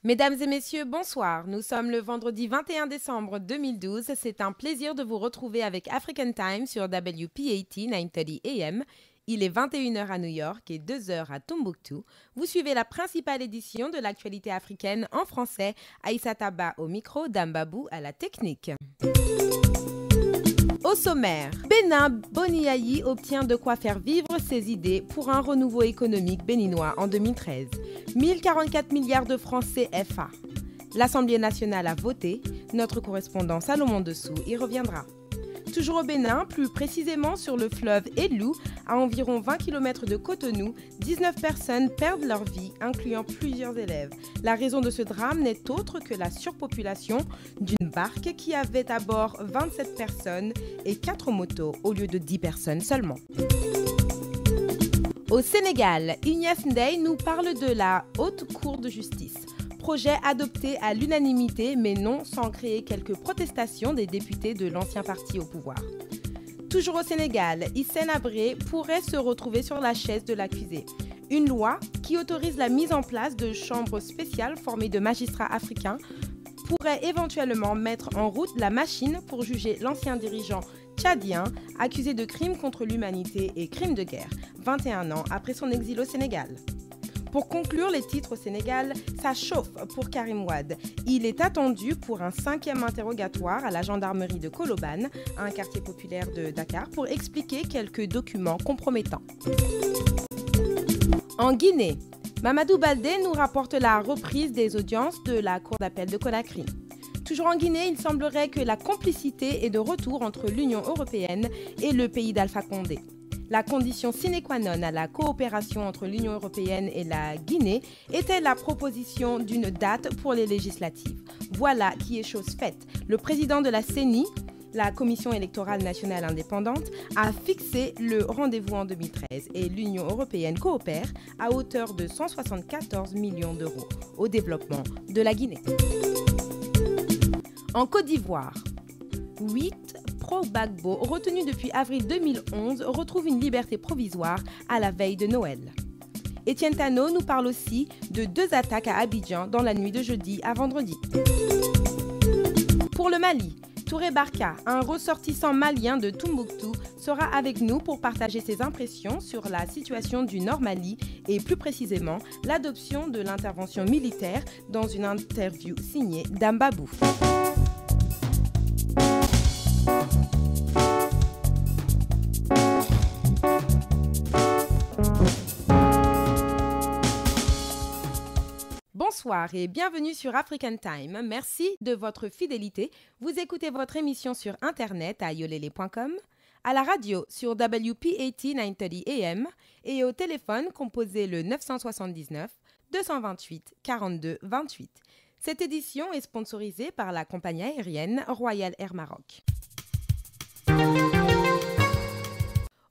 Mesdames et messieurs, bonsoir. Nous sommes le vendredi 21 décembre 2012. C'est un plaisir de vous retrouver avec African Time sur WPAT 930 AM. Il est 21h à New York et 2h à Tombouctou. Vous suivez la principale édition de l'actualité africaine en français. Aïssa Taba au micro, Dambabou à la technique. Au sommaire, Benin Boniayi obtient de quoi faire vivre ses idées pour un renouveau économique béninois en 2013. 1044 milliards de francs CFA. L'Assemblée nationale a voté. Notre correspondant Salomon Dessous y reviendra. Toujours au Bénin, plus précisément sur le fleuve Elou, à environ 20 km de Cotonou, 19 personnes perdent leur vie, incluant plusieurs élèves. La raison de ce drame n'est autre que la surpopulation d'une barque qui avait à bord 27 personnes et 4 motos au lieu de 10 personnes seulement. Au Sénégal, Ignace Ndeye nous parle de la Haute Cour de justice. Projet adopté à l'unanimité, mais non sans créer quelques protestations des députés de l'ancien parti au pouvoir. Toujours au Sénégal, Hissène Habré pourrait se retrouver sur la chaise de l'accusé. Une loi qui autorise la mise en place de chambres spéciales formées de magistrats africains pourrait éventuellement mettre en route la machine pour juger l'ancien dirigeant tchadien accusé de crimes contre l'humanité et crimes de guerre, 21 ans après son exil au Sénégal. Pour conclure les titres au Sénégal, ça chauffe pour Karim Wade. Il est attendu pour un 5e interrogatoire à la gendarmerie de Colobane, un quartier populaire de Dakar, pour expliquer quelques documents compromettants. En Guinée, Mamadou Baldé nous rapporte la reprise des audiences de la Cour d'appel de Conakry. Toujours en Guinée, il semblerait que la complicité est de retour entre l'Union européenne et le pays d'Alpha Condé. La condition sine qua non à la coopération entre l'Union européenne et la Guinée était la proposition d'une date pour les législatives. Voilà qui est chose faite. Le président de la CENI, la Commission électorale nationale indépendante, a fixé le rendez-vous en 2013 et l'Union européenne coopère à hauteur de 174 millions d'euros au développement de la Guinée. En Côte d'Ivoire, 8 pro-Gbagbo retenus depuis avril 2011 retrouvent une liberté provisoire à la veille de Noël. Étienne Tano nous parle aussi de 2 attaques à Abidjan dans la nuit de jeudi à vendredi. Pour le Mali, Touré Barka, un ressortissant malien de Tombouctou, sera avec nous pour partager ses impressions sur la situation du Nord Mali et plus précisément l'adoption de l'intervention militaire dans une interview signée Dambabou. Bonsoir et bienvenue sur African Time. Merci de votre fidélité. Vous écoutez votre émission sur Internet à yolele.com, à la radio sur WPAT 930 AM et au téléphone composez le 979 228 42 28. Cette édition est sponsorisée par la compagnie aérienne Royal Air Maroc.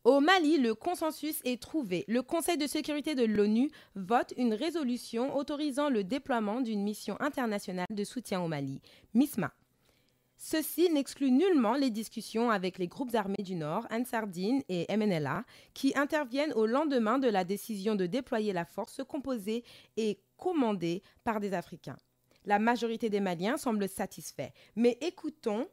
Au Mali, le consensus est trouvé. Le Conseil de sécurité de l'ONU vote une résolution autorisant le déploiement d'une mission internationale de soutien au Mali, MISMA. Ceci n'exclut nullement les discussions avec les groupes armés du Nord, Ansar-Dine et MNLA, qui interviennent au lendemain de la décision de déployer la force composée et commandée par des Africains. La majorité des Maliens semblent satisfaits. Mais écoutons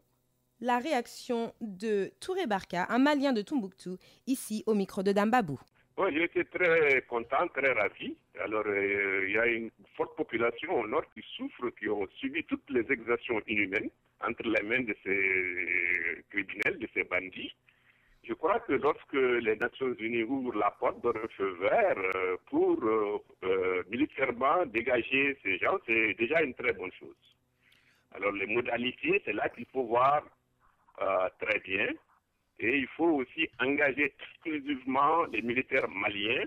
la réaction de Touré Barka, un Malien de Tombouctou, ici au micro de Dambabou. Oui, j'étais très content, très ravi. Alors, il y a une forte population au nord qui souffre, qui ont subi toutes les exactions inhumaines entre les mains de ces criminels, de ces bandits. Je crois que lorsque les Nations Unies ouvrent la porte, donnent un feu vert pour militairement dégager ces gens, c'est déjà une très bonne chose. Alors, les modalités, c'est là qu'il faut voir très bien. Et il faut aussi engager exclusivement les militaires maliens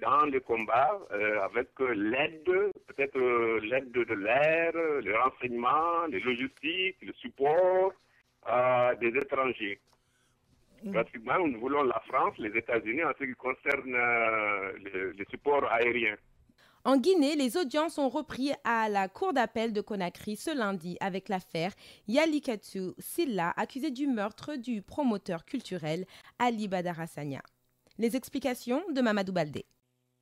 dans le combat avec l'aide, peut-être l'aide de l'air, le renseignement, les logistiques, le support des étrangers. Pratiquement, nous voulons la France, les États-Unis en ce qui concerne le support aérien. En Guinée, les audiences ont repris à la cour d'appel de Conakry ce lundi avec l'affaire Yalikatu Silla, accusé du meurtre du promoteur culturel Ali Badara Sagna. Les explications de Mamadou Baldé.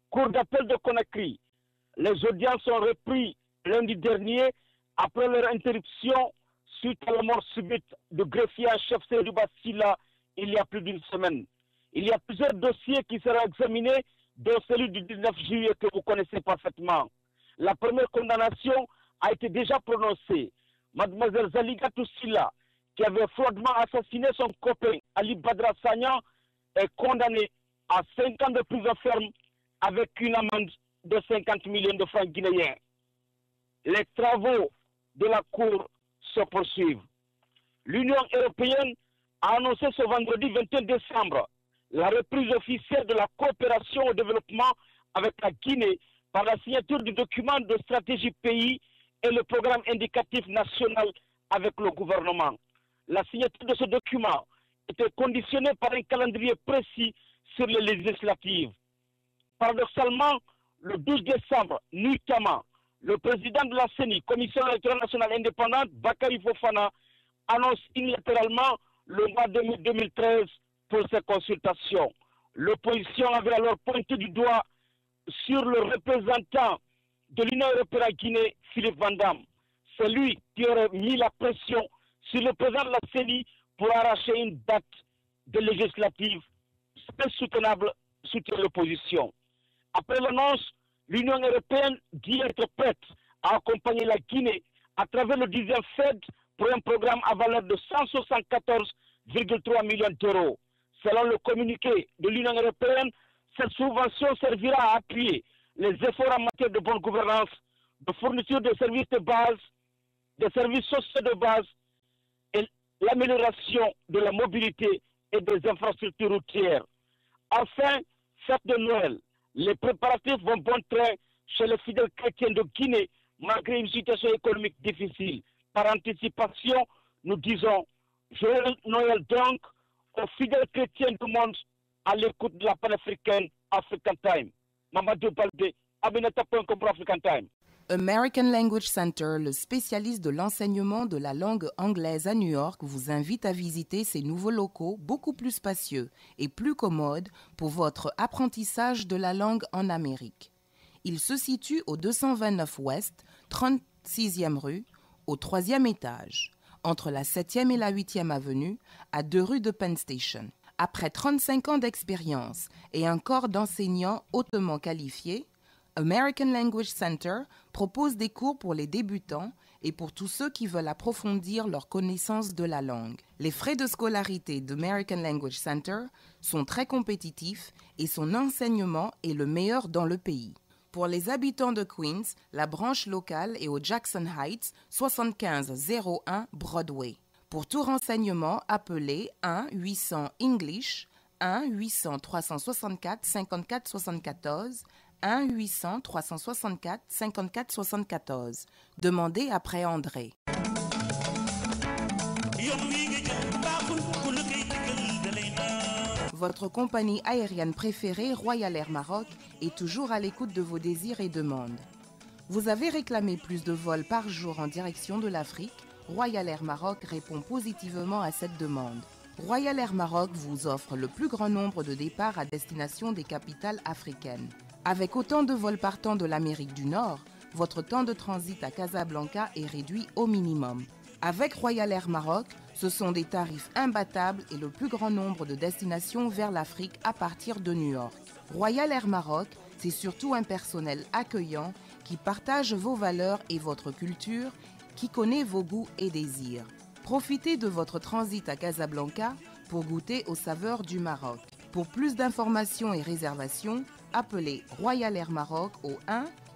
Cour d'appel de Conakry. Les audiences ont repris lundi dernier après leur interruption suite à la mort subite du greffier en chef Seydou Silla il y a plus d'une semaine. Il y a plusieurs dossiers qui seront examinés, dont celui du 19 juillet que vous connaissez parfaitement. La première condamnation a été déjà prononcée. Mademoiselle Zaligatou Silla, qui avait froidement assassiné son copain Ali Badara Sagna, est condamnée à 5 ans de prison ferme avec une amende de 50 millions de francs guinéens. Les travaux de la Cour se poursuivent. L'Union européenne a annoncé ce vendredi 21 décembre la reprise officielle de la coopération au développement avec la Guinée par la signature du document de stratégie pays et le programme indicatif national avec le gouvernement. La signature de ce document était conditionnée par un calendrier précis sur les législatives. Paradoxalement, le 12 décembre, nuitamment, le président de la CENI, Commission électorale nationale indépendante, Bakary Fofana, annonce unilatéralement le mois de mai 2013 pour ces consultations. L'opposition avait alors pointé du doigt sur le représentant de l'Union européenne à Guinée, Philippe Van Damme. C'est lui qui aurait mis la pression sur le président de la CENI pour arracher une date de législative très soutenable soutient l'opposition. Après l'annonce, l'Union européenne dit être prête à accompagner la Guinée à travers le 10e FED pour un programme à valeur de 174,3 millions d'euros. Selon le communiqué de l'Union européenne, cette subvention servira à appuyer les efforts en matière de bonne gouvernance, de fourniture de services de base, des services sociaux de base et l'amélioration de la mobilité et des infrastructures routières. Enfin, fête de Noël. Les préparatifs vont bon train chez les fidèles chrétiens de Guinée, malgré une situation économique difficile. Par anticipation, nous disons Joyeux Noël donc aux fidèles chrétiens du monde à l'écoute de la panafricaine African Time. Mamadou Baldé, Aminata.com pour African Time. American Language Center, le spécialiste de l'enseignement de la langue anglaise à New York, vous invite à visiter ses nouveaux locaux beaucoup plus spacieux et plus commodes pour votre apprentissage de la langue en Amérique. Il se situe au 229 Ouest, 36e rue, au 3e étage, entre la 7e et la 8e avenue, à 2 rues de Penn Station. Après 35 ans d'expérience et un corps d'enseignants hautement qualifiés, American Language Center propose des cours pour les débutants et pour tous ceux qui veulent approfondir leur connaissance de la langue. Les frais de scolarité d'American Language Center sont très compétitifs et son enseignement est le meilleur dans le pays. Pour les habitants de Queens, la branche locale est au Jackson Heights, 7501 Broadway. Pour tout renseignement, appelez 1-800-ENGLISH, 1-800-364-5474, 1-800-364-5474. Demandez après André. Votre compagnie aérienne préférée, Royal Air Maroc, est toujours à l'écoute de vos désirs et demandes. Vous avez réclamé plus de vols par jour en direction de l'Afrique? Royal Air Maroc répond positivement à cette demande. Royal Air Maroc vous offre le plus grand nombre de départs à destination des capitales africaines. Avec autant de vols partant de l'Amérique du Nord, votre temps de transit à Casablanca est réduit au minimum. Avec Royal Air Maroc, ce sont des tarifs imbattables et le plus grand nombre de destinations vers l'Afrique à partir de New York. Royal Air Maroc, c'est surtout un personnel accueillant qui partage vos valeurs et votre culture, qui connaît vos goûts et désirs. Profitez de votre transit à Casablanca pour goûter aux saveurs du Maroc. Pour plus d'informations et réservations, appelez Royal Air Maroc au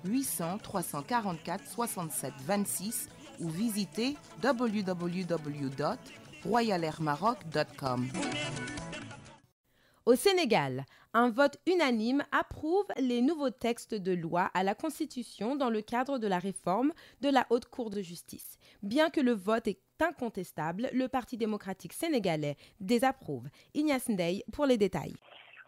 1-800-344-6726 ou visitez www.royalairmaroc.com. Au Sénégal, un vote unanime approuve les nouveaux textes de loi à la Constitution dans le cadre de la réforme de la Haute Cour de justice. Bien que le vote est incontestable, le Parti démocratique sénégalais désapprouve. Ignace Ndeye pour les détails.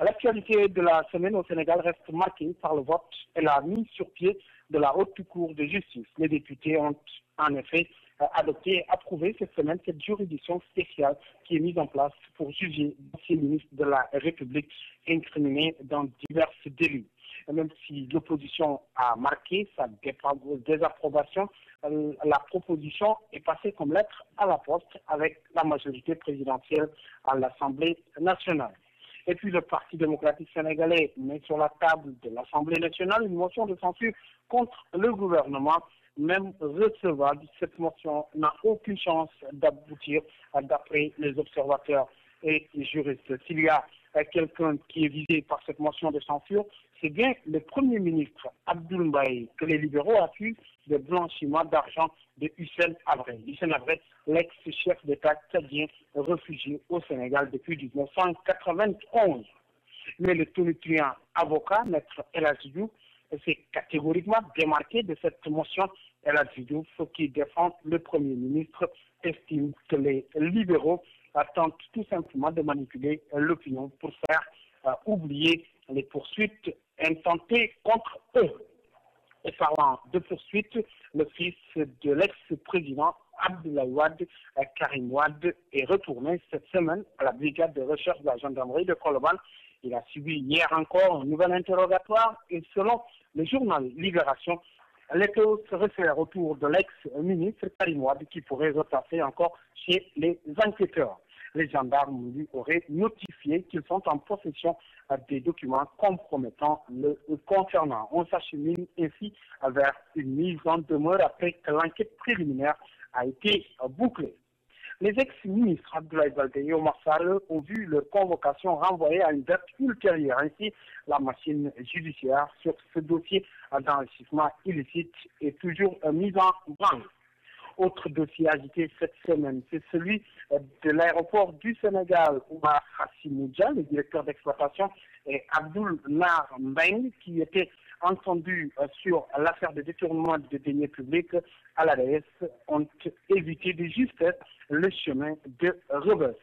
L'actualité de la semaine au Sénégal reste marquée par le vote et la mise sur pied de la Haute Cour de justice. Les députés ont en effet adopté et approuvé cette semaine cette juridiction spéciale qui est mise en place pour juger d'anciens ministres de la République incriminés dans divers délits. Et même si l'opposition a marqué sa désapprobation, la proposition est passée comme lettre à la poste avec la majorité présidentielle à l'Assemblée nationale. Et puis le Parti démocratique sénégalais met sur la table de l'Assemblée nationale une motion de censure contre le gouvernement. Même recevable, cette motion n'a aucune chance d'aboutir d'après les observateurs et les juristes. S'il y a quelqu'un qui est visé par cette motion de censure, c'est bien le Premier ministre Abdoul Mbaye, que les libéraux accusent de blanchiment d'argent de Hissène Habré. Hissène Habré, l'ex-chef d'État tchadien réfugié au Sénégal depuis 1991. Mais le tonitruant avocat, maître El Hadji Diouf, s'est catégoriquement démarqué de cette motion. El Hadji Diouf, qui défend le Premier ministre, estime que les libéraux tentent tout simplement de manipuler l'opinion pour faire oublier les poursuites intentées contre eux. Et parlant de poursuites, le fils de l'ex-président Abdoulaye Wade, Karim Wade, est retourné cette semaine à la brigade de recherche de la gendarmerie de Colobane. Il a subi hier encore un nouvel interrogatoire et selon le journal Libération, l'écho se réfère autour de l'ex-ministre Karim Wade qui pourrait repasser encore chez les enquêteurs. Les gendarmes lui auraient notifié qu'ils sont en possession des documents compromettants le concernant. On s'achemine ainsi vers une mise en demeure après que l'enquête préliminaire a été bouclée. Les ex-ministres Abdoulaye Baldé et Omar Sarr ont vu leur convocation renvoyée à une date ultérieure. Ainsi, la machine judiciaire sur ce dossier d'enrichissement illicite est toujours mise en branle. Autre dossier agité cette semaine, c'est celui de l'aéroport du Sénégal, Oumar Hassimoudia, le directeur d'exploitation, et Abdoul Nar Mbeng, qui était entendu sur l'affaire de détournement de deniers publics à l'ADS, ont évité de justesse le chemin de Rebus.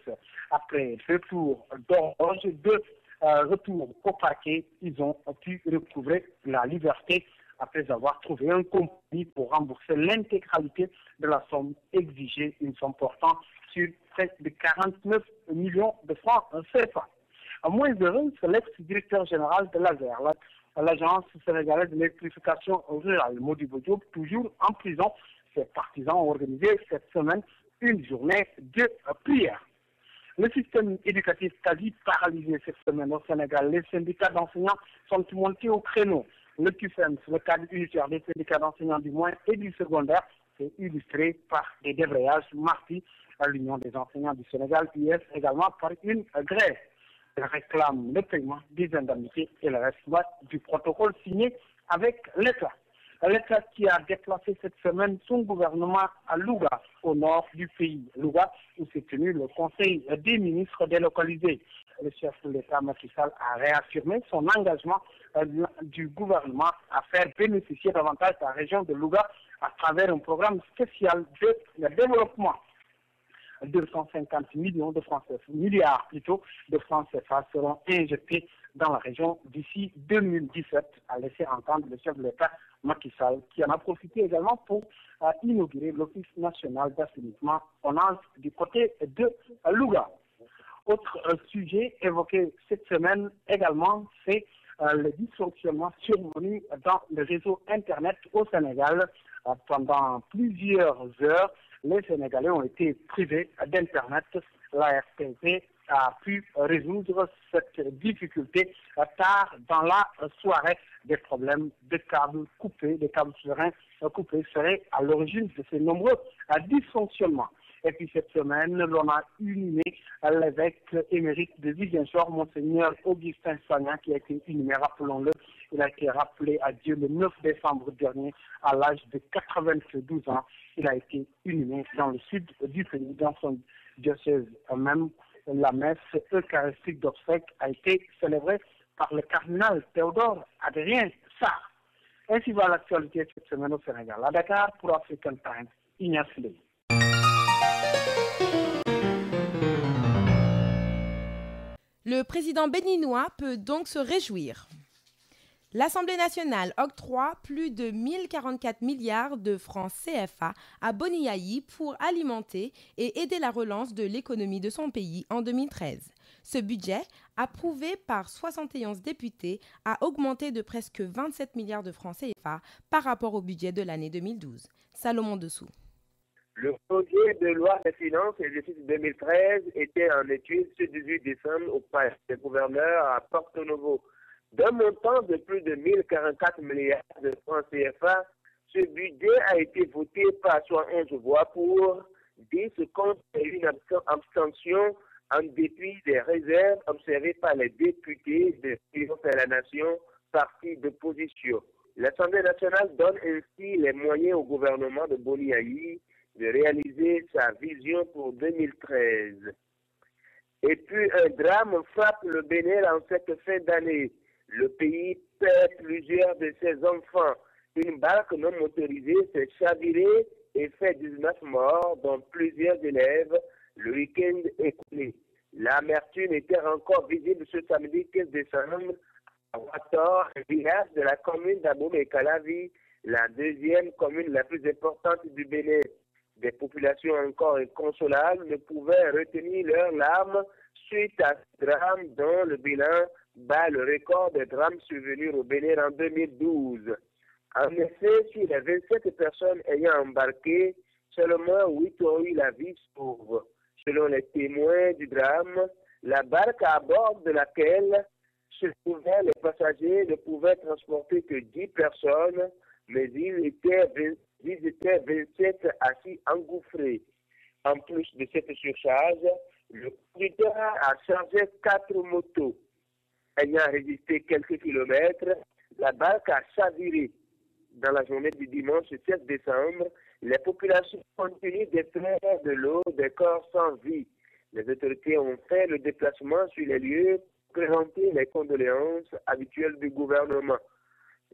Après 2 tours d'horloge, 2 retours au parquet, ils ont pu recouvrer la liberté après avoir trouvé un compromis pour rembourser l'intégralité de la somme exigée, une somme portant sur près de 49 millions de francs CFA. Moins heureux, c'est l'ex-directeur général de l'ASER, l'Agence sénégalaise de l'électrification rurale, Modibo Diop, toujours en prison. Ses partisans ont organisé cette semaine une journée de prière. Le système éducatif quasi paralysé cette semaine au Sénégal. Les syndicats d'enseignants sont montés au créneau. Le QFEMS, le cadre unitaire des syndicats d'enseignants du moyen et du secondaire, est illustré par des débrayages marqués à l'Union des enseignants du Sénégal, US, également par une grève. Elle réclame le paiement des indemnités et le respect du protocole signé avec l'État. L'État qui a déplacé cette semaine son gouvernement à Louga, au nord du pays. Louga, où s'est tenu le Conseil des ministres délocalisés. Le chef de l'État, Macky Sall, a réaffirmé son engagement du gouvernement à faire bénéficier davantage la région de Louga à travers un programme spécial de développement. 250 millions de francs CFA, milliards plutôt, de francs CFA seront injectés dans la région d'ici 2017, a laissé entendre le chef de l'État Macky Sall, qui en a profité également pour inaugurer l'Office national d'assainissement ONAS du côté de Louga. Autre sujet évoqué cette semaine également, c'est le dysfonctionnement survenu dans le réseau Internet au Sénégal. Pendant plusieurs heures, les Sénégalais ont été privés d'Internet. La RTP a pu résoudre cette difficulté tard dans la soirée. Des problèmes de câbles coupés, des câbles souterrains coupés seraient à l'origine de ces nombreux dysfonctionnements. Et puis cette semaine, l'on a inhumé l'évêque émérite de Ziguinchor, Monseigneur Augustin Sagna, qui a été inhumé, rappelons-le. Il a été rappelé à Dieu le 9 décembre dernier, à l'âge de 92 ans. Il a été inhumé dans le sud du pays, dans son diocèse même. La messe eucharistique d'obsèques a été célébrée par le cardinal Théodore Adrien Sarr. Ainsi va l'actualité cette semaine au Sénégal. À Dakar, pour African Times, Ignace Ley. Le président béninois peut donc se réjouir. L'Assemblée nationale octroie plus de 1044 milliards de francs CFA à Boni-Yayi pour alimenter et aider la relance de l'économie de son pays en 2013. Ce budget, approuvé par 71 députés, a augmenté de presque 27 milliards de francs CFA par rapport au budget de l'année 2012. Salomon Dessous. Le projet de loi des finances et l'exercice 2013 était en étude ce 18 décembre au palais des gouverneurs à Porto Novo. D'un montant de plus de 1044 milliards de francs CFA, ce budget a été voté par 111 voix pour, 10 contre et une abstention en dépit des réserves observées par les députés de l'Union de la Nation, parti d'opposition. L'Assemblée nationale donne ainsi les moyens au gouvernement de Boni-Yayi de réaliser sa vision pour 2013. Et puis un drame frappe le Bénin en cette fin d'année. Le pays perd plusieurs de ses enfants. Une barque non motorisée s'est chavirée et fait 19 morts, dont plusieurs élèves, le week-end écoulé. L'amertume était encore visible ce samedi 15 décembre à Ouattor, un village de la commune d'Abomey-Calavi, la deuxième commune la plus importante du Bénin. Des populations encore inconsolables ne pouvaient retenir leurs larmes suite à ce drame dont le bilan bat le record des drames survenus au Bénin en 2012. En effet, sur les 27 personnes ayant embarqué, seulement 8 ont eu la vie sauve. Selon les témoins du drame, la barque à bord de laquelle se trouvaient les passagers ne pouvait transporter que 10 personnes, mais ils étaient 27 assis engouffrés. En plus de cette surcharge, le conducteur a chargé 4 motos. Ayant résisté quelques kilomètres, la barque a chaviré. Dans la journée du dimanche 7 décembre, les populations continuent d'extraire de l'eau des corps sans vie. Les autorités ont fait le déplacement sur les lieux pour présenter les condoléances habituelles du gouvernement.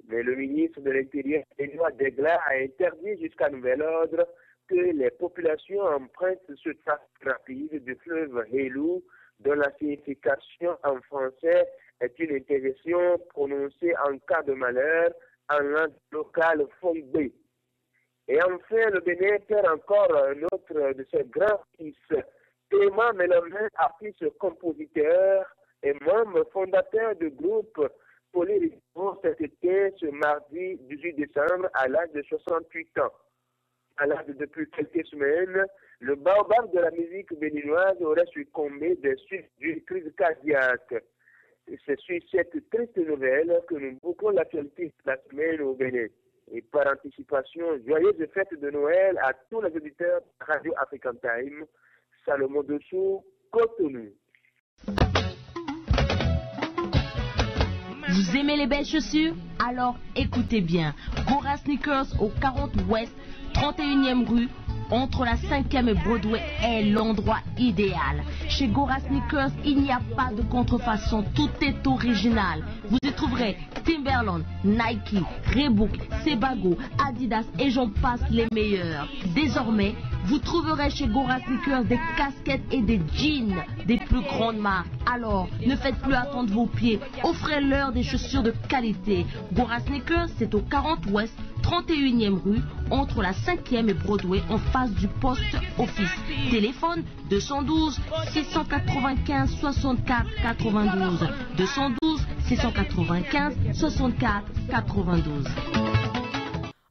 Mais le ministre de l'Intérieur, Benoît Degla, a interdit jusqu'à nouvel ordre que les populations empruntent ce trafic rapide du fleuve Helou, dont la signification en français est une interdiction prononcée en cas de malheur en langue locale Fongbe. Et enfin, le Bénin perd encore un autre de ses grands fils, Clément Mélomé, artiste compositeur et membre fondateur du groupe Polyrythmo cet été, ce mardi 18 décembre, à l'âge de 68 ans. Malade depuis quelques semaines, le baobab de la musique béninoise aurait succombé des suites d'une crise cardiaque. C'est sur cette triste nouvelle que nous bouclons l'actualité de la semaine au Bénin. Et par anticipation, joyeuses fêtes de Noël à tous les auditeurs de Radio African Time. Salomon Dessous, Cotonou. Vous aimez les belles chaussures? Alors écoutez bien. Gora Sneakers au 40 Ouest, 31e rue, entre la 5e et Broadway est l'endroit idéal. Chez Gora Sneakers, il n'y a pas de contrefaçon, tout est original. Vous y trouverez Timberland, Nike, Reebok, Sebago, Adidas et j'en passe les meilleurs. Désormais, vous trouverez chez Gora Sneakers des casquettes et des jeans des plus grandes marques. Alors, ne faites plus attendre vos pieds, offrez-leur des chaussures de qualité. Gora Sneakers, c'est au 40 Ouest, 31e rue, entre la 5e et Broadway, en face du poste office. Téléphone 212 695 64 92. 212 695 64 92.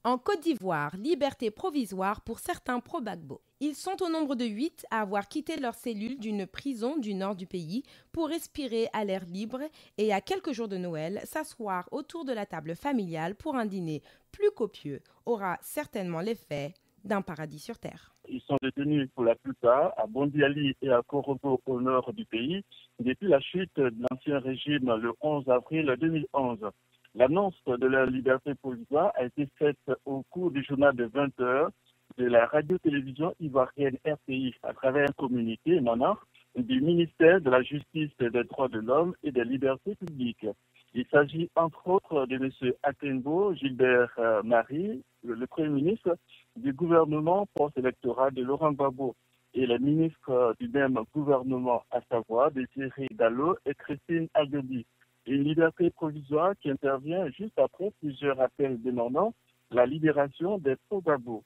En Côte d'Ivoire, liberté provisoire pour certains pro-Gbagbo. Ils sont au nombre de 8 à avoir quitté leur cellule d'une prison du nord du pays pour respirer à l'air libre et à quelques jours de Noël, s'asseoir autour de la table familiale pour un dîner plus copieux aura certainement l'effet d'un paradis sur terre. Ils sont détenus pour la plupart à Bondiali et à Korobo au nord du pays depuis la chute de l'ancien régime le 11 avril 2011. L'annonce de leur liberté provisoire a été faite au cours du journal de 20 heures de la radio-télévision ivoirienne RTI à travers un communiqué émanant du ministère de la Justice, des Droits de l'Homme et des Libertés publiques. Il s'agit entre autres de M. Akenbo Gilbert Marie, le Premier ministre du gouvernement post-électoral de Laurent Gbagbo. et les ministres du même gouvernement, à savoir Désiré Dallo et Christine Agodi. Une liberté provisoire qui intervient juste après plusieurs appels demandant la libération des Fogabo.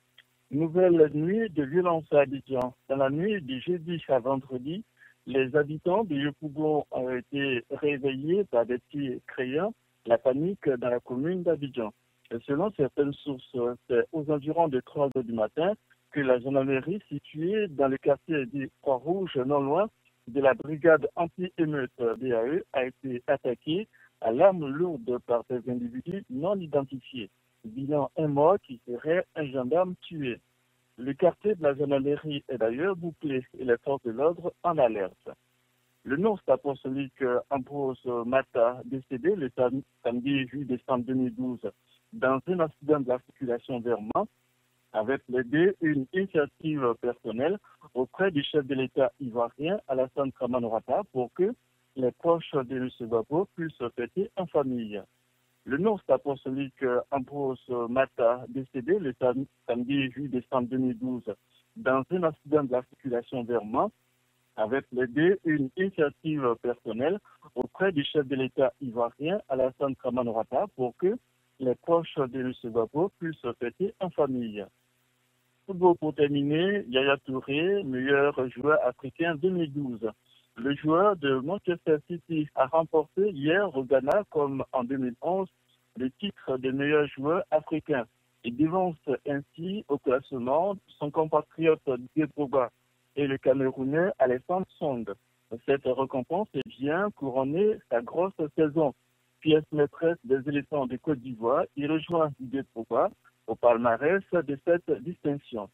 Nouvelle nuit de violence à Abidjan. Dans la nuit du jeudi à vendredi, les habitants de Yopougon ont été réveillés par des tirs créant la panique dans la commune d'Abidjan. Et selon certaines sources, c'est aux environs de 3 heures du matin que la gendarmerie située dans le quartier du Croix-Rouge, non loin de la brigade anti-émeute BAE, a été attaquée à l'arme lourde par des individus non identifiés. Bilan un mort qui serait un gendarme tué. Le quartier de la gendarmerie est d'ailleurs bouclé et les forces de l'ordre en alerte. Le nonce apostolique Ambrose Mata, décédé le samedi 8 décembre 2012 dans un accident de la circulation vers Mans, avait plaidé une initiative personnelle auprès du chef de l'État ivoirien Alassane Dramane Ouattara pour que les proches de M. Gbagbo puissent fêter en famille. Le nonce apostolique Ambrose Mata, décédé le samedi 8 décembre 2012 dans un accident de la circulation vers Mans, avait plaidé une initiative personnelle auprès du chef de l'État ivoirien Alassane Dramane Ouattara pour que les proches de M. Gbagbo puissent fêter en famille. Football pour terminer, Yaya Touré, meilleur joueur africain 2012. Le joueur de Manchester City a remporté hier au Ghana, comme en 2011, le titre de meilleur joueur africain. Il devance ainsi au classement son compatriote Didier Drogba et le Camerounais Alexandre Song. Cette récompense vient couronner sa grosse saison. Pièce maîtresse des éléphants de Côte d'Ivoire, il rejoint Didier Drogba au palmarès de cette distinction.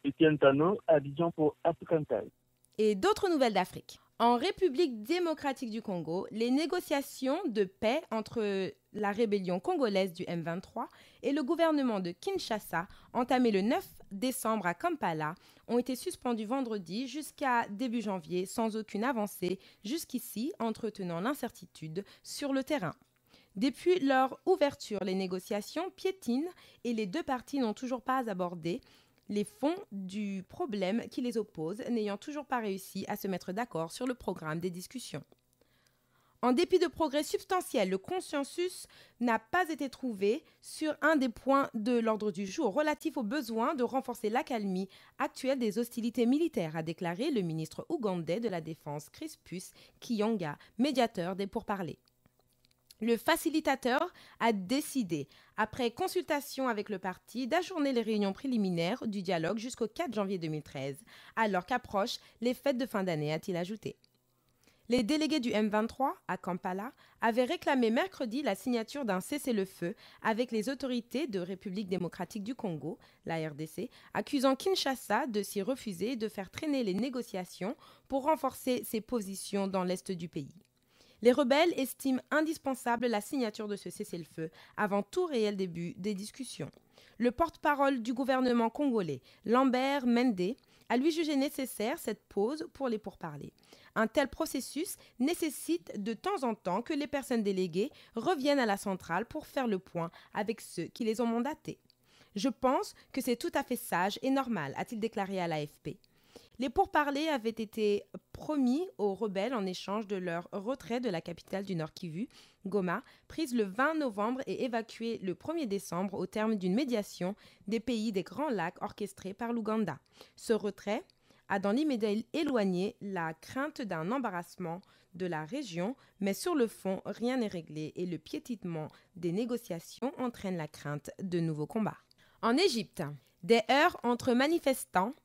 Etienne Tano, Abidjan pour African Time. Et d'autres nouvelles d'Afrique. En République démocratique du Congo, les négociations de paix entre la rébellion congolaise du M23 et le gouvernement de Kinshasa, entamées le 9 décembre à Kampala, ont été suspendues vendredi jusqu'à début janvier sans aucune avancée jusqu'ici, entretenant l'incertitude sur le terrain. Depuis leur ouverture, les négociations piétinent et les deux parties n'ont toujours pas abordé les fonds du problème qui les oppose, n'ayant toujours pas réussi à se mettre d'accord sur le programme des discussions. En dépit de progrès substantiels, le consensus n'a pas été trouvé sur un des points de l'ordre du jour relatif au besoin de renforcer l'accalmie actuelle des hostilités militaires, a déclaré le ministre ougandais de la Défense Crispus Kiyonga, médiateur des pourparlers. Le facilitateur a décidé, après consultation avec le parti, d'ajourner les réunions préliminaires du dialogue jusqu'au 4 janvier 2013, alors qu'approchent les fêtes de fin d'année, a-t-il ajouté. Les délégués du M23 à Kampala avaient réclamé mercredi la signature d'un cessez-le-feu avec les autorités de République démocratique du Congo, la RDC, accusant Kinshasa de s'y refuser et de faire traîner les négociations pour renforcer ses positions dans l'est du pays. Les rebelles estiment indispensable la signature de ce cessez-le-feu avant tout réel début des discussions. Le porte-parole du gouvernement congolais, Lambert Mende, a lui jugé nécessaire cette pause pour les pourparlers. Un tel processus nécessite de temps en temps que les personnes déléguées reviennent à la centrale pour faire le point avec ceux qui les ont mandatés. Je pense que c'est tout à fait sage et normal, a-t-il déclaré à l'AFP. Les pourparlers avaient été promis aux rebelles en échange de leur retrait de la capitale du Nord Kivu, Goma, prise le 20 novembre et évacuée le 1er décembre au terme d'une médiation des pays des Grands Lacs orchestrée par l'Ouganda. Ce retrait a dans l'immédiat éloigné la crainte d'un embarrassement de la région, mais sur le fond, rien n'est réglé et le piétinement des négociations entraîne la crainte de nouveaux combats. En Égypte, des heurts entre manifestants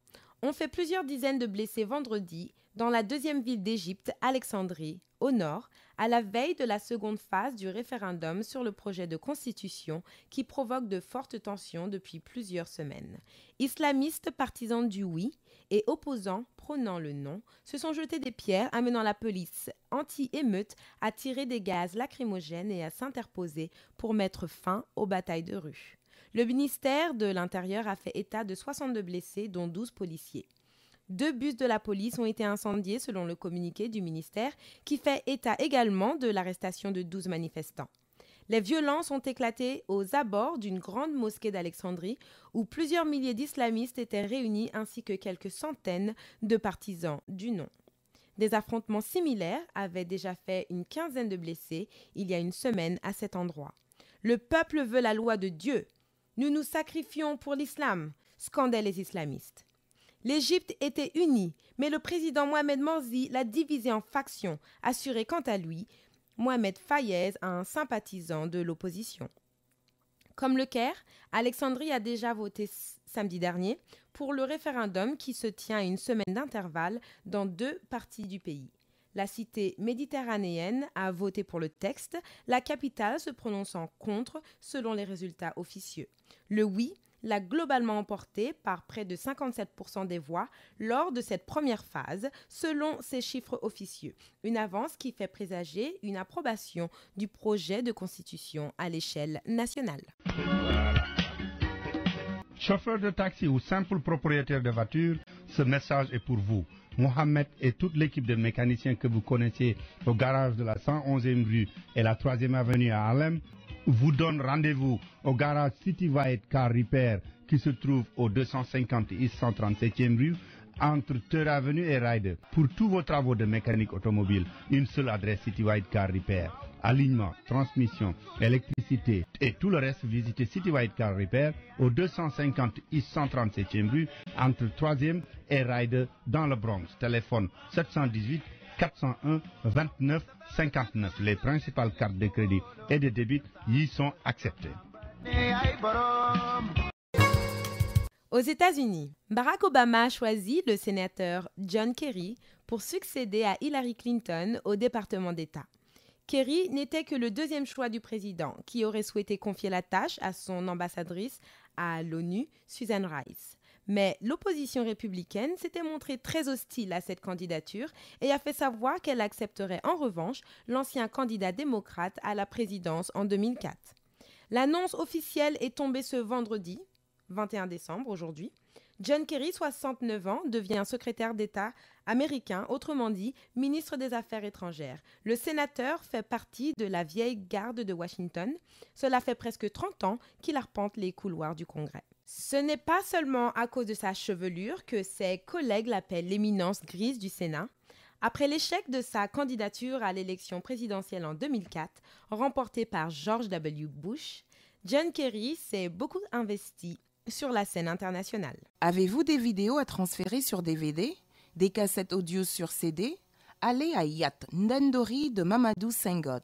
ont fait plusieurs dizaines de blessés vendredi dans la deuxième ville d'Égypte, Alexandrie, au nord, à la veille de la seconde phase du référendum sur le projet de constitution qui provoque de fortes tensions depuis plusieurs semaines. Islamistes partisans du oui et opposants prônant le non se sont jetés des pierres, amenant la police anti-émeute à tirer des gaz lacrymogènes et à s'interposer pour mettre fin aux batailles de rue. Le ministère de l'Intérieur a fait état de 62 blessés, dont 12 policiers. 2 bus de la police ont été incendiés selon le communiqué du ministère qui fait état également de l'arrestation de 12 manifestants. Les violences ont éclaté aux abords d'une grande mosquée d'Alexandrie où plusieurs milliers d'islamistes étaient réunis ainsi que quelques centaines de partisans du nom. Des affrontements similaires avaient déjà fait une quinzaine de blessés il y a une semaine à cet endroit. Le peuple veut la loi de Dieu. Nous nous sacrifions pour l'islam, scandaient les islamistes. L'Égypte était unie, mais le président Mohamed Morsi l'a divisée en factions, assurait quant à lui Mohamed Fayez, un sympathisant de l'opposition. Comme le Caire, Alexandrie a déjà voté samedi dernier pour le référendum qui se tient à une semaine d'intervalle dans 2 parties du pays. La cité méditerranéenne a voté pour le texte, la capitale se prononçant contre selon les résultats officieux. Le oui l'a globalement emporté par près de 57% des voix lors de cette première phase, selon ces chiffres officieux. Une avance qui fait présager une approbation du projet de constitution à l'échelle nationale. Chauffeur de taxi ou simple propriétaire de voiture, ce message est pour vous. Mohamed et toute l'équipe de mécaniciens que vous connaissez au garage de la 111e rue et la 3e avenue à Harlem vous donnent rendez-vous au garage City White Car Repair qui se trouve au 250 East 137e rue entre Third Avenue et Ryder. Pour tous vos travaux de mécanique automobile, une seule adresse City White Car Repair. Alignement, transmission, électricité et tout le reste, visitez City White Car Repair au 250 East 137e rue entre 3e et Ryder dans le Bronx. Téléphone 718 401 29 59. Les principales cartes de crédit et de débit y sont acceptées. Aux États-Unis, Barack Obama a choisi le sénateur John Kerry pour succéder à Hillary Clinton au département d'État. Kerry n'était que le 2e choix du président, qui aurait souhaité confier la tâche à son ambassadrice à l'ONU, Susan Rice. Mais l'opposition républicaine s'était montrée très hostile à cette candidature et a fait savoir qu'elle accepterait en revanche l'ancien candidat démocrate à la présidence en 2004. L'annonce officielle est tombée ce vendredi, 21 décembre, aujourd'hui. John Kerry, 69 ans, devient secrétaire d'État américain, autrement dit, ministre des Affaires étrangères. Le sénateur fait partie de la vieille garde de Washington. Cela fait presque 30 ans qu'il arpente les couloirs du Congrès. Ce n'est pas seulement à cause de sa chevelure que ses collègues l'appellent l'éminence grise du Sénat. Après l'échec de sa candidature à l'élection présidentielle en 2004, remportée par George W. Bush, John Kerry s'est beaucoup investi sur la scène internationale. Avez-vous des vidéos à transférer sur DVD? Des cassettes audio sur CD? Allez à Yat Ndendori de Mamadou Senghor.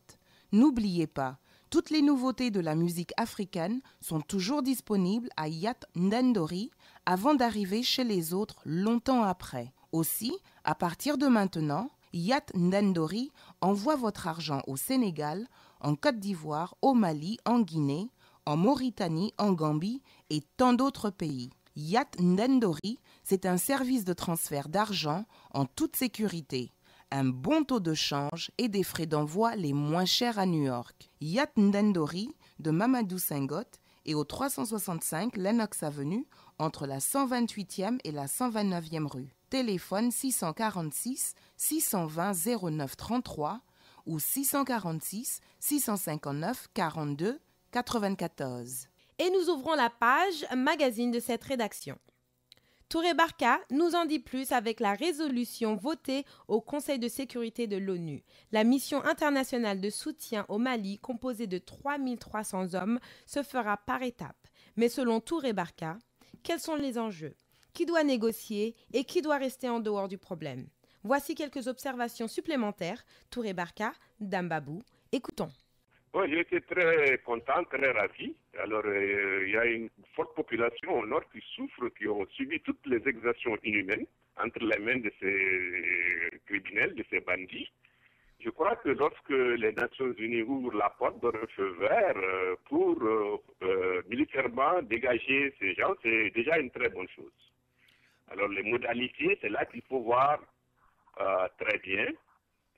N'oubliez pas, toutes les nouveautés de la musique africaine sont toujours disponibles à Yat Ndendori avant d'arriver chez les autres longtemps après. Aussi, à partir de maintenant, Yat Ndendori envoie votre argent au Sénégal, en Côte d'Ivoire, au Mali, en Guinée, en Mauritanie, en Gambie et tant d'autres pays. Yat Ndendori, c'est un service de transfert d'argent en toute sécurité, un bon taux de change et des frais d'envoi les moins chers à New York. Yat Ndendori de Mamadou Senghor est au 365 Lenox Avenue entre la 128e et la 129e rue. Téléphone 646 620 09 33 ou 646 659 42 94. Et nous ouvrons la page magazine de cette rédaction. Touré Barka nous en dit plus avec la résolution votée au Conseil de sécurité de l'ONU. La mission internationale de soutien au Mali, composée de 3300 hommes, se fera par étapes. Mais selon Touré Barka, quels sont les enjeux? Qui doit négocier et qui doit rester en dehors du problème? Voici quelques observations supplémentaires. Touré Barka, Dambabou, écoutons. Oui, j'étais très content, très ravi. Alors, il y a une forte population au nord qui souffre, qui ont subi toutes les exactions inhumaines entre les mains de ces criminels, de ces bandits. Je crois que lorsque les Nations Unies ouvrent la porte de feu vert pour militairement dégager ces gens, c'est déjà une très bonne chose. Alors, les modalités, c'est là qu'il faut voir très bien.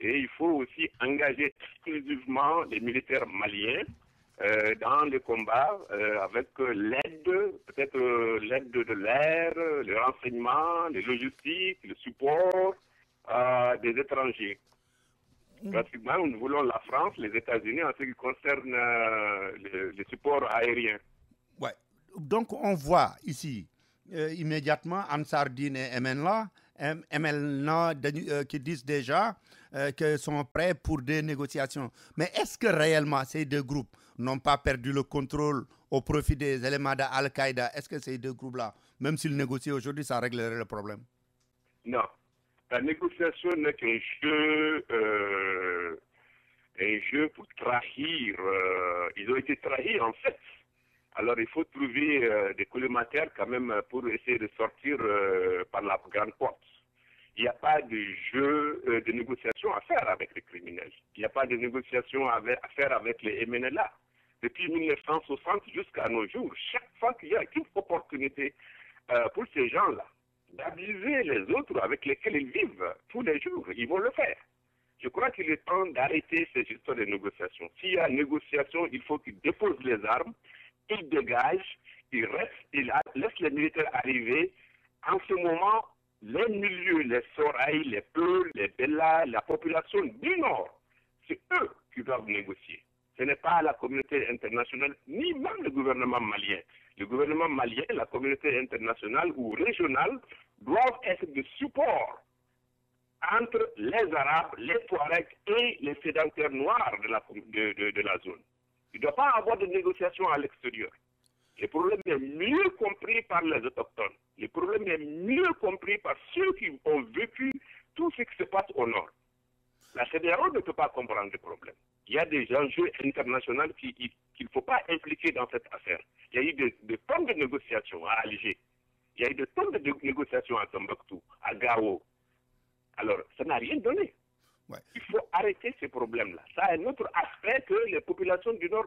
Et il faut aussi engager exclusivement les militaires maliens dans le combat avec l'aide, peut-être l'aide de l'air, le renseignement, les logistiques, le support des étrangers. Pratiquement, nous voulons la France, les États-Unis en ce qui concerne les supports aériens. Ouais. Donc, on voit ici immédiatement Ansardine et MNLA qui disent déjà qu'ils sont prêts pour des négociations. Mais est-ce que réellement ces deux groupes n'ont pas perdu le contrôle au profit des éléments d'Al-Qaïda? Est-ce que ces deux groupes-là, même s'ils négocient aujourd'hui, ça réglerait le problème? Non. La négociation n'est qu'un jeu pour trahir. Ils ont été trahis en fait. Alors il faut trouver des collémataires quand même pour essayer de sortir par la grande porte. Il n'y a pas de jeu de négociation à faire avec les criminels. Il n'y a pas de négociation à faire avec les MNLA. Depuis 1960 jusqu'à nos jours, chaque fois qu'il y a une opportunité pour ces gens-là d'abuser les autres avec lesquels ils vivent tous les jours, ils vont le faire. Je crois qu'il est temps d'arrêter ces histoires de négociation. S'il y a négociation, il faut qu'ils déposent les armes, ils dégagent, ils restent, ils laissent les militaires arriver. En ce moment, les milieux, les Soraï, les Peuls, les Bella, la population du Nord, c'est eux qui doivent négocier. Ce n'est pas la communauté internationale, ni même le gouvernement malien. Le gouvernement malien, la communauté internationale ou régionale doivent être de support entre les Arabes, les Touaregs et les sédentaires noirs de la zone. Il ne doit pas avoir de négociations à l'extérieur. Le problème est mieux compris par les autochtones. Le problème est mieux compris par ceux qui ont vécu tout ce qui se passe au nord. La CEDEAO ne peut pas comprendre le problème. Il y a des enjeux internationaux qu'il ne faut pas impliquer dans cette affaire. Il y a eu des tonnes de négociations à Alger. Il y a eu des tonnes de négociations à Tombouctou, à Gao. Alors, ça n'a rien donné. Ouais. Il faut arrêter ces problèmes-là. Ça a un autre aspect que les populations du Nord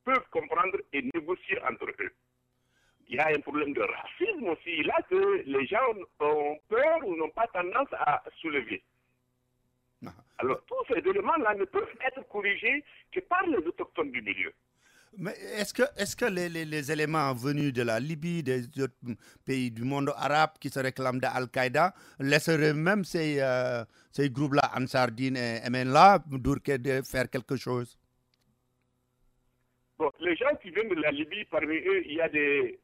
peuvent comprendre et négocier entre eux. Il y a un problème de racisme aussi, là, que les gens ont peur ou n'ont pas tendance à soulever. Alors, tous ces éléments-là ne peuvent être corrigés que par les autochtones du milieu. Mais est-ce que les éléments venus de la Libye, des autres pays du monde arabe qui se réclament d'Al-Qaïda, laisseraient même ces groupes-là, Ansardine et MNLA, de faire quelque chose? Bon, les gens qui viennent de la Libye, parmi eux, il y a des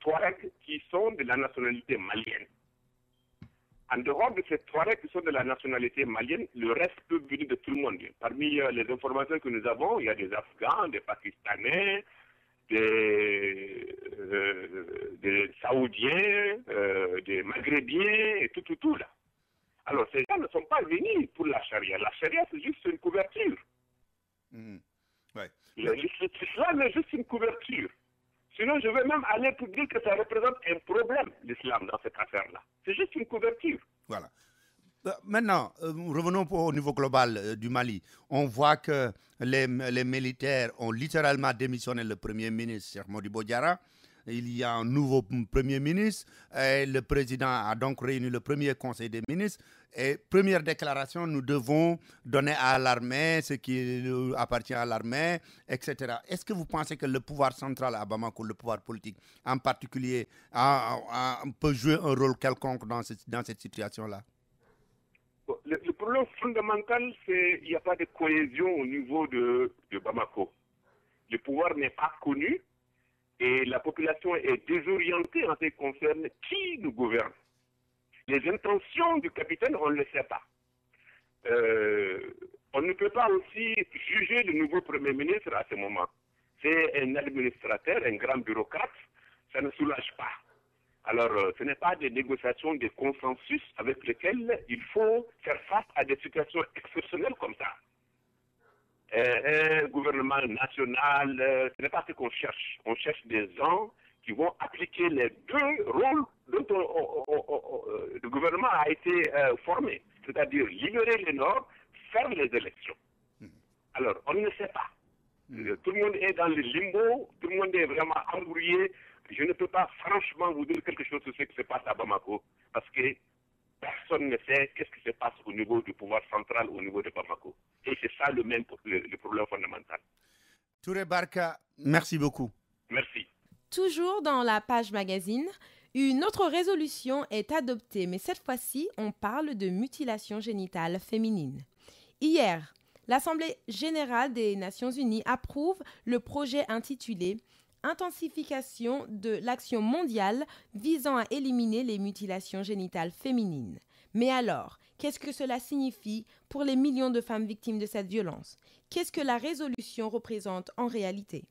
Touaregs qui sont de la nationalité malienne. En dehors de ces Touaregs qui sont de la nationalité malienne, le reste peut venir de tout le monde. Parmi les informations que nous avons, il y a des Afghans, des Pakistanais, des Saoudiens, des Maghrébiens, et tout là. Alors, ces gens ne sont pas venus pour la charia. La charia, c'est juste une couverture. Ouais. L'islam est juste une couverture. Sinon, je vais même aller pour dire que ça représente un problème, l'islam, dans cette affaire-là. C'est juste une couverture. Voilà. Maintenant, revenons au niveau global du Mali. On voit que les militaires ont littéralement démissionné le Premier ministre, Cheikh Modibo Diarra. Il y a un nouveau Premier ministre. Et le président a donc réuni le premier Conseil des ministres. Et première déclaration, nous devons donner à l'armée ce qui appartient à l'armée, etc. Est-ce que vous pensez que le pouvoir central à Bamako, le pouvoir politique en particulier, peut jouer un rôle quelconque dans cette situation-là? Le problème fondamental, c'est qu'il n'y a pas de cohésion au niveau de Bamako. Le pouvoir n'est pas connu et la population est désorientée en ce qui concerne qui nous gouverne. Les intentions du capitaine, on ne le sait pas. On ne peut pas aussi juger le nouveau Premier ministre à ce moment. C'est un administrateur, un grand bureaucrate, ça ne soulage pas. Alors, ce n'est pas des négociations, des consensus avec lesquels il faut faire face à des situations exceptionnelles comme ça. Un gouvernement national, ce n'est pas ce qu'on cherche. On cherche des gens qui vont appliquer les deux rôles dont le gouvernement a été formé, c'est-à-dire libérer le Nord, faire les élections. Alors, on ne sait pas. Tout le monde est dans le limbo, tout le monde est vraiment embrouillé. Je ne peux pas franchement vous dire quelque chose sur ce qui se passe à Bamako, parce que personne ne sait qu'est-ce qui se passe au niveau du pouvoir central, au niveau de Bamako. Et c'est ça le problème fondamental. Touré Barka, merci beaucoup. Merci. Toujours dans la page magazine, une autre résolution est adoptée, mais cette fois-ci, on parle de mutilation génitale féminine. Hier, l'Assemblée générale des Nations unies approuve le projet intitulé « Intensification de l'action mondiale visant à éliminer les mutilations génitales féminines ». Mais alors, qu'est-ce que cela signifie pour les millions de femmes victimes de cette violence? Qu'est-ce que la résolution représente en réalité?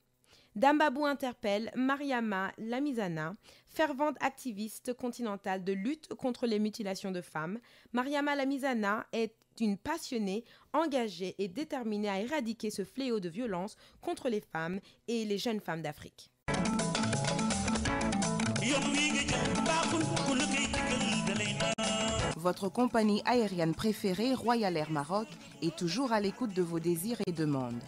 Dambabou interpelle Mariama Lamizana, fervente activiste continentale de lutte contre les mutilations de femmes. Mariama Lamizana est une passionnée, engagée et déterminée à éradiquer ce fléau de violence contre les femmes et les jeunes femmes d'Afrique. Votre compagnie aérienne préférée, Royal Air Maroc, est toujours à l'écoute de vos désirs et demandes.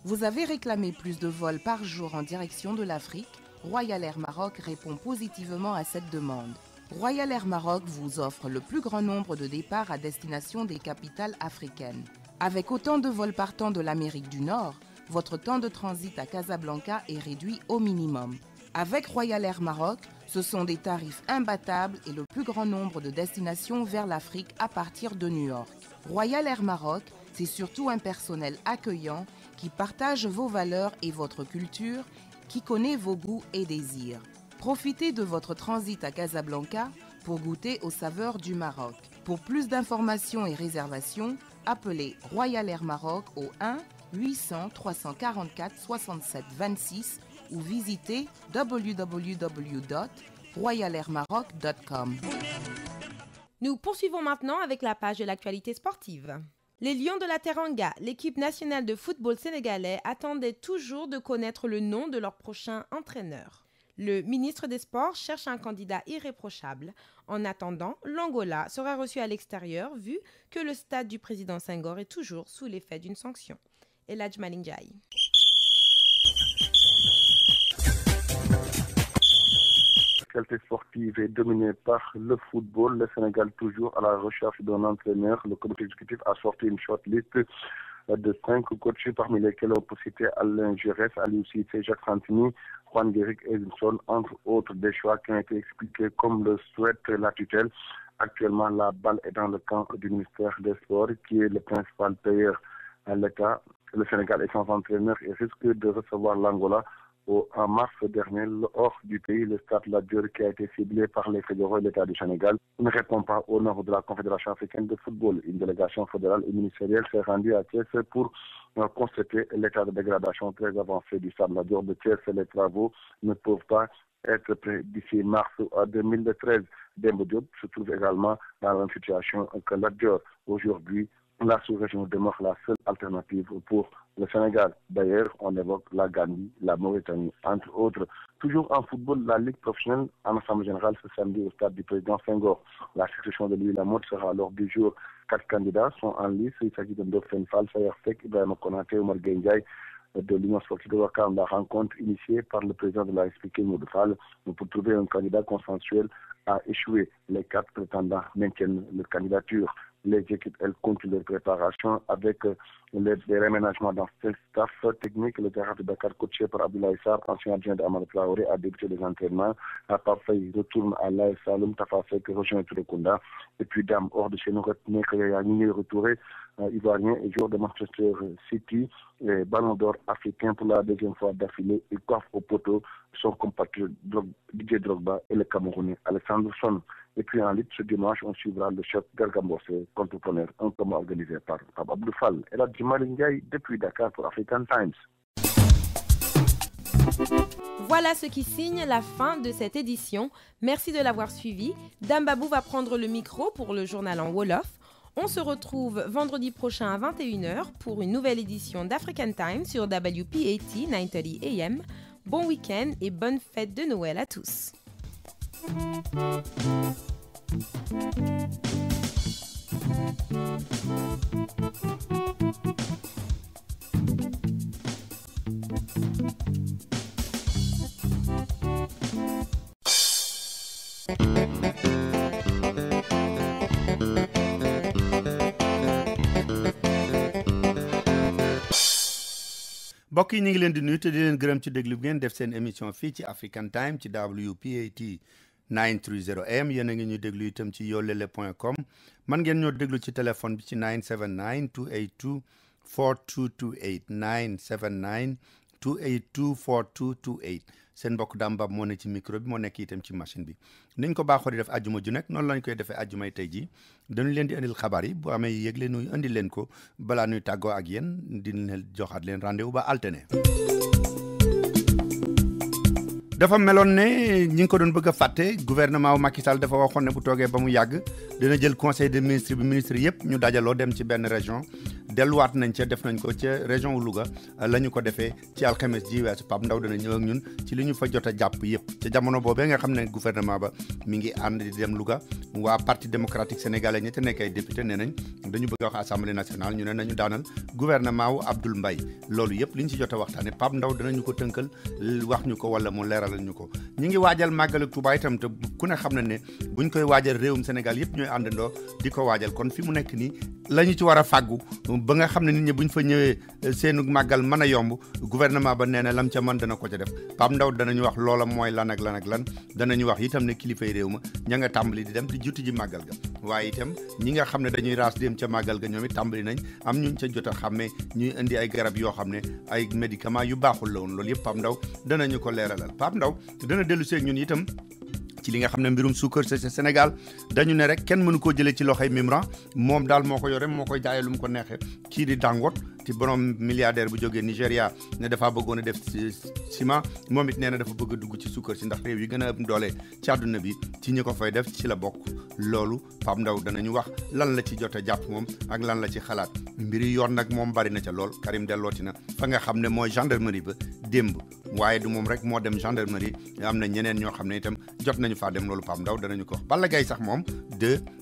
Vous avez réclamé plus de vols par jour en direction de l'Afrique. Royal Air Maroc répond positivement à cette demande. Royal Air Maroc vous offre le plus grand nombre de départs à destination des capitales africaines. Avec autant de vols partant de l'Amérique du Nord, votre temps de transit à Casablanca est réduit au minimum. Avec Royal Air Maroc, ce sont des tarifs imbattables et le plus grand nombre de destinations vers l'Afrique à partir de New York. Royal Air Maroc, c'est surtout un personnel accueillant qui partage vos valeurs et votre culture, qui connaît vos goûts et désirs. Profitez de votre transit à Casablanca pour goûter aux saveurs du Maroc. Pour plus d'informations et réservations, appelez Royal Air Maroc au 1 800 344 67 26 ou visitez www.royalairmaroc.com. Nous poursuivons maintenant avec la page de l'actualité sportive. Les Lions de la Teranga, l'équipe nationale de football sénégalais, attendaient toujours de connaître le nom de leur prochain entraîneur. Le ministre des Sports cherche un candidat irréprochable. En attendant, l'Angola sera reçu à l'extérieur vu que le stade du président Senghor est toujours sous l'effet d'une sanction. Eladj Malingjaye. L'actualité sportive est dominée par le football. Le Sénégal toujours à la recherche d'un entraîneur. Le comité exécutif a sorti une shortlist de 5 coachs, parmi lesquels on peut citer Alain Giresse, Aliou Cissé, Jacques Santini, Juan Guéric Edinson, entre autres des choix qui ont été expliqués comme le souhaite la tutelle. Actuellement, la balle est dans le camp du ministère des Sports, qui est le principal payeur à l'État. Le Sénégal est sans entraîneur et risque de recevoir l'Angola en mars dernier, hors du pays. Le stade Lat Dior, qui a été ciblé par les fédéraux et l'État du Sénégal, ne répond pas au nom de la Confédération africaine de football. Une délégation fédérale et ministérielle s'est rendue à Thiès pour constater l'état de dégradation très avancé du stade Lat Dior de Thiès. Les travaux ne peuvent pas être prêts d'ici mars 2013. Demba Diop se trouve également dans la même situation que Lat Dior. Aujourd'hui, la sous-région demeure la seule alternative pour le Sénégal. D'ailleurs, on évoque la Gambie, la Mauritanie, entre autres. Toujours en football, la Ligue professionnelle en assemblée générale ce samedi au stade du président Senghor. La succession de Louis Lamotte sera à l'ordre du jour. 4 candidats sont en lice. Il s'agit de Ndofène Fall, Sayer Seck, Ibrahima Konaté, Omar Gueye de l'Union sportive de Ouakam. La rencontre initiée par le président de la République, Modou Fall, pour trouver un candidat consensuel a échoué. Les 4 prétendants maintiennent leur candidature. Les équipes, elles continuent leur préparation avec les réménagements dans le staff technique. Le Jaraaf de Dakar, coaché par Abdoulaye Sarr, ancien adjoint d'Amad Traoré, a débuté les entraînements. Pape Faye retourne à l'AS Saloum, Tafa Seck rejoint Touré Kunda. Et puis Dame, hors de chez nous, retenez qu'il y a Nini Retouré, ivoirien et joueur de Manchester City, et ballon d'or africain pour la deuxième fois d'affilée. Il coiffe au poteau son compatriote Didier Drogba et le Camerounais Alexandre Son. Et puis en lutte, ce dimanche, on suivra le chef Gargambossé, contrepreneur, un combat organisé par Abdou Fall. Et là, Djimali Ndiaye depuis Dakar pour African Times. Voilà ce qui signe la fin de cette édition. Merci de l'avoir suivi. Dambabou va prendre le micro pour le journal en Wolof. On se retrouve vendredi prochain à 21h pour une nouvelle édition d'African Times sur WPAT 930 AM. Bon week-end et bonne fête de Noël à tous. mbokk yi ñu ngi leen di nuyu te di leen gërëm ci déglu bi ngeen def seen émission fii ci African Time ci WPAT 930 AM yéen a ngi ñu déglu itam ci yolele.com man ngeen ñoo déglu ci téléphone bi ci 979 282 4228 979 282 4228 seen mbokk Dambab moo ne ci micro bi moo nekk itam ci machine bi niñ ko baaxoo di def ajjuma ju nekk noonu lañ koy defee ajjumay tey ji dañu leen di indil xabaar yi bu amee yëgle nuy indi leen ko balaa nuy tàggoo ak yéen di leen joxaat leen rendez-vous ba altine dafa meloon ne ñi ngi ko doon bëgg a fàtte gouvernement wu Macky Sall dafa waxoon ne bu toogee ba mu yàgg dina jël conseil des ministres bi ministre yëpp ñu dajaloo dem ci benn région delluwaat nañ ca def nañ ko ca région wu Louga la ñu ko defee ci alxames ji weesu Pape Ndaw dana ñëw ak ñun ci li ñu fa jot a jàpp yëpp ca jamono boobee nga xam ne gouvernement ba mi ngi ànd di dem Louga waa parti démocratique sénégalais ñi te nekk ay député nee nañ dañu bëgg a wax assemblée nationale ñu ne nañu daanal gouvernement wu Abdoul Mbaye loolu yëpp li ñu ci jot a waxtaane Pape Ndaw danañu ko tënkal wax ñu ko wala mu leeralal ñu ko ñi ngi waajal màggalu Touba itam te ku ne xam na ne buñ koy waajal réewum Sénégal yëpp ñooy àndandoo di ko waajal kon fi mu nekk nii la ñu ci war a fàggu ba nga xam ne nit ñi buñ fa ñëwee seenu màggal mën a yomb gouvernement ba nee na lam ca mën dana ko ca def Pape Ndaw danañu wax loola mooy lan ak lan ak lan danañu wax itam ne kilifay réew ma ña nga tàmbali di dem di jutti ji màggal ga waaye itam ñi nga xam ne dañuy raas dem ca màggal ga ñoom it tàmbali nañ am ñu ca jot a xàmmee ñuy indi ay garab yoo xam ne ay médicaments yu baaxul la woon loolu yëpp Pape Ndaw danañu ko leeralal Pape Ndaw dana dellu seeg ñun itam ci li nga xam ne mbirum suukar ci Sénégal dañu ne rek kenn mënu koo jëlee ci loxoy Mimran moom daal moo ko yore moo koy jaayee lu mu ko neexee kii di Dangote ci borom milliardaire bu jógee Nigéria ne dafa bëggoon a def ciment moom it nee na dafa bëgg a dugg ci suukar si ndax réew yi gën a am doole ci àdduna bi ci ñi ko fay def ci la bokk loolu Pape Ndaw danañu wax lan la ci jot a jàpp moom ak lan la ci xalaat mbiri yoon nag moom bari na ca lool Karim dellooti na fa nga xam ne mooy gendarmerie ba démb waaye du moom rek moo dem gendarmerie am na ñeneen ñoo xam ne itam jot nañu faa dem loolu Pape Ndaw danañu ko wax Balla Gaye sax moom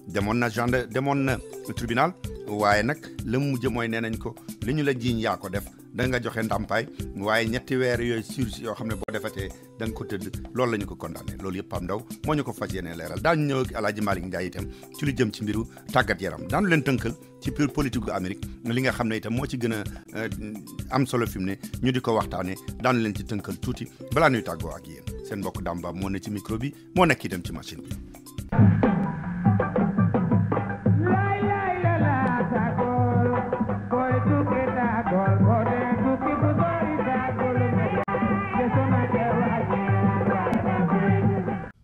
demoon na tribunal waaye nag la mu mujj mooy nee nañ ko li ñu la jiiñ yaa ko def da nga joxe ndàmpaay waaye 3 weer yooyu sursis yoo xam ne boo defatee da nga ko tëdd loolu la ñu ko condamné loolu yëpp Pape Ndaw moo ñu ko fas yéene leeral daañu ñëw ak El Hadj Malick Ndiaye itam ci lu jëm ci mbiru tàggat yaram daanu leen tënkal ci pure politique gu Amérique li nga xam ne itam moo ci gën a am solo fi mu ne ñu di ko waxtaanee daanu leen ci tënkal tuuti balaa ñuy tàggoo ak yéen seen mbokk Damba moo ne ci micro bi moo nekk itam ci machine bi.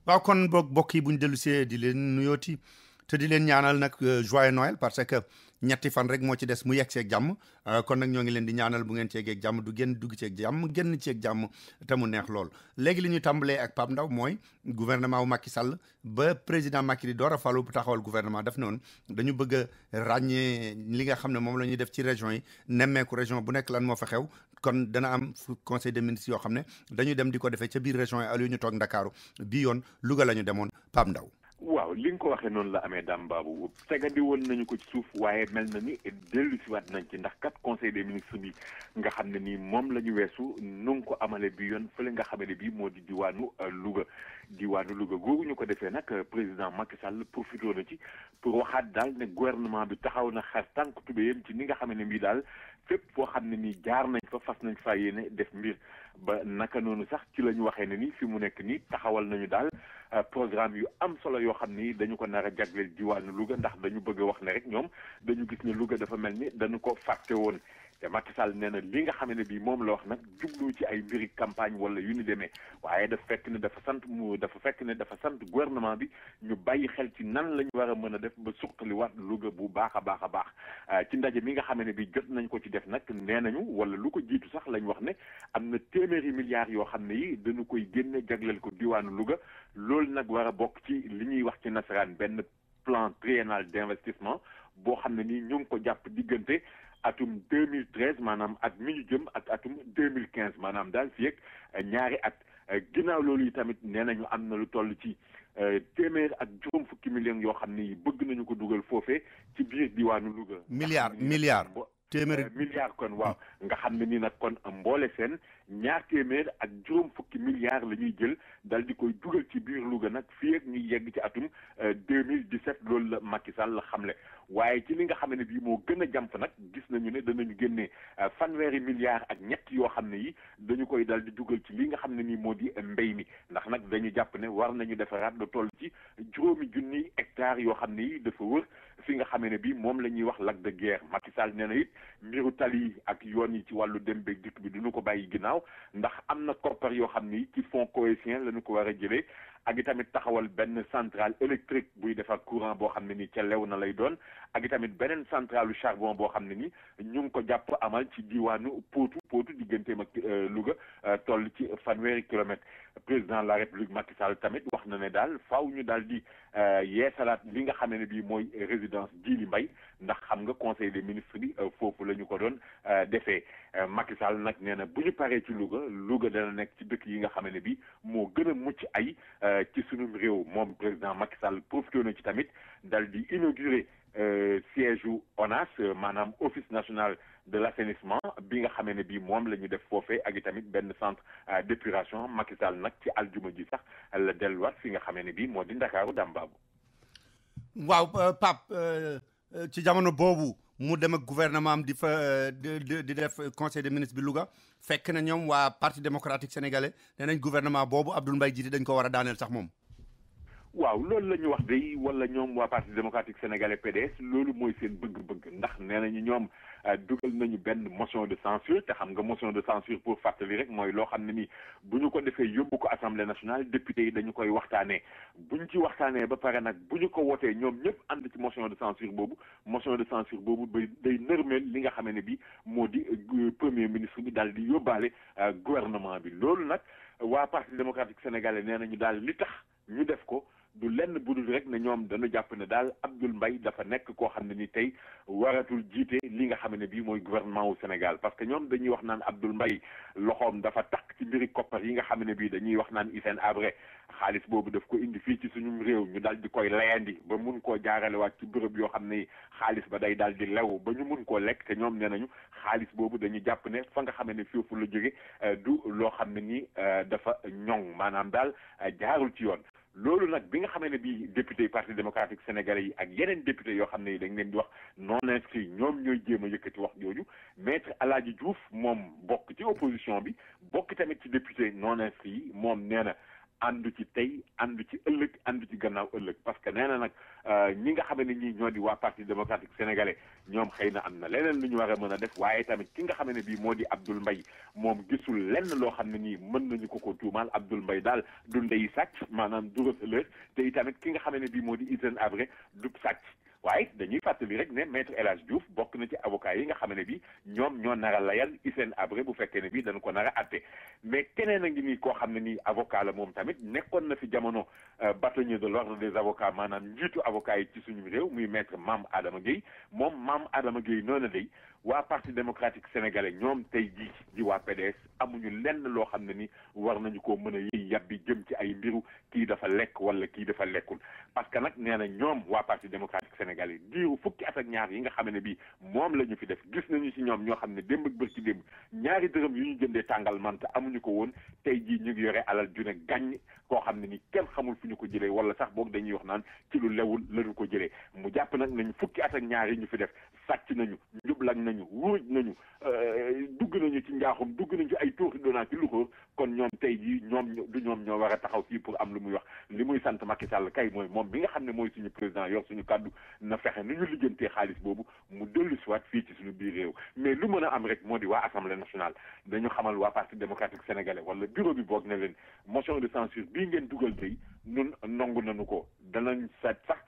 waaw kon boog mbokk yi bu ñu dellu see di leen nuyooti te di leen ñaanal nag joyeux Noël parce que ñetti fan rek moo ci des mu yegg seeg jàmm kon nag ñoo ngi leen di ñaanal bu ngeen ceegeeg jàmm du génn dugg ceeg jàmm génn ceeg jàmm te mu neex lool. léegi li ñu tàmbalee ak Pape Ndaw mooy gouvernement wu Macky Sall ba président Macky di door a falu bu taxawal gouvernement def noonu dañu bëgg a ràññee li nga xam ne moom la ñuy def ci région yi nemmeeku région bu nekk lan moo fa xew kon dana am conseil des ministres yoo xam ne dañuy dem di ko defee ca biir région yi aliou ñu toog Ndakaaru bii yoon Louga la ñu demoon Pape Ndaw. waaw li nga ko waxee noonu la amee daam baabu tegandi woon nañu ko ci suuf waaye mel na ni dellu si waat nañ ci ndax kat conseil des ministres bi nga xam ne nii moom la ñu weesu nu ngi ko amale bi yoon fële nga xam ne bii moo di diwaanu Louga googu ñu ko defee nag président Macky Sall profité na ci pour waxaat daal ne gouvernement bi taxaw na xar tànk tubéyam ci ni nga xam ne bii daal fépp foo xam ne nii jaar nañ fa fas nañ faa yéene def mbir ba naka noonu sax ci la ñu waxee ne nii fi mu nekk nii taxawal nañu daal programme yu am solo yoo xam ni dañu ko nar a jagleel diwaanu Louga ndax dañu bëgg a wax ne rek ñoom dañu gis ne Louga dafa mel ni dañu ko fàtte woon te Macky Sall nee na li nga xam ne bii moom la wax nag jublu ci ay mbiri campagne wala yu ni demee waaye dafa fekk ne dafa sant gouvernement bi ñu bàyyi xel ci nan la ñu war a mën a def ba suqaliwaat Louga bu baax a baax a baax ci ndaje mi nga xam ne bii jot nañ ko ci def nag nee nañu wala lu ko jiitu sax lañ wax ne am na téeméeri milliards yoo xam ne yi dañu koy génne jagleel ko diwaanu Louga loolu nag war a bokk ci li ñuy wax ci nasaraan benn plan triennal d'investissement boo xam ne nii ñu ngi ko jàpp diggante atum 2013 maanaam at mi ñu jëm ak atum 2015 maanaam daal fii ak ñaari at ginnaaw loolu yi tamit nee nañu am na lu toll ci téeméer ak juróom fukki millions yoo xam ne bëgg nañu ko dugal foofee ci biir diwaanu Louga. milliard téeméer milliard kon waaw nga xam ne nii nag kon mboole seen ñaar téeméer ak juróom fukki milliards la ñuy jël dal di koy dugal ci biir Louga nag fii ak ñuy yegg ci atum 2017 loolu la Macky Sall la xamle waaye ci li nga xam ne bii moo gën a jàmp nag gis nañu ne danañu génnee fanweeri milliards ak ñett yoo xam ne yi dañu koy dal di dugal ci li nga xam ne nii moo di mbéy mi ndax nag dañu jàpp ne war nañu defaraat lu toll ci juróomi junniy hectares yoo xam ne yi dafa wër fi nga xam ne bii moom la ñuy wax lac de Guiers Macky Sall nee na it mbiru tali yi ak yoon yi ci wàllu dem beeg dikk bi duñu ko bàyyi ginnaaw ndax am na koppar yoo xam ni ci fonds cohésien la ñu ko war a jëlee ak itamit taxawal benn centrale électrique buy defar courant boo xam ne ni ca lew na lay doon ak itamit beneen centrale charbon boo xam ne ni ñu ngi ko jàpp amal ci diwaanu Potou digganteem ak Louga toll ci fanweeri kilomètre président de la République Macky Sall tamit wax na ne daal faaw ñu daal di yeesalaat li nga xam ne bii mooy résidence Djily Mbaye ndax xam nga conseil des ministres bi foofu la ñu ko doon defee Macky Sall nag nee na bu ñu paree ci Louga dana nekk ci dëkk yi nga xam ne bii moo gën a mucc ay ci sunu réew moom président Macky Sall profité na ci tamit dal di inauguré siège u ONAS maanaam office national de l'assainissement bi nga xamee ne bii moom la ñu def foofee ak itamit benn centre d'épuration Macky Sall nag ci aljuma ji sax la delluwaat fi nga xamee ne bii moo di Ndakaaru Dambaabu. waaw Pape ci jamono boobu mu dem ak gouvernement am di fa di def conseil des ministres bi Louga fekk na ñoom waa parti démocratique sénégalais nee nañ gouvernement boobu Abdoul Mbaye jiite dañ ko war a daaneel sax moom. waaw loolu la ñu wax day wala ñoom waa parti démocratique sénégalais PDS loolu mooy seen bëgg-bëgg ndax nee nañu ñoom dugal nañu benn motion de censure te xam nga motion de censure pour fàttali rek mooy loo xam ne ni bu ñu ko defee yóbbu ko assemblée nationale député yi dañu koy waxtaanee buñ ci waxtaanee ba pare nag bu ñu ko wotee ñoom ñëpp ànd ci motion de censure boobu day nërmeel li nga xam ne bi moo di premier ministre bi daal di yóbbaale gouvernement bi loolu nag waa parti démocratique sénégalais nee nañu daal li tax ñu def ko du lenn budul rek ne ñoom dañu jàpp ne daal Abdoul Mbaye dafa nekk koo xam ne ni tey waratul jiite li nga xam ne bii mooy gouvernement wu Sénégal parce que ñoom dañuy wax naan Abdoul Mbaye loxoom dafa takk ci mbiri koppar yi nga xam ne bii dañuy wax naan Hissène Habré xaalis boobu daf ko indi fii ci suñu réew ñu daal di koy layandi ba mun koo jaaralewaat ci bërëb yoo xam ne xaalis ba day daal di lew ba ñu mun koo lekk te ñoom nee nañu xaalis boobu dañuy jàpp ne fa nga xam ne foofu la jóge du loo xam ne ni dafa ñoŋ maanaam daal jaarul ci yoon. loolu nag bi nga xamee ne bii député parti démocratique sénégalais yi ak yeneen député yoo xam ne dañ leen di wax non inscrits ñoom ñooy jéem a yëkkati wax jooju maître El Hadji Diouf moom bokk ci opposition bi bokk tamit ci député non inscrits yi moom nee na àndu ci tey àndu ci ëllëg àndu ci gannaaw ëllëg parce que nee na nag ñi nga xam ne ñii ñoo di waa parti démocratique sénégalais ñoom xëy na am na leneen lu ñu war a mën a def waaye tamit ki nga xam ne bii moo di Abdoul Mbaye moom gisul lenn loo xam ne nii mën nañu ko tuumaal Abdoul Mbaye daal du ndey sàcc maanaam du receleur te itamit ki nga xam ne bii moo di Hissène Habré du sàcc waaye dañuy fàttali rek ne maître El Hadji Diouf bokk na ci avocat yi nga xam ne bi ñoom ñoo nar a layal Hissène Habré bu fekkee ne bi dañu ko nar a atte mais keneen a ngi nii koo xam ne nii avocat la moom tamit nekkoon na fi jamono bâtonnier de l'ordre des avocats maanaam njiitu avocat yi ci suñu réew muy maître Mame Adama Gueye moom Mame Adama Gueye noonu day waa parti démocratique sénégalais ñoom tey jii di waa PDS amuñu lenn loo xam ne ni war nañu koo mën a yëy yàbbi jëm ci ay mbiru kii dafa lekk wala kii dafa lekkul parce que nag nee na ñoom waa parti démocratique sénégalais diiru fukki at ak ñaar yi nga xam ne bii moom la ñu fi def gis nañu ci ñoom ñoo xam ne démb ak bërki démb ñaari dërëm yu ñu jëndee tàngal mante amuñu ko woon tey jii ñu ngi yore alal ju ne gàññ koo xam ne ni kenn xamul fu ñu ko jëlee wala sax boog dañuy wax naan ci lu lewul lañu ko jëlee mu jàpp nag nañu fukki at ak ñaar yi ñu fi def sàcc nañu njublañ nañu wuuj nañu dugg nañu ci njaaxum dugg nañu ci ay tuuxi doonaa ci luxóor kon ñoom tey jii ñoom ñoo war a taxaw fii pour am lu muy wax li muy sant Macky Sall kay mooy moom bi nga xam ne mooy suñu président yor suñu kàddu na fexe nu ñu lijjantee xaalis boobu mu dellu si waat fii ci suñu biir réew mais lu mën a am rek moo di waa assemblée nationale dañu xamal waa parti démocratique sénégalais wala bureau bi boog ne leen motion de censure bii ngeen dugal tey nun nangu nañu ko danañ seet sax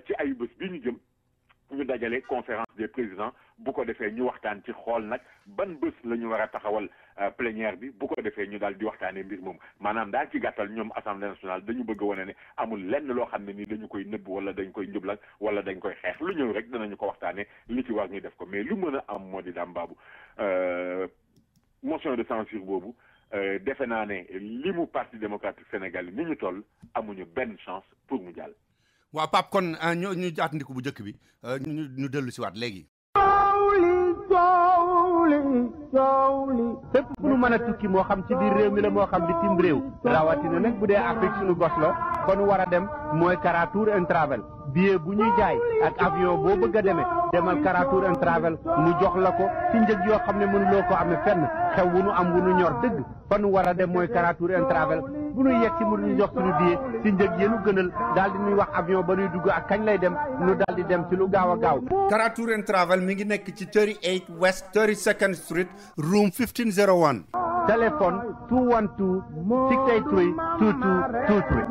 ci ay bés bii ñu jëm ñu dajale conférence des présidents bu ko defee ñu waxtaan ci xool nag ban bés la ñu war a taxawal plénière bi bu ko defee ñu daal di waxtaanee mbir moom maanaam daal ci gàttal ñoom assemblée nationale dañu bëgg a wane ne amul lenn loo xam ne ni dañu koy nëbb wala dañ koy njublan wala dañ koy xeex lu ñëw rek danañu ko waxtaanee li ci war ñu def ko mais lu mën a am moo di daam baabu motion de censure boobu defe naa ne li mu parti démocratique sénégalais ni ñu toll amuñu benn chance pour mu jàll. waaw Pape kon ñu jaatandiku bu njëkk bi ñu dellu si waat léegi. coow li fépp fu nu mën a tukki moo xam ci biir réew mi la moo xam bitim réew rawatina nag bu dee Afrique suñu gos la fa nu war a dem mooy Kara Tour and Travel billet bu ñuy jaay ak avion boo bëgg a demee demal Kara Tour and Travel mu jox la ko ci njëg yoo xam ne mënuloo ko amee fenn xew wu nu am wu nu ñor dëgg fa nu war a dem mooy Kara Tour and Travel bu nuy yegg si mu ñu jox suñu billet ci njëg yéenu gënal daal di nuy wax avion ba nuy dugg ak kañ lay dem nu daal di dem ci lu gaaw a gaaw. Kara Tour and Travel mi ngi nekk ci 38 West 32nd Street room 1501. téléphone 212 683 2223.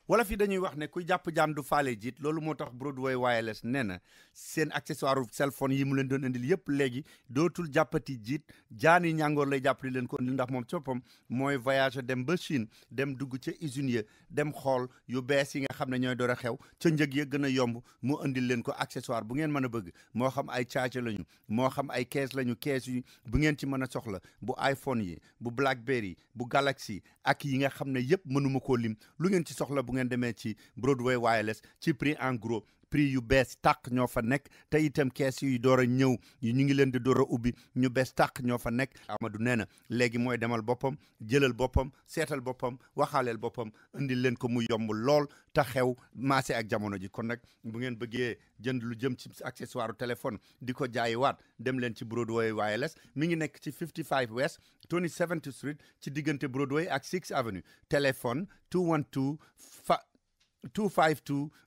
wala fi dañuy wax ne kuy jàpp jaam du faale jiit loolu moo tax Broadway Wireless nee na seen accessoire cell phone yi mu leen doon indil yëpp léegi dootul jàppati jiit jaani ñàngoor lay jàppali leen ko indil ndax moom coppam mooy voyage dem ba Chine dem dugg ca usine ya dem xool yu bees yi nga xam ne ñooy door a xew ca njëg ya gën a yomb mu indil leen ko accessoire bu ngeen mën a bëgg moo xam ay charger lañu moo xam ay kees lañu kees yi bu ngeen ci mën a soxla bu iPhone yi bu Blackberry bu Galaxy ak yi nga xam ne yëpp mënuma koo lim lu ngeen ci soxla bu ngeen demee ci Broadway Wireless ci prix en gros prix yu bees tàq ñoo fa nekk te itam kees yu door a ñëw ñu ngi leen di door a ubbi ñu bees tàq ñoo fa nekk Amadou nee na léegi mooy demal boppam jëlal boppam seetal boppam waxaaleel boppam indil leen ko mu yomb lool te xew maase ak jamono ji kon nag bu ngeen bëggee jënd lu jëm ci accessoire téléphone di ko jaayi waat dem leen ci Broadway Wireless mi ngi nekk ci 55 West 27th Street ci diggante Broadway ak 6th Avenue téléphone 252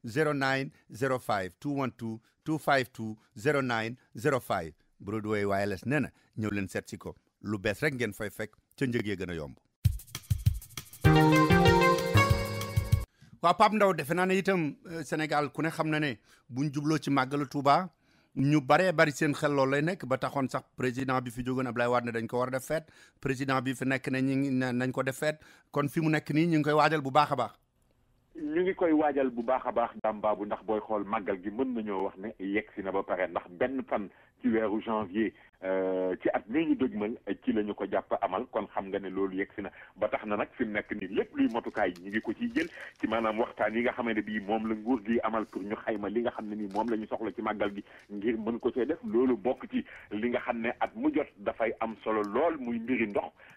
0905 212 252 0905 Broadway Wireless nee na ñëw leen seet si ko lu bees rek ngeen fay fekk ca njëg yee gën a yomb. waaw Pape Ndaw defe naa ne itam Sénégal ku ne xam na ne buñ jubloo ci màggalu Touba ñu baree bari seen xel loolu lay nekk ba taxoon sax président bi fi jógoon Ablaye Wade ne dañ ko war a def feet président bi fi nekk ne nañ ko def feet kon fi mu nekk nii ñu ngi koy waajal bu baax a baax. ñu ngi koy waajal bu baax a baax Dame Babou ndax booy xool màggal gi mën nañoo wax ne yegg si na ba pare ndax benn fan ci weeru janvier ci at mii ñu dëgmal ci la ñu ko jàpp amal kon xam nga ne loolu yegg si na ba tax na nag fi mu nekk nii lépp luy motukaay ñu ngi ko ciy jël ci maanaam waxtaan yi nga xam ne bii moom la nguur gi amal pour ñu xayma li nga xam ne nii moom la ñu soxla ci màggal gi ngir mën ko cee def loolu bokk ci li nga xam ne at mu jot dafay am solo lool muy mbiri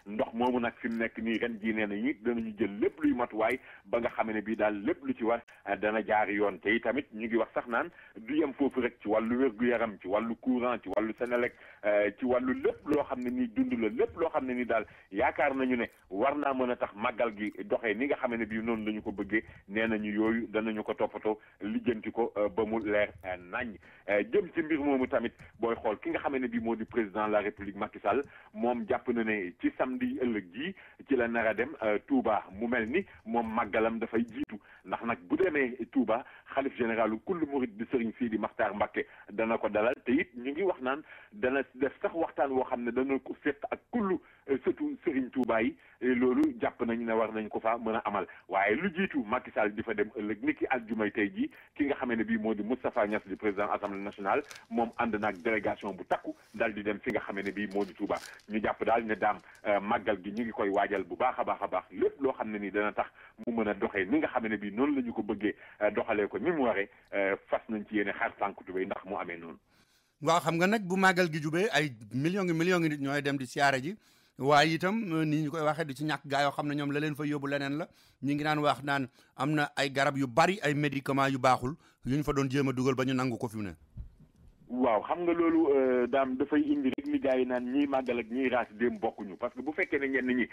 ndox moomu nag fi mu nekk nii ren jii nee na it danañu jël lépp luy matuwaay ba nga xam ne bii daal lépp lu ci war dana jaar yoon te tamit ñu ngi wax sax naan du yem foofu rek ci wàllu wér-gu-yaram ci wàllu courant ci wàllu Senelec ci wàllu lépp loo xam ne nii dund la lépp loo xam ne ni daal yaakaar nañu ne war naa mën a tax màggal gi doxee ni nga xam ne bii noonu lañu ko bëggee nee nañu yooyu danañu ko toppatoo lijjanti ko ba mu leer nañ jëm ci mbir moomu tamit booy xool ki nga xam ne bii moo di président de la République Macky Sall moom jàpp na ne ci samedi ëllëg ji ci la nar a dem Touba mu mel ni moom màggalam dafay jiitu ndax nag bu demee Touba xalif généralu kullu murid di Serigne Sidi Makhtar Mbacké dana ko dalal te it ñu ngi wax naan dana def sax waxtaan woo xam ne dana ko fekk ak kullu surtout Serigne Touba yi loolu jàpp nañu ne war nañ ko fa mën a amal waaye lu jiitu Macky Sall di fa dem ëllëg ni ki aljumay tey jii ki nga xam ne bii moo di Moustapha Niasse di président assemblée nationale moom ànd naag délégation bu takku dal di dem fi nga xam ne bii moo di Touba ñu jàpp daal ne daam màggal gi ñu ngi koy waajal bu baax a baax a baax lépp loo xam ne nii dana tax mu mën a doxee ni nga xam ne bii noonu la ñu ko bëggee doxalee ko ni mu waree fas nañ ci yéene xar tànk tubéy ndax mu amee noonu. waaw xam nga nag bu màggal gi jubee ay millions ngi nit ñooy dem di siyaare ji waaye itam ni ñu koy waxee du ci ñàkk gaa yoo xam ne ñoom la leen fa yóbbu leneen la ñu ngi naan wax naan am na ay garab yu bari ay médicaments yu baaxul yu ñu fa doon jéem a dugal ba ñu nangu ko fi mu ne. waaw xam nga loolu daam dafay indi rek li gars yi naan ñiy màggal ak ñiy raas déem bokkuñu parce que bu fekkee ne ñenn ñi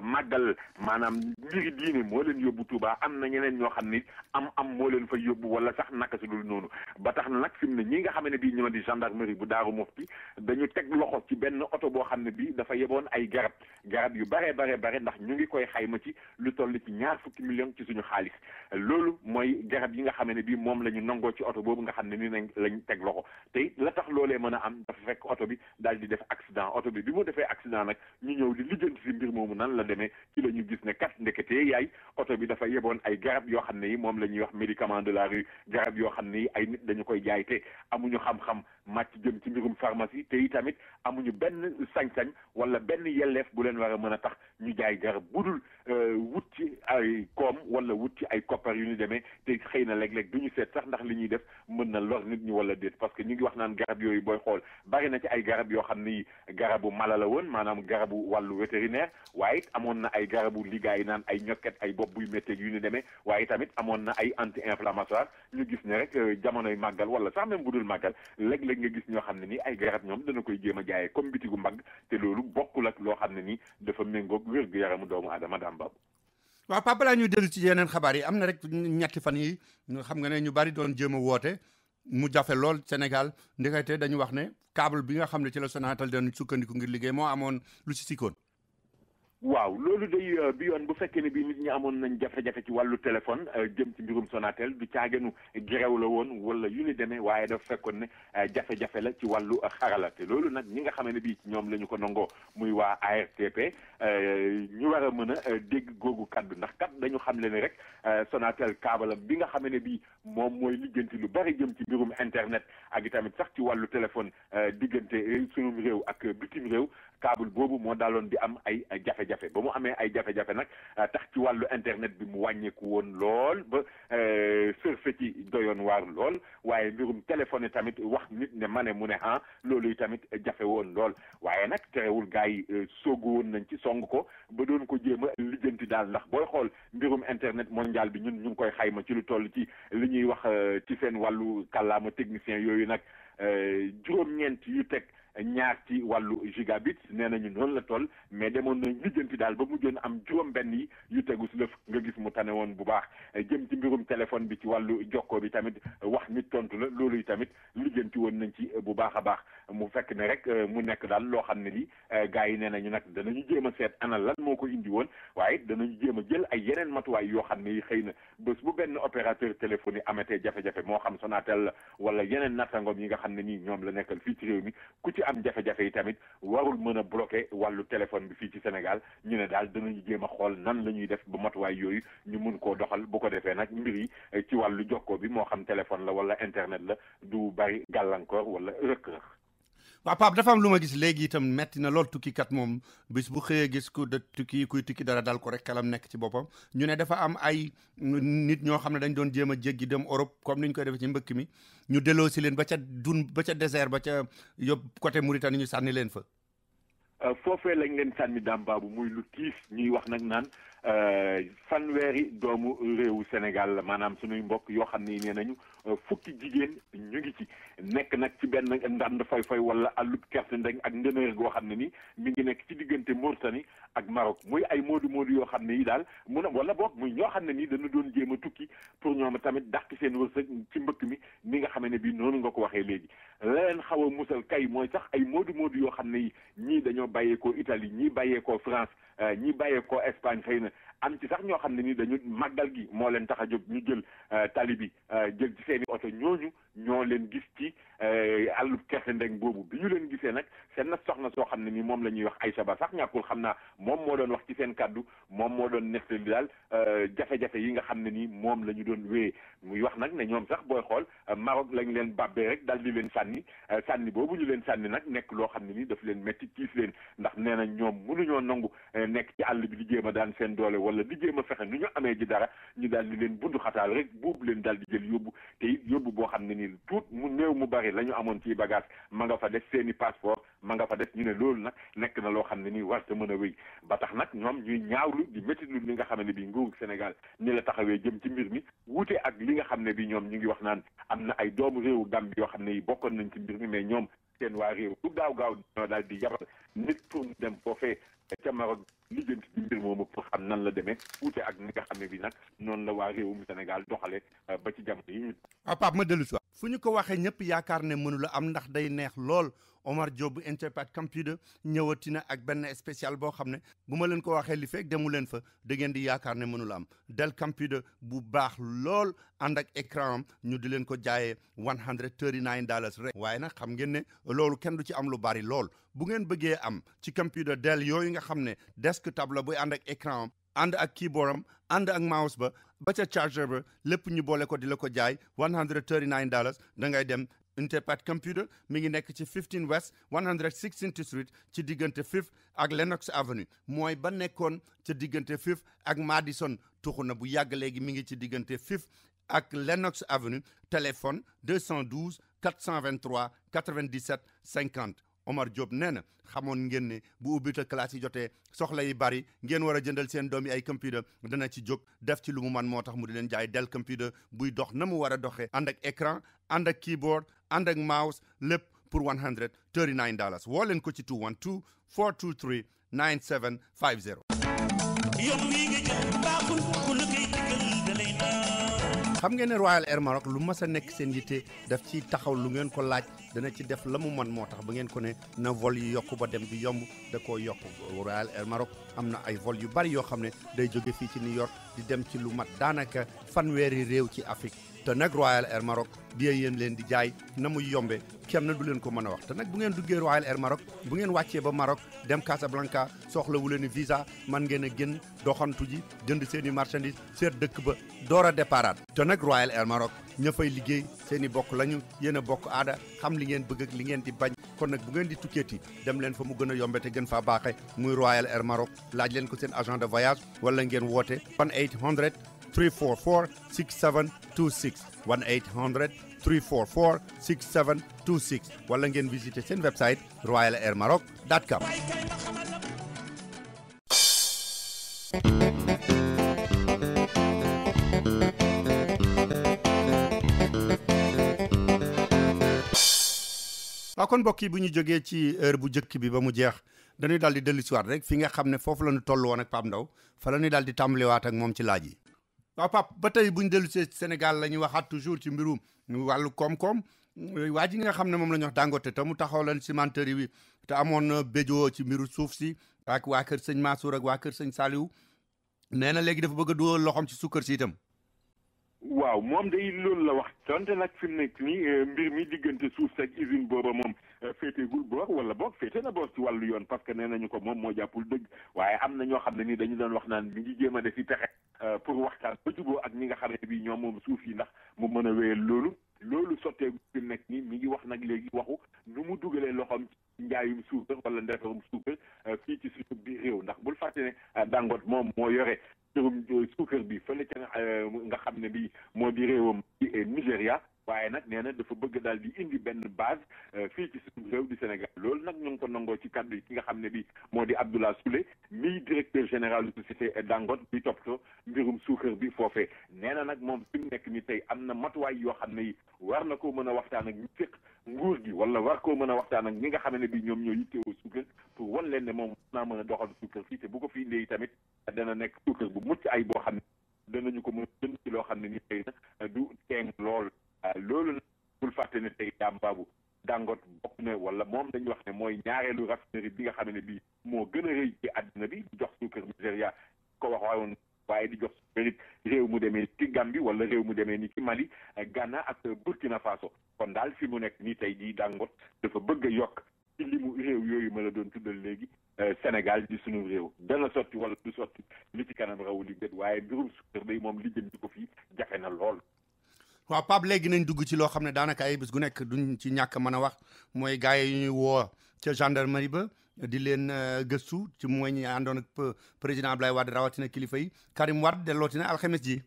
màggal maanaam mbiri diine moo leen yóbbu Touba am na ñeneen ñoo xam ni am moo leen fa yóbbu wala sax naka su dul noonu ba tax na nag fi mu ne ñi nga xam ne bii ñoo di gendarmerie bu Daaru Mufti dañu teg loxo ci benn oto boo xam ne bii dafa yeboon ay garab yu bare ndax ñu ngi koy xayma ci lu toll ci 20 millions ci suñu xaalis loolu mooy garab yi nga xam ne bii moom la ñu nangoo ci oto boobu nga xam ne ni lañ teg loxo te la tax loolee mën a am dafa fekk oto bi daal di def accident oto bi mu defee accident nag ñu ñëw di lijjanti si mbir moomu nan la demee ci la ñu gis ne kat ndeketee yaay oto bi dafa yeboon ay garab yoo xam ne yi moom la ñuy wax médicament de la rue garab yoo xam ne yi ay nit dañu koy jaay te amuñu xam-xam màcc jëm ci mbirum pharmacie te i tamit amuñu benn sañ-sañ wala benn yelleef bu leen war a mën a tax ñu jaay garab budul wut ci ay koom wala wut ci ay koppar yu ñu demee te xëy na léeg-léeg du ñu seet sax ndax li ñuy def mën na lor nit ñi wala déet parce que ñu ngi wax naan garab yooyu booy xool bari na ci ay garab yoo xam ni garabu mala la woon maanaam garabu wàllu vétérinaire waaye it amoon na ay garabu liggéey naan ay ñokket ay bopp buy métteeg yu ñu demee waaye tamit amoon na ay anti inflammatoire ñu gis ne rek jamonoy màggal wala sax même bu dul màggal léeg-léeg nga gis ñoo xam ne ni ay garab ñoom dana koy jéem a jaayee comme bitigu mbagg te loolu bokkul ak loo xam ne ni dafa méngoog wér-gu-yaramu doomu aadama daam baabu waaw Pape balaa ñuy dellu ci yeneen xabaar yi am na rek ñetti fan yi xam nga ne ñu bari doon jéem a woote mu jafe lool Sénégal ndekete dañu wax ne câble bi nga xam ne ci la Sonatel doon sukkandiku ngir liggéey moo amoon lu ci sikkoon. waaw loolu day bi yoon bu fekkee ne bii nit ñi amoon nañ jafe-jafe ci wàllu téléphone jëm ci mbirum Sonatel du caagenu gerew la woon wala yu ni demee waaye dafa fekkoon ne jafe-jafe la ci wàllu xarala te loolu nag ñi nga xam ne bii ci ñoom la ñu ko nangoo muy waa ARTP ñu war a mën a dégg googu kaddu ndax kat dañu xam le ne rek Sonatel câble bi nga xam ne bii moom mooy lijjanti lu bari jëm ci mbirum internet ak itamit sax ci wàllu téléphone diggante sunum réew ak bitim réew câble boobu moo daaloon di am ay jafe-jafe ba mu amee ay jafe-jafe nag tax ci wàllu internet bi mu wàññeeku woon lool ba surfe ci doyoon waar lool waaye mbirum téléphone tamit wax nit ne ma ne mu ne loolu tamit jafe woon lool waaye nag terewul gars yi soogu woon nañ ci song ko ba doon ko jéem a lijjanti daal ndax booy xool mbirum internet mondial bi ñun ñu ngi koy xayma ci lu toll ci li ñuy wax ci seen wàllu kàllaama technicien yooyu nag juróom-ñeent yu teg ñaar ci wàllu gigabit nee nañu noonu la toll mais demoon nañ lijjanti daal ba mujjoon am juróom-benn yi yu tegu si lëf nga gis mu tane woon bu baax jëm ci mbirum téléphone bi ci wàllu jokkoo bi tamit wax nit tontu la loolu yi tamit lijjanti woon nañ ci bu baax a baax mu fekk ne rek mu nekk daal loo xam ne li gars yi nee nañu nag danañu jéem a seet ana lan moo ko indi woon waaye danañu jéem a jël ay yeneen matuwaay yoo xam ne yi xëy na bés bu benn opérateur téléphone yi amatee jafe-jafe moo xam Sonatel la wala yeneen nattangoom yi nga xam ne nii ñoom la nekkal fii ci réew mi ku ci am jafe-jafe yi tamit warul mën a bloqué wàllu téléphone bi fii ci Sénégal ñu ne daal danañu jéem a xool nan la ñuy def ba matuwaay yooyu ñu mun koo doxal bu ko defee nag mbir yi ci wàllu jokkoo bi moo xam téléphone la wala internet la du bari gàllankoor wala rëkk-rëkk. waaw Pape dafa am lu ma gis léegi itam metti na lool tukkikat moom bis bu xëyee gis ku de kuy tukki dara dal ko rek xelam nekk ci boppam ñu ne dafa am ay nit ñoo xam ne dañ doon jéem a jéggi dem Europe comme ni ñu koy defee ci mbëkk mi ñu delloo si leen ba ca désert ba ca yóbbu côté Mauritanie ñu sànni leen fa. foofee lañ leen sànni daam baabu muy lu tiis ñuy wax nag naan fanweeri doomu réewu Sénégal la maanaam suñuy mbokk yoo xam ne nee nañu fukki jigéen ñu ngi ci nekk nag ci benn ndànd fay wala àllub kerte ndeng ak ndëneer goo xam ne ni mi ngi nekk ci diggante Mauritanie ak Maroc muy ay moodu yoo xam ne yi daal mun a wala boog muy ñoo xam ne nii dañu doon jéem a tukki pour ñoom tamit dàq seen wërsëg ci mbëkk mi ni nga xam ne bii noonu nga ko waxee léegi la leen xaw a musal kay mooy sax ay moodu yoo xam ne yi ñii dañoo bàyyeekoo Italie ñii bàyyeekoo France ñii bàyyeekoo Espagne xëy na am ci sax ñoo xam ne ni dañu màggal gi moo leen tax a jóg ñu jël tali bi jël ci seeni oto ñooñu ñoo leen gis ci àllub kerte ndeng boobu bi ñu leen gisee nag seen na soxna soo xam ne ni moom la ñuy wax Aïcha Ba sax ñàkkul xam naa moom moo doon wax ci seen kàddu moom moo doon nettali daal jafe-jafe yi nga xam ne ni moom la ñu doon wéyee muy wax nag ne ñoom sax booy xool Maroc lañ leen bàbbee rek daal di leen sànni boobu ñu leen sànni nag nekk loo xam ne ni daf leen métti tiis leen ndax nee na ñoom mënuñoo nangu nekk ci àll bi di jéem a daan seen doole wala di jéem a fexe nu ñu amee ji dara ñu daal di leen bundu xataal rek buubu leen daal di jël yóbbu te it yóbbu boo xam ne ni tuut mu néew mu bari la ñu amoon ci bagage ma nga fa def seeni passeport ma nga fa def ñu ne loolu nag nekk na loo xam ne nii war te mën a wéy ba tax nag ñoom ñuy ñaawlu di méttitlu li nga xam ne bi nguuru Sénégal ni la taxawee jëm ci mbir mi wuute ak li nga xam ne bi ñoom ñu ngi wax naan am na ay doomu réewu Gambie yoo xam ne yi bokkoon nañ ci mbir mi mais ñoom seen waa réew bu gaaw ñoo daal di yabal nit pour mu dem foofee ca Maroc lijjanti ci mbir moomu pour xam nan la demee wuute ak ni nga xam ne bi nag noonu la waa réewum Sénégal doxale ba ci jamono yi ñu. Pape ma dellu si waat fu ñu ko waxee ñëpp yaakaar ne mënula am ndax day neex lool Omar Diop bu Interpath Computer ñëwati na ak benn spécial boo xam ne bu ma leen ko waxee li fekk demu leen fa da ngeen di yaakaar ne mënula am Dell computer bu baax lool ànd ak écran am ñu di leen ko jaayee $139 rek waaye nag xam ngeen ne loolu kenn du ci am lu bari lool bu ngeen bëggee am ci computer Dell yooyu nga xam ne desktop la buy ànd ak écran am ànd ak keyboard am ànd ak mouse ba ca charger ba lépp ñu boole ko di la ko jaay $139 da ngay dem Interpat Computer mi ngi nekk ci 15 West 116th Street ci diggante 5th ak Lenox Avenue mooy ba nekkoon ca diggante 5th ak Madison tuxu na bu yàgg léegi mi ngi ci diggante 5th ak Lenox Avenue téléphone 212 423 97 50 Omar Diop nee na xamoon ngeen ne bu ubbite classe yi jotee soxla yi bari ngeen war a jëndal seen doom yi ay computer dana ci jóg def ci lu mu man moo tax mu di leen jaay Dell computer buy dox na mu war a doxee ànd ak écran ànd ak keyboard ànd ak mouse lépp pour $139 woo leen ko ci 212 423 9750. xam ngeen ne Royal Air Maroc lu mas a nekk seen yitte daf ci taxaw lu ngeen ko laaj dana ci def la mu man moo tax ba ngeen ko ne na vol yi yokku ba dem bi yomb da koo yokk Royal Air Maroc am na ay vol yu bari yoo xam ne day jóge fii ci New York di dem ci lu mat daanaka fanweeri réew ci Afrique te nag Royal Air Maroc bi yéen leen di jaay na muy yombe kenn du leen ko mën a wax te nag bu ngeen duggee Royal Air Maroc bu ngeen wàccee ba Maroc dem Casablanca soxlawu leen visa man ngeen a génn doxantu ji jënd seen i marchandise seet dëkk ba door a déparaat te nag Royal Air Maroc ña fay liggéey seen i bokk lañu yéen a bokk aada xam li ngeen bëgg ak li ngeen di bañ kon nag bu ngeen di tukkeeti dem leen fa mu gën a yombe te gën faa baaxe muy Royal Air Maroc laaj leen ko seen agent de voyage wala ngeen woote 1-800 344 6726 1-800 344 6726 wala ngeen visiter seen website royalairmaroc.com. waaw kon mbokk yi bu ñu jógee ci heure bu njëkk bi ba mu jeex dañuy daal di dellusiwaat rek fi nga xam ne foofu la ñu toll woon ak Pape Ndaw fa la ñuy daal di tàmbaliwaat ak moom ci laaj yi. waaw Pape ba tey bu ñu dellusee Sénégal la ñuy waxaat toujours ci mbirum wàllu koom-koom waa ji nga xam ne moom la ñu wax Dangote te mu taxaw leen cimenterie bi te amoon béjoo ci mbiru suuf si ak waa kër sëñ Mansour ak waa kër sëñ Saliou nee na léegi dafa bëgg a dugal loxoom ci sukkar si itam. waaw moom day loolu la wax tonte nag fi mu nekk nii mbir mi diggante suuf seeg usine booba moom féeteegul boor wala boog féete na boor ci wàllu yoon parce que nee nañu ko moom moo jàppul dëgg waaye am na ñoo xam ne ni dañu doon wax naan mi ngi jéem a def i pexe pour waxtaan ba juboo ak ñi nga xam ne bii ñoom moom suuf yi ndax mu mën a wéyal loolu sotteegu fi mu nekk nii mi ngi wax nag léegi waxu nu mu dugalee loxoom ci njaayum suukar wala ndefarum suukar fii ci suñu biir réew ndax bul fàtte ne Dangote moom moo yore suukar bi fële ca nga xam ne bi moo di réewam ci Nigéria waaye nag nee na dafa bëgg daal di indi benn base fii ci suñu réew di Sénégal loolu nag ñu ngi ko nangoo ci kaddu yi ki nga xam ne bi moo di Abdoulaye Souley mi directeur général de société Dangote bi toppatoo mbirum suukar bi foofee nee na nag moom fi mu nekk ni tey am na matuwaay yoo xam ne yi war na koo mën a waxtaan ak ñu fekk nguur gi wala war koo mën a waxtaan ak ñi nga xam ne bi ñoom ñoo yittewoo suukar pour wan leen ne moom naa mën a doxal suukar fii te bu ko fi indee tamit dana nekk suukar bu mucc ay boo xam ne danañu ko mën a jënd ci loo xam ne ni tey na du teeng lool loolu nag bul fàtte ne tey daam baabu Dangote bokk na wala moom dañuy wax ne mooy ñaareelu raffinerie bi nga xam ne bii moo gën a rëy ci àddina bi di jox suukar Nigéria ko waxoon waaye di jox suukar it réew mu demee ci Gambie wala réew mu demee ni ci Mali Ghana ak Burkina Faso kon daal fi mu nekk nii tey jii Dangote dafa bëgg a yokk ci limu réew yooyu ma la doon tuddal léegi Sénégal di sunu réew dana sotti wala du sotti li ci kanam rawu li gët waaye mbirum suukar day moom li jëm di ko fii jafe na lool. waaw Pape léegi nañ dugg ci loo xam ne daanaka ay bés gu nekk duñ ci ñàkk mën a wax mooy gars yi ñuy woo ca gendarmerie ba di leen gëstu ci mooy ñi àndoon ak président Abdoulaye Wade rawatina kilifa yi Karim Wade dellootina alxames ji.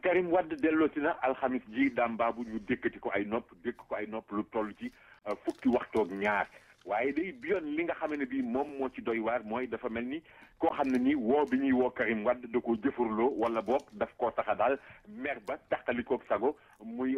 Karim Wade dellootina alxames ji daam baabu ñu dékkati ko ay nopp lu toll ci fukki waxtoog ñaar waaye day biyoon li nga xam ne bii moom moo ci doy waar mooy dafa mel ni koo xam ne nii woo bi ñuy woo Karim Wade da koo jëfurloo wala boog daf koo taxa daal mer ba taxalikoog sago muy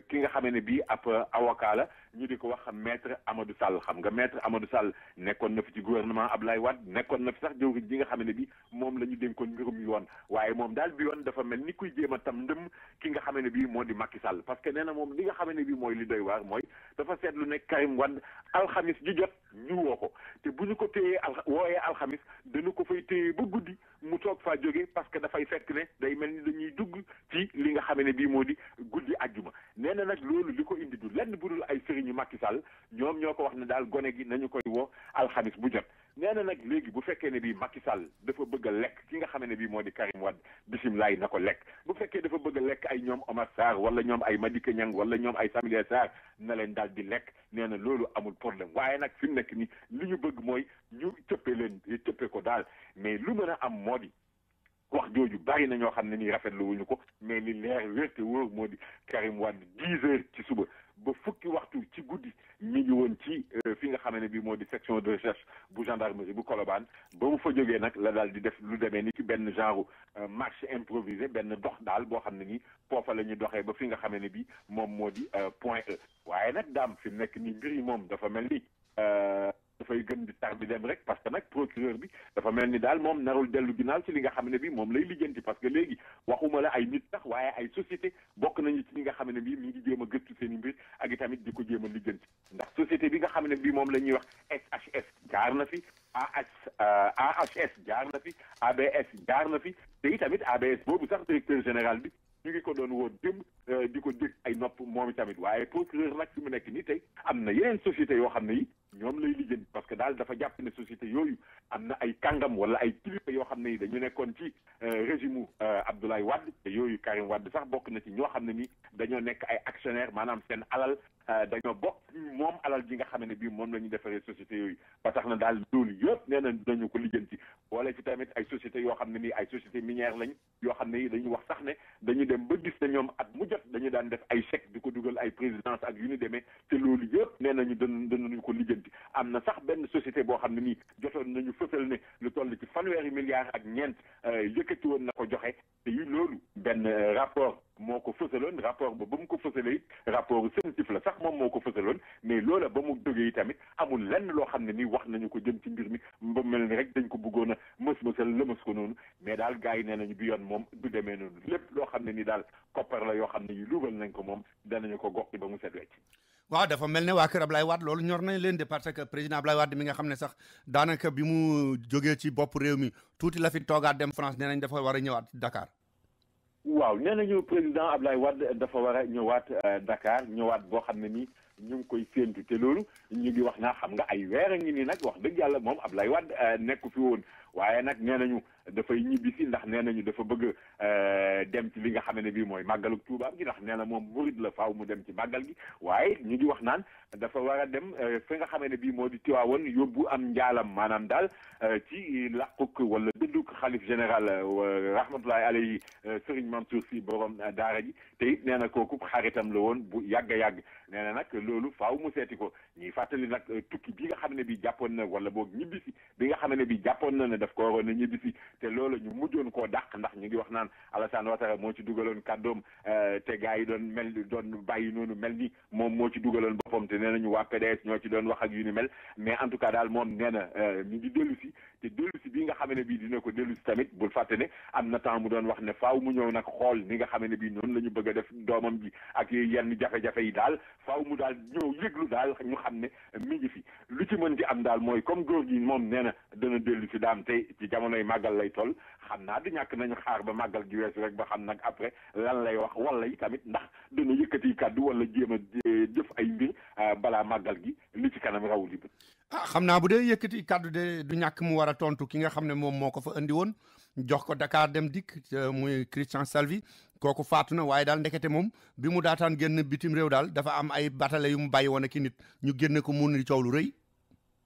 ki nga xam ne bii ab avocat la ñu di ko wax maître Amadou Sall xam nga maître Amadou Sall nekkoon na fi ci gouvernement Abdoulaye Wade nekkoon na fi sax jëwriñ ji nga xam ne bii moom la ñu dénkoon mbirum yoon waaye moom daal bi yoon dafa mel ni kuy jéem a tam ndëm ki nga xam ne bii moo di Macky Sall parce que nee na moom li nga xam ne bii mooy li doy waar mooy dafa seetlu ne Karim Wade alxamis ji jot ñu woo ko te bu ñu ko téyee wooyee alxamis dana ko fay téye ba guddi mu toog faa jóge parce que dafay fekk ne day mel ni dañuy dugg ci li nga xam ne bii moo di guddi ajjuma nee na nag loolu li ko indi du lenn budul ay sëriñu Macky Sall ñoom ñoo ko wax ne daal gone gi nañu koy woo alxamis bu jot nee na nag léegi bu fekkee ne bii Macky Sall dafa bëgg a lekk ki nga xam ne bii moo di Karim Wade bisimilah na ko lekk bu fekkee dafa bëgg a lekk ay ñoom Omar Sarr wala ñoom ay Madické Niang wala ñoom ay Samuel Sarr na leen daal di lekk nee na loolu amul problème waaye nag fi mu nekk ni li ñu bëgg mooy ñu cëppee ko daal mais lu mën a am moo di wax jooju bari na ñoo xam ne nii rafetlu wuñu ko mais li leer wér te wóor moo di Karim Wade 10 heures ci suba ba fukki waxtu ci guddi mi ngi woon ci fi nga xam ne bii moo di section de recherche bu gendarmerie bu Colobane ba mu fa jógee nag la daal di def lu demee ni ci benn genre marche improvisé benn dox daal boo xam ne nii foofa la ñu doxee ba fi nga xam ne bii moom moo di point E waaye nag daam fi mu nekk nii mbir yi moom dafa mel ni dafay gën di tar di dem rek parce que nag procureur bi dafa mel ni daal moom narul dellu ginnaaw ci li nga xam ne bi moom lay lijjanti parce que léegi waxuma la ay nit sax waaye ay société bokk nañu ci ñi nga xam ne bi mi ngi jéem a gëstu seen i mbir ak i tamit di ko jéem a lijjanti ndax société bi nga xam ne bi moom la ñuy wax SHS jaar na fi AHS jaar na fi ABS jaar na fi te i tamit ABS boobu sax directeur général bi ñu ngi ko doon woo démb di ko dégg ay nopp moom itamit waaye procureur nag fi mu nekk nii tey am na yeneen société yoo xam ne yi ñoom lay lijjanti parce que daal dafa jàpp ne société yooyu am na ay kàngam wala ay kilifa yoo xam ne yi dañu nekkoon ci régime Abdoulaye Wade te yooyu Karim Wade sax bokk na ci ñoo xam ne ni dañoo nekk ay actionnaire maanaam seen alal dañoo bokk moom alal ji nga xam ne bii moom la ñu defaree société yooyu ba tax na daal loolu yëpp nee na dañu ko lijjanti boole ci tamit ay société yoo xam ne nii ay société minière lañ yoo xam ne yi dañu wax sax ne dañu dem ba gis ne ñoom at mu jot dañu daan def ay chèque di ko dugal ay présidence ak yu ñu demee te loolu yëpp nee nañu danañu ko lijjanti am na sax benn société boo xam ne nii jotoon nañu fësal ne lu toll ci fanweeri milliards ak ñeent yëkkati woon na ko joxe te yu loolu benn rapport moo ko fësaloon rapport ba mu ko fësalee rapport sensitif la sax moom moo ko fësaloon mais loola ba mu jógee tamit amul lenn loo xam ne nii wax nañu ko jëm ci mbir mi ba mel ni rek dañ ko bëggoon a mësal lëmas ko noonu mais daal gars yi nee nañu bi yoon moom du demee noonu lépp loo xam ne ni daal koppar la yoo xam ne yi luubal nañ ko moom danañu ko gox ba mu set wecc waaw dafa mel ne waa kër Ablaye Wade loolu ñor nañ leen de parce que président Ablaye Wade mi nga xam ne sax daanaka bi mu jógee ci bopp réew mi tuuti la fi toogaat dem France nee nañ dafa war a ñëwaat Dakar. waaw nee nañu président Ablaye Wade dafa war a ñëwaat Dakar ñëwaat boo xam ne nii ñu ngi koy séentu te loolu ñu ngi wax naa xam nga ay weer a ngi nii nag wax dëgg yàlla moom Ablaye Wade nekku fi woon waaye nag nee nañu dafay ñibbisi ndax nee nañu dafa bëgg dem ci li nga xam ne bii mooy màggalu Tuuba gi ndax nee na moom murid la faaw mu dem ci màggal gi waaye ñu ngi wax naan dafa war a dem fi nga xam ne bii moo di Tiwaawoon yóbbu am njaalam maanaam daal ci làquk wala dëdduk xalif général rahmatullahi alayhi Serigne Mansour Sy borom daara ji te it nee na kooku xaritam la woon bu yàgg a yàgg nee na nag loolu faaw mu seeti ko ñuy fàttali nag tukki bi nga xam ne bii jàppoon na wala boog ñibbisi bi nga xam ne bii jàppoon na ne daf ko waroon a ñibbisi te loolu ñu mujjoon koo dàq ndax ñu ngi wax naan Alassane Ouattara moo ci dugaloon kàddoom te gars yi doon bàyyi noonu mel ni moom moo ci dugaloon boppam te nee nañu waa PDS ñoo ci doon wax ak yu ni mel mais en tout cas daal moom nee na mi ngi dellu si te dellu si bii nga xam ne bii dina ko dellu si tamit bul fàtte ne am na temps mu doon wax ne faaw mu ñëw nag xool ni nga xam ne bii noonu la ñu bëgg a def doomam ji ak yenn jafe-jafe yi daal faaw mu daal ñëw yëglu daal ñu xam ne mi ngi fi lu ci mën di am daal mooy comme góor gi moom nee na dana dellu si daam te ci jamonoy màggal lay toll xam naa du ñàkk nañu xaar ba màggal gi weesu rek ba xam nag après lan lay wax wala yi tamit ndax dana yëkkati kàddu wala jéem a jëf ay mbir balaa màggal gi li ci kanam rawul yi bët xam naa bu dee yëkkati kàddu de du ñàkk mu war a tontu ki nga xam ne moom moo ko fa andi woon jox ko Dakar dem dikk muy Christian Salvi kooku faatu na waaye daal ndekete moom bi mu daataan génn bitim réew daal dafa am ay batale yu mu bàyyi woon ak nit ñu génne ko mun di coow lu rëy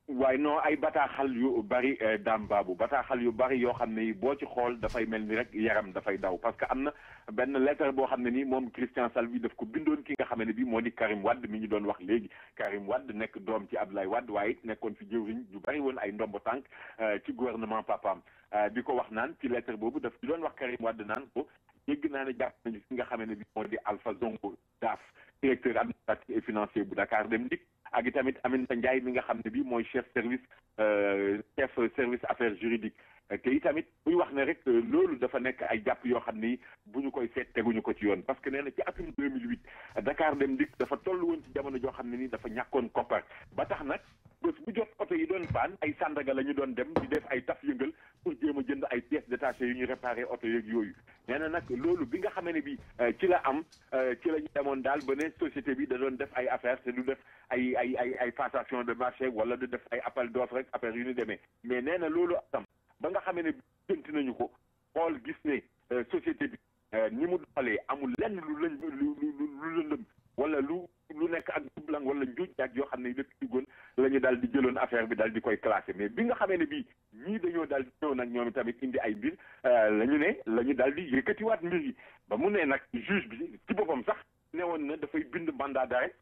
waaye non ay bataaxal yu bari daam baabu bataaxal yu bari yoo xam ne yi boo ci xool dafay mel ni rek yaram dafay daw parce que am na benn lettre boo xam ne nii moom Christian Salvi daf ko bindoon ki nga xam ne bi moo di Karim Wade mi ñu doon wax léegi Karim Wade nekk doom ci Abdoulaye Wade waaye it nekkoon fi jëwriñ yu bari woon ay ndombo tànk ci gouvernement papaam di ko wax naan ci lettre boobu daf ci doon wax Karim Wade naan ko dégg naa ne jàpp nañu ki nga xam ne bi moo di Alpha Zongo Daaf directeur administratif et financier bu Dakar Dem Dikk ak i tamit Aminata Ndiaye mi nga xam ne bi mooy chef service affaires juridiques te i tamit muy wax ne rek loolu dafa nekk ay jàpp yoo xam ne bu ñu koy seet teguñu ko ci yoon parce que nee na ci atum 2008 Dakar Dem Dikk dafa toll woon ci jamono joo xam ne ni dafa ñàkkoon koppar ba tax nag bés bu jot oto yi doon paan ay Sandaga la ñu doon dem di def ay taf yëngal pour jéem a jënd ay pièces détachées yu ñu réparé oto yeeg yooyu nee na nag loolu bi nga xamee ne bi ci la am ci la ñu demoon daal ba ne société bi da doon def ay affaires te du def ay passation de marché wala du def ay appel d'offres rek affaire yu ñu demee mais nee na loolu am ba nga xamee ne bi jënti nañu ko xool gis ne société bi ni mu doxalee amul lenn lu lëndëm wala lu nekk ak jublang wala njuuj ak yoo xam ne dëkk duggoon la ñu daal di jëloon affaire bi daal di koy classé mais bi nga xamee ne bii ñii dañoo daal di ñëw nag ñoom tamit indi ay mbir la ñu daal di yëkkatiwaat mbir yi ba mu ne nag juge bi ci boppam sax ne woon na dafay bind mandat d'arrêt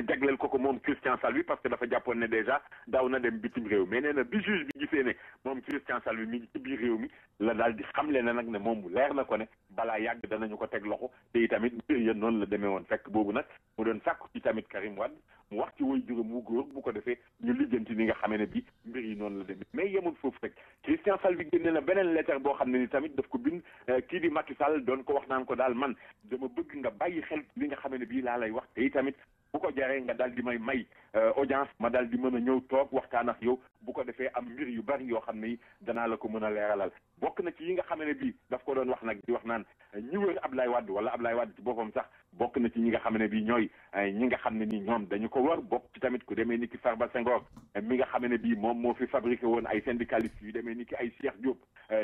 jagleel ko moom Christian Salvi parce que dafa jàppoon ne déjà daaw na dem bitim réew mais nee na bi juge bi gisee ne moom Christian Salvi mi ngi ci biir réew mi la daal di xamle ne nag ne moom mu leer na ko ne balaa yàgg danañu ko teg loxo te itamit mbir ya noonu la demee woon fekk boobu nag mu doon sàkku ci tamit Karim Wade mu wax ci woy juróom wu góor bu ko defee ñu lijjanti ni nga xamee ne bi mbir yi noonu la demee mais yemul foofu rek Christian Salvi génne na beneen lettre boo xam ne ni tamit daf ko bind kii di Macky Sall doon ko wax naan ko daal man dama bëgg nga bàyyi xel li nga xamee ne bii laa lay wax te itamit bu ko jaree nga daal di may audience ma daal di mën a ñëw toog waxtaan ak yow bu ko defee am mbir yu bari yoo xam ne danaa la ko mën a leeralal bokk na ci yi nga xam ne bii daf ko doon wax nag di wax naan ñi wër Ablaye Wade wala Ablaye Wade ci boppam sax bokk na ci ñi nga xam ne bii ñooy ñi nga xam ne ni ñoom dañu ko war bokk ci tamit ku demee ni ki Farba Senghor mi nga xam ne bii moom moo fi fabriqué woon ay syndicalistes yu demee ni ki ay Cheikh Diop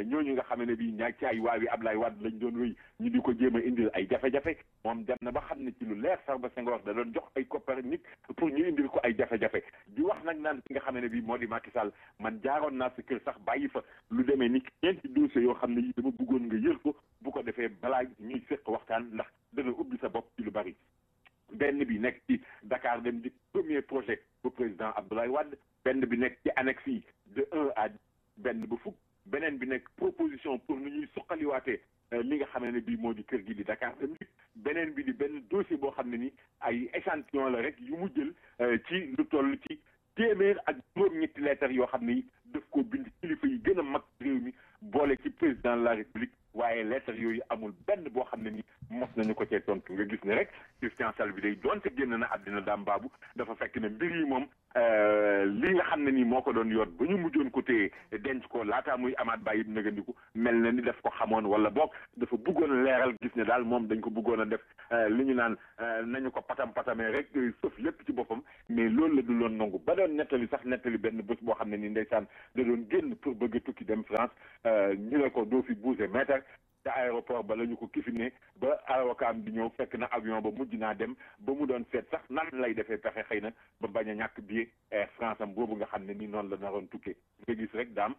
ñooñu nga xam ne bii ñaag ci ay waawi Ablaye Wade lañ doon wéy ñu di ko jéem a indil ay jafe-jafe moom dem na ba xam ne ci lu leer Farba Senghor da doon jox ay koppar nit pour ñu indil ko ay jafe-jafe di wax nag naan ki nga xam ne bii moo di Macky Sall man jaaroon naa sa kër sax bàyyi fa lu demee ni ñeenti dossiers yoo xam ne yi dama bëggoon nga yër ko bu ko defee balaa ñuy séq waxtaan ndax dana ubbi sa bopp ci lu bari benn bi nekk ci Dakar Dem Dikk premier projet bu président Abdoulaye Wade benn bi nekk ci annexe yi de 1 à benn ba fukk beneen bi nekk proposition pour nu ñuy suqaliwaatee li nga xam ne bii moo di kër gi di Dakar Dem Dikk beneen bi di benn dossier boo xam ne ni ay échantillon la rek yu mu jël ci lu toll ci téeméer ak juróom-ñetti lettres yoo xam ne yi daf koo bind kilifa yi gën a mag réew mi boole ci président de la République waaye lettres yooyu amul benn boo xam ne ni mos nañu ko cee tontu nga gis ne rek Christian Salvi day doonte génn na àddina daam baabu dafa fekk ne mbir yi moom li nga xam ne nii moo ko doon yoon ba ñu mujjoon ko téye denc ko laataa muy amaat bàyyi nëgandiku mel na ni daf ko xamoon wala boog dafa bëggoon a leeral gis ne daal moom dañ ko bëggoon a def li ñu naan nañu ko patamee rek sëf lépp ci boppam mais loolu la du loon nangu ba doon nettali benn bés boo xam ne ni ndeysaan da doon génn pour bëgg a tukki dem France ñu ne ko doo fi bouger mètre te aéroport ba la ñu ko kifine ba aérocaam bi ñëw fekk na avion ba mujj naa dem ba mu doon seet sax nan lay defee pexe xëy na ba bañ a ñàkk billet Air France am boobu nga xam ne ni noonu la naroon tukkee nga gis rek daam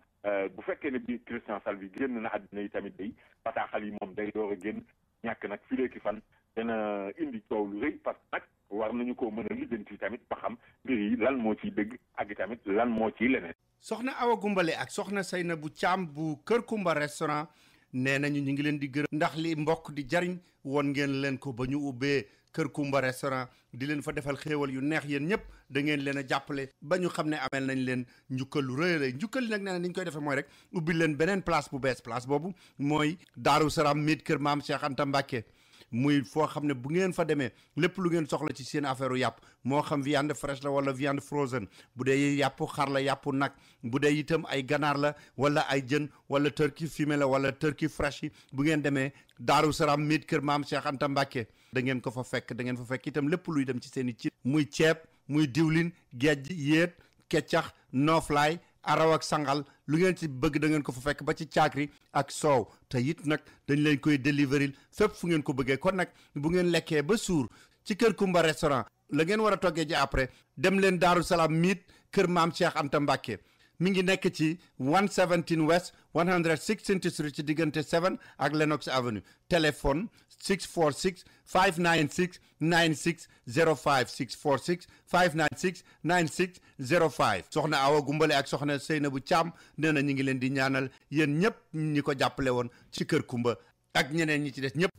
bu fekkee ne bii Christian Salvi génn na àddina yi tamit day bataaxal yi moom day door a génn ñàkk nag fileeki fan dana indi coow lu rëy parce que nag war nañu ko mën a lijjanti tamit ba xam mbir yi lan moo ciy dëgg ak tamit lan moo ciy leneen. soxna Awa Gumbale ak soxna Seynabou Thiam bu Kër Kumba restaurant nee nañu ñu ngi leen di gërëm ndax li mbokk di jariñ woon ngeen leen ko ba ñu ubbee Kër Kumba restaurant di leen fa defal xéewal yu neex yéen ñëpp da ngeen leen a jàppale ba ñu xam ne amel nañ leen njukkal lu rëy rëy njukkal li nag nee na ni ñu koy defee mooy rek ubbi leen beneen place bu bees place boobu mooy Daaru Salaam miit kër maam Cheikh Anta Mbacké muy foo xam ne bu ngeen fa demee lépp lu ngeen soxla ci seen affaire u yàpp moo xam viande fraîche la wala viande frozen bu dee yàpp xar la yàpp nag bu dee itam ay ganaar la wala ay jën wala turkey fumé la wala turkey fresh yi bu ngeen demee Daaru Salaam miit kër maam Cheikh Anta Mbacké da ngeen ko fa fekk da ngeen fa fekk itam lépp luy dem ci seen i ci muy ceeb muy diwlin géej yéet keccax nooflaay araw ak sangal lu ngeen ci bëgg da ngeen ko fa fekk ba ci caakri ak soow te it nag dañ leen koy délivrer fépp fu ngeen ko bëggee kon nag bu ngeen lekkee ba suur ci Kër Kumba restaurant la ngeen war a toggee ji après dem leen Daaru Salaam miit kër maam Cheikh Anta Mbacké mi ngi nekk ci 117 West 116th Street ci diggante 7 ak Lenox Avenue téléphone 646 596 9605 646 596 9605 soxna Awa Gumbale ak soxna Seynabou Thiam nee na ñu ngi leen di ñaanal yéen ñëpp ñi ko jàppale woon ci Kër Kumba ak ñeneen ñi ci des ñëpp.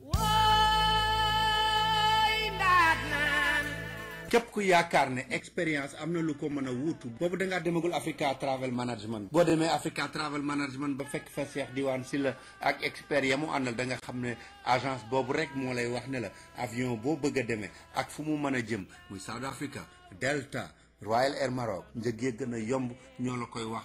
képp ku yaakaar ne expérience am na lu ko mën a wuutu boobu da ngaa demagul Africa Travel Management boo demee Africa Travel Management ba fekk fa Cheikh Diwane Sylla ak expert ya mu àndal da nga xam ne agence boobu rek moo lay wax ne la avion boo bëgg a demee ak fu mu mën a jëm muy South Africa Delta Royal Air Maroc njëg yi gën a yomb ñoo la koy wax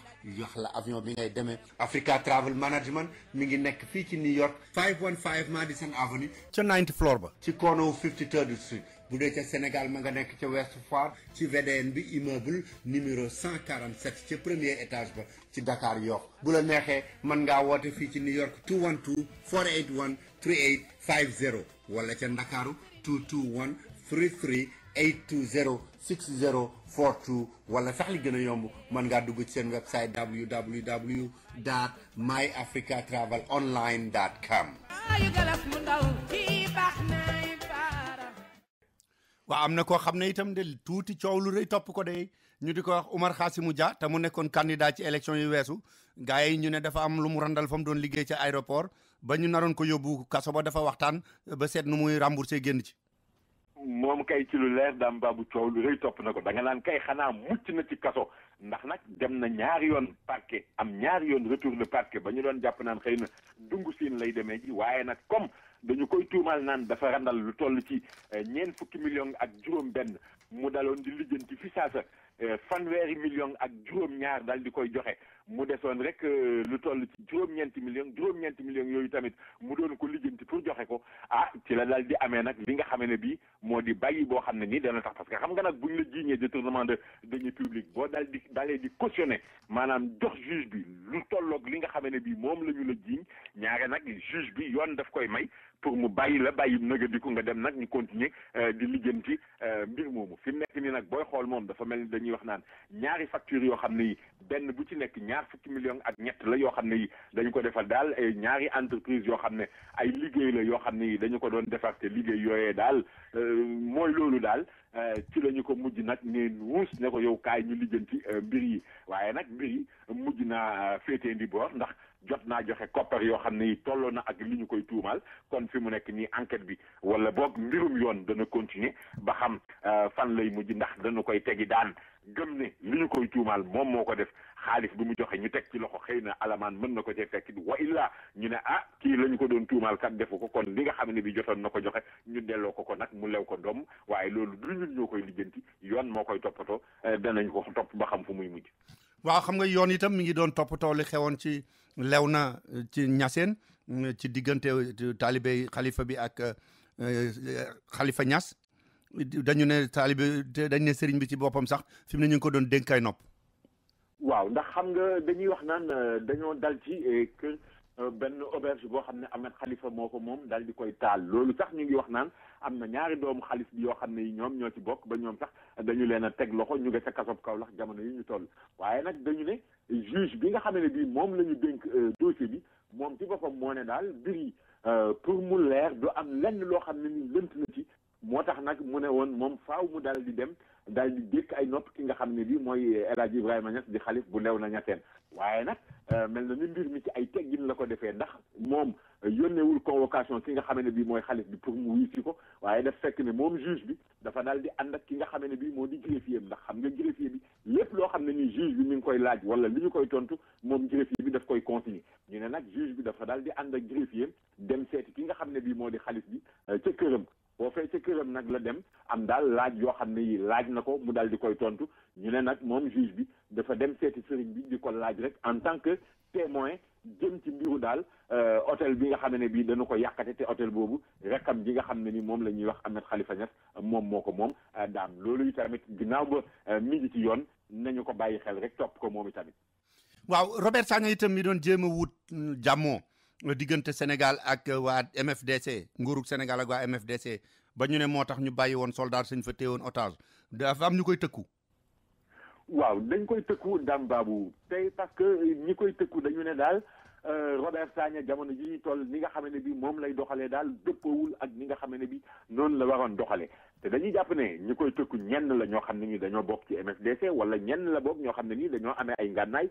la avion bi ngay demee. Africa Travel Management mi ngi nekk fii ci New York 515 Madison Avenue ca 90 floor ba ci corner 53rd Street. bu dee ca Sénégal ma nga nekk ca West Foire ci VDN bi immeuble numéro 147 ca premier étage ba ci Dakar Yoff bu la neexee mën ngaa woote fii ci New York 212 481 3850 wala ca Ndakaaru 221 33 820 6042 wala sax li gën a yomb mën ngaa dugg ci seen website www.myafricatravelonline.com. waaw am na koo xam ne itam de tuuti coow lu rëy topp ko de ñu di ko wax Oumar Khassimou Dia te mu nekkoon candidat ci élection yu weesu gars yi ñu ne dafa am lu mu randal fa mu doon liggéey ci aéroport ba ñu naroon ko yóbbu kaso ba dafa waxtaan ba seet nu muy remboursé génn ci. moom kay ci lu leer daam baabu coow lu rëy topp na ko da nga naan kay xanaa mucc na ci kaso ndax nag dem na ñaari yoon parquet am ñaari yoon retour de parquet ba ñu doon jàpp naan xëy na dungu siin lay demee ji waaye nag comme dañu koy tuumal naan dafa randal lu toll ci 40 millions ak juróom benn mu daloon di lijjanti fi saasa 100 millions ak juróom ñaar dal di koy joxe mu desoon rek lu toll ci juróom-ñeenti millions yooyu tamit mu doon ko lijjanti pour joxe ko ci la dal di amee nag li nga xamee ne bii moo di bàyyi boo xam ne nii dana tax parce que xam nga nag buñ la jiiñee détournement de deniers publics boo dalee di cautionné maanaam jox juge bi lu tolloog li nga xamee ne bii moom la ñu la jiiñ ñaare nag juge bi yoon daf koy may pour mu bàyyi nëgadiku nga dem nag ñu continuer di lijjanti mbir moomu fi mu nekk nii nag booy xool moom dafa mel ni dañuy wax naan ñaari facture yoo xam ne yi benn bu ci nekk ñaar fukki millions ak ñett la yoo xam ne yi dañu ko defal daal ñaari entreprise yoo xam ne ay liggéey la yoo xam ne yi dañu ko doon defar te liggéey yooyee daal mooy loolu daal ci la ñu ko mujj nag ne nuus ne ko yow kaay ñu lijjanti mbir yi waaye nag mbir yi mujj naa féetee ndi boor ndax jot naa joxe koppar yoo xam ne yi tolloo na ak li ñu koy tuumaal kon fi mu nekk nii enquête bi wala boog mbirum yoon dana continuer ba xam fan lay mujj ndax dana koy tegi daan gëm ne li ñu koy tuumaal moom moo ko def xaalis bi mu joxe ñu teg ci loxo xëy na alamaan mën na ko cee fekk wa illa ñu ne kii la ñu ko doon tuumaal kat defu ko kon li nga xam ne bi jotoon na ko joxe ñu delloo ko nag mu lew ko doom waaye loolu du ñun ñoo koy lijjanti yoon moo koy toppatoo danañ ko topp ba xam fu muy mujj. waaw xam nga yoon itam mi ngi doon toppatoo li xewoon ci Léona ci Niassène ci diggante taalibe xalifa bi ak xalifa Niass dañu ne taalibe dañ ne sëriñ bi ci boppam sax fi mu ne ñu ngi ko doon dénkay nopp. waaw ndax xam nga dañuy wax naan dañoo dal ci kër benn auberge boo xam ne Ahmed Khalifa moo ko moom dal di koy taal loolu sax ñu ngi wax naan am na ñaari doomu xalif bi yoo xam ne yi ñoom ñoo ci bokk ba ñoom sax dañu leen a teg loxo ñu ngi sa kasob Kaolack jamono yi ñu toll waaye nag dañu ne juge bi nga xam ne bii moom la ñu dénk dossier bi moom ci boppam moo ne daal mbir yi pour mu leer du am lenn loo xam ne ni lënt na ci moo tax nag mu ne woon moom faaw mu daal di dem daal di dékk ay nopp ki nga xam ne bii mooy El Hadj Ibrahima Niass di xalif bu Léona Niassène waaye nag mel na ni mbir mi ci ay teggin la ko defee ndax moom yónneewul convocation ki nga xam ne bii mooy xalif bi pour mu wuyu si ko waaye daf fekk ne moom juge bi dafa daal di ànd ak ki nga xam ne bii moo di greffier ndax xam nga greffier bi lépp loo xam ne nii juge bi mi ngi koy laaj wala li ñu koy tontu moom greffier bi daf koy consigner ñu ne nag juge bi dafa daal di ànd ak greffier dem seeti ki nga xam ne bii moo di xalif bi ca këram boo fay ca këram nag la dem am daal laaj yoo xam ne yi laaj na ko mu daal di koy tontu ñu ne nag moom juge bi dafa dem seeti sëriñ bi di ko laaj rek en tant que témoin jëm ci mbiru daal hôtel bi nga xam ne bii dañu ko yàqate te hôtel boobu rekkam ji nga xam ne ni moom la ñuy wax Ahmed Khalifa Niass moom moo ko moom daam loolu itamit ginnaaw ba mi ngi ci yoon nañu ko bàyyi xel rek topp ko moom itamit. waaw Robert Sagna itam mi doon jéem a wut jàmmoo diggante Sénégal ak waa MFDC nguurug Sénégal ak waa MFDC ba ñu ne moo tax ñu bàyyi woon soldat suñ fa téewoon otage dafa am ñu koy tëkku. waaw dañ koy tëkku Dame Babou tey parce que ñi koy tëkku dañu ne daal Robert Sagna jamono ji ñu toll ni nga xam ne bi moom lay doxalee daal dëppoowul ak ni nga xam ne bi noonu la waroon doxalee te dañuy jàpp ne ñi koy tëkku ñenn la ñoo xam ne ni dañoo bokk ci MFDC wala ñenn la bokk ñoo xam ne nii dañoo amee ay ngànnaay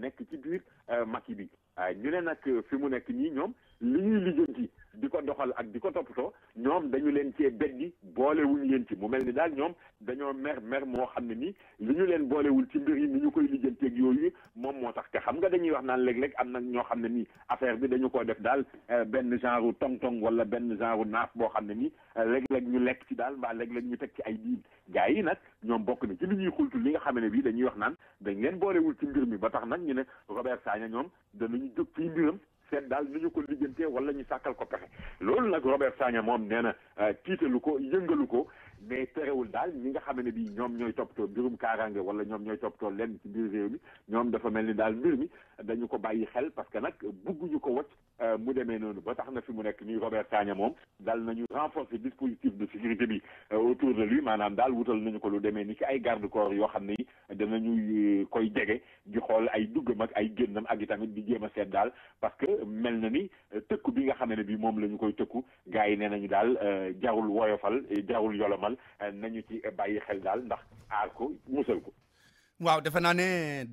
nekk ci biir Macky bi ñu ne nag fi mu nekk nii ñoom li ñuy lijjanti di ko doxal ak di ko toppatoo ñoom dañu leen cee beddi boolewuñ leen ci mu mel ni daal ñoom dañoo mer moo xam ne nii li ñu leen boolewul ci mbir yi ni ñu koy lijjanteeg yooyu moom moo tax te xam nga dañuy wax naan léeg-léeg am na ñoo xam ne nii affaire bi dañu ko def daal benn genre tong-tong wala benn genre naaf boo xam ne nii léeg-léeg ñu lekk ci daal mbaa léeg-léeg ñu teg ci ay diin gars yi nag ñoom bokk na ci li ñuy xultu li nga xam ne bii dañuy wax naan dañ leen boolewul ci mbir mi ba tax nag ñu ne Robert Sagna ñoom danañu jóg ci mbiram seet daal ni ñu ko lijjantee wala ñu sàkkal ko pexe loolu nag Robert Sagna moom nee na tiitalu ko yëngalu ko mais terewul daal ñi nga xam ne bii ñoom ñooy toppatoo mbirum kaaraange wala ñoom ñooy toppatoo lenn ci biir réew mi ñoom dafa mel ni daal mbir mi dañu ko bàyyi xel parce que nag bugguñu ko wacc mu demee noonu ba tax na fi mu nekk nii Robert Sagna moom dal nañu renforcer dispositif de sécurité bi autour de lui maanaam daal wutal nañu ko lu demee ni ki ay garde corps yoo xam ne danañu koy jege di xool ay duggam ak ay génnam ak itamit di jéem a seet daal parce que mel na ni tëkku bi nga xam ne bi moom la ñu koy tëkku gars yi nee nañu daal jarul woyofal jarul yolomal nañu ci bàyyi xel daal ndax aar ko musal ko. waaw defe naa ne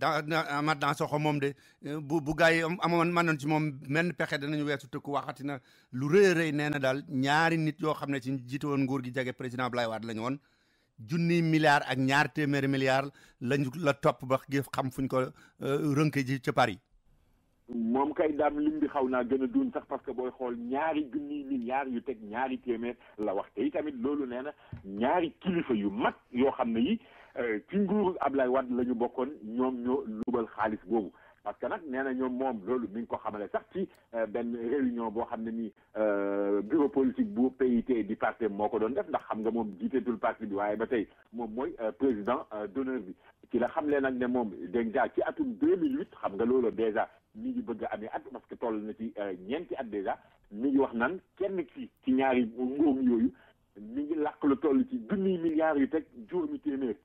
Amath Dansokho moom de bu gars yi amoon mënoon ci moom menn pexe danañu weesu tëkku waxati na lu rëy a rëy nee na daal ñaari nit yoo xam ne ci jiite woon nguur gi jege président Abdoulaye Wade la ñu woon junniy milliards ak ñaar téeméeri milliards lañu la topp ba xam fuñ ko rënk ji ca Paris. moom kay daam lim bi xaw naa gën a duun sax parce que booy xool ñaari junniy milliards yu teg ñaari téeméer la wax te tamit loolu nee na ñaari kilifa yu mag yoo xam ne yi ci nguuru Ablaye Wade la ñu bokkoon ñoom ñoo lubal xaalis boobu parce que nag nee na ñoom moom loolu mi ngi ko xamale sax ci benn réunion boo xam ne nii bureau politique bu PIT di parti moo ko doon def ndax xam nga moom jiiteetul parti bi waaye ba tey moom mooy président d'honneur bi ci la xam leen nag ne moom déjà ci atum 2008 xam nga loolu déjà mi ngi bëgg a amee at parce que toll na ci ñeenti at déjà mi ngi wax nan kenn ci ñaari ngóom yooyu mi ngi làq lu toll ci junniy milliards yu teg juróomi téeméer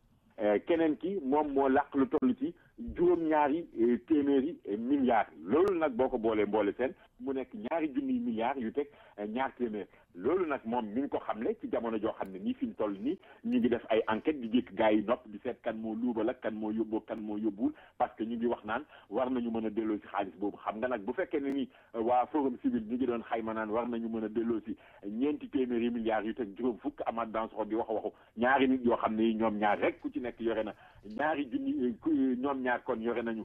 keneen ki moom moo làq lu toll ci juróom-ñaari téeméeri milliards loolu nag boo ko boolee mboole seen mu nekk ñaari junniy milliards yu teg ñaar téeméer loolu nag moom mi ngi ko xamle ci jamono joo xam ne nii fi mu toll nii ñu ngi def ay enquête di jékk gars yi nopp di seet kan moo luubal ak kan moo yóbboo kan moo yóbbuwul parce que ñu ngi wax naan war nañu mën a delloo si xaalis boobu xam nga nag bu fekkee ne ni waa forum civil ñu ngi doon xayma naan war nañu mën a delloo si ñeenti téeméeri milliards yu teg juróom fukk Amath Dansokho di waxu ñaari nit yoo xam ne ñoom ñaar rek ku ci nekk yore na ñaari junni ñoom ñaar kon yore nañu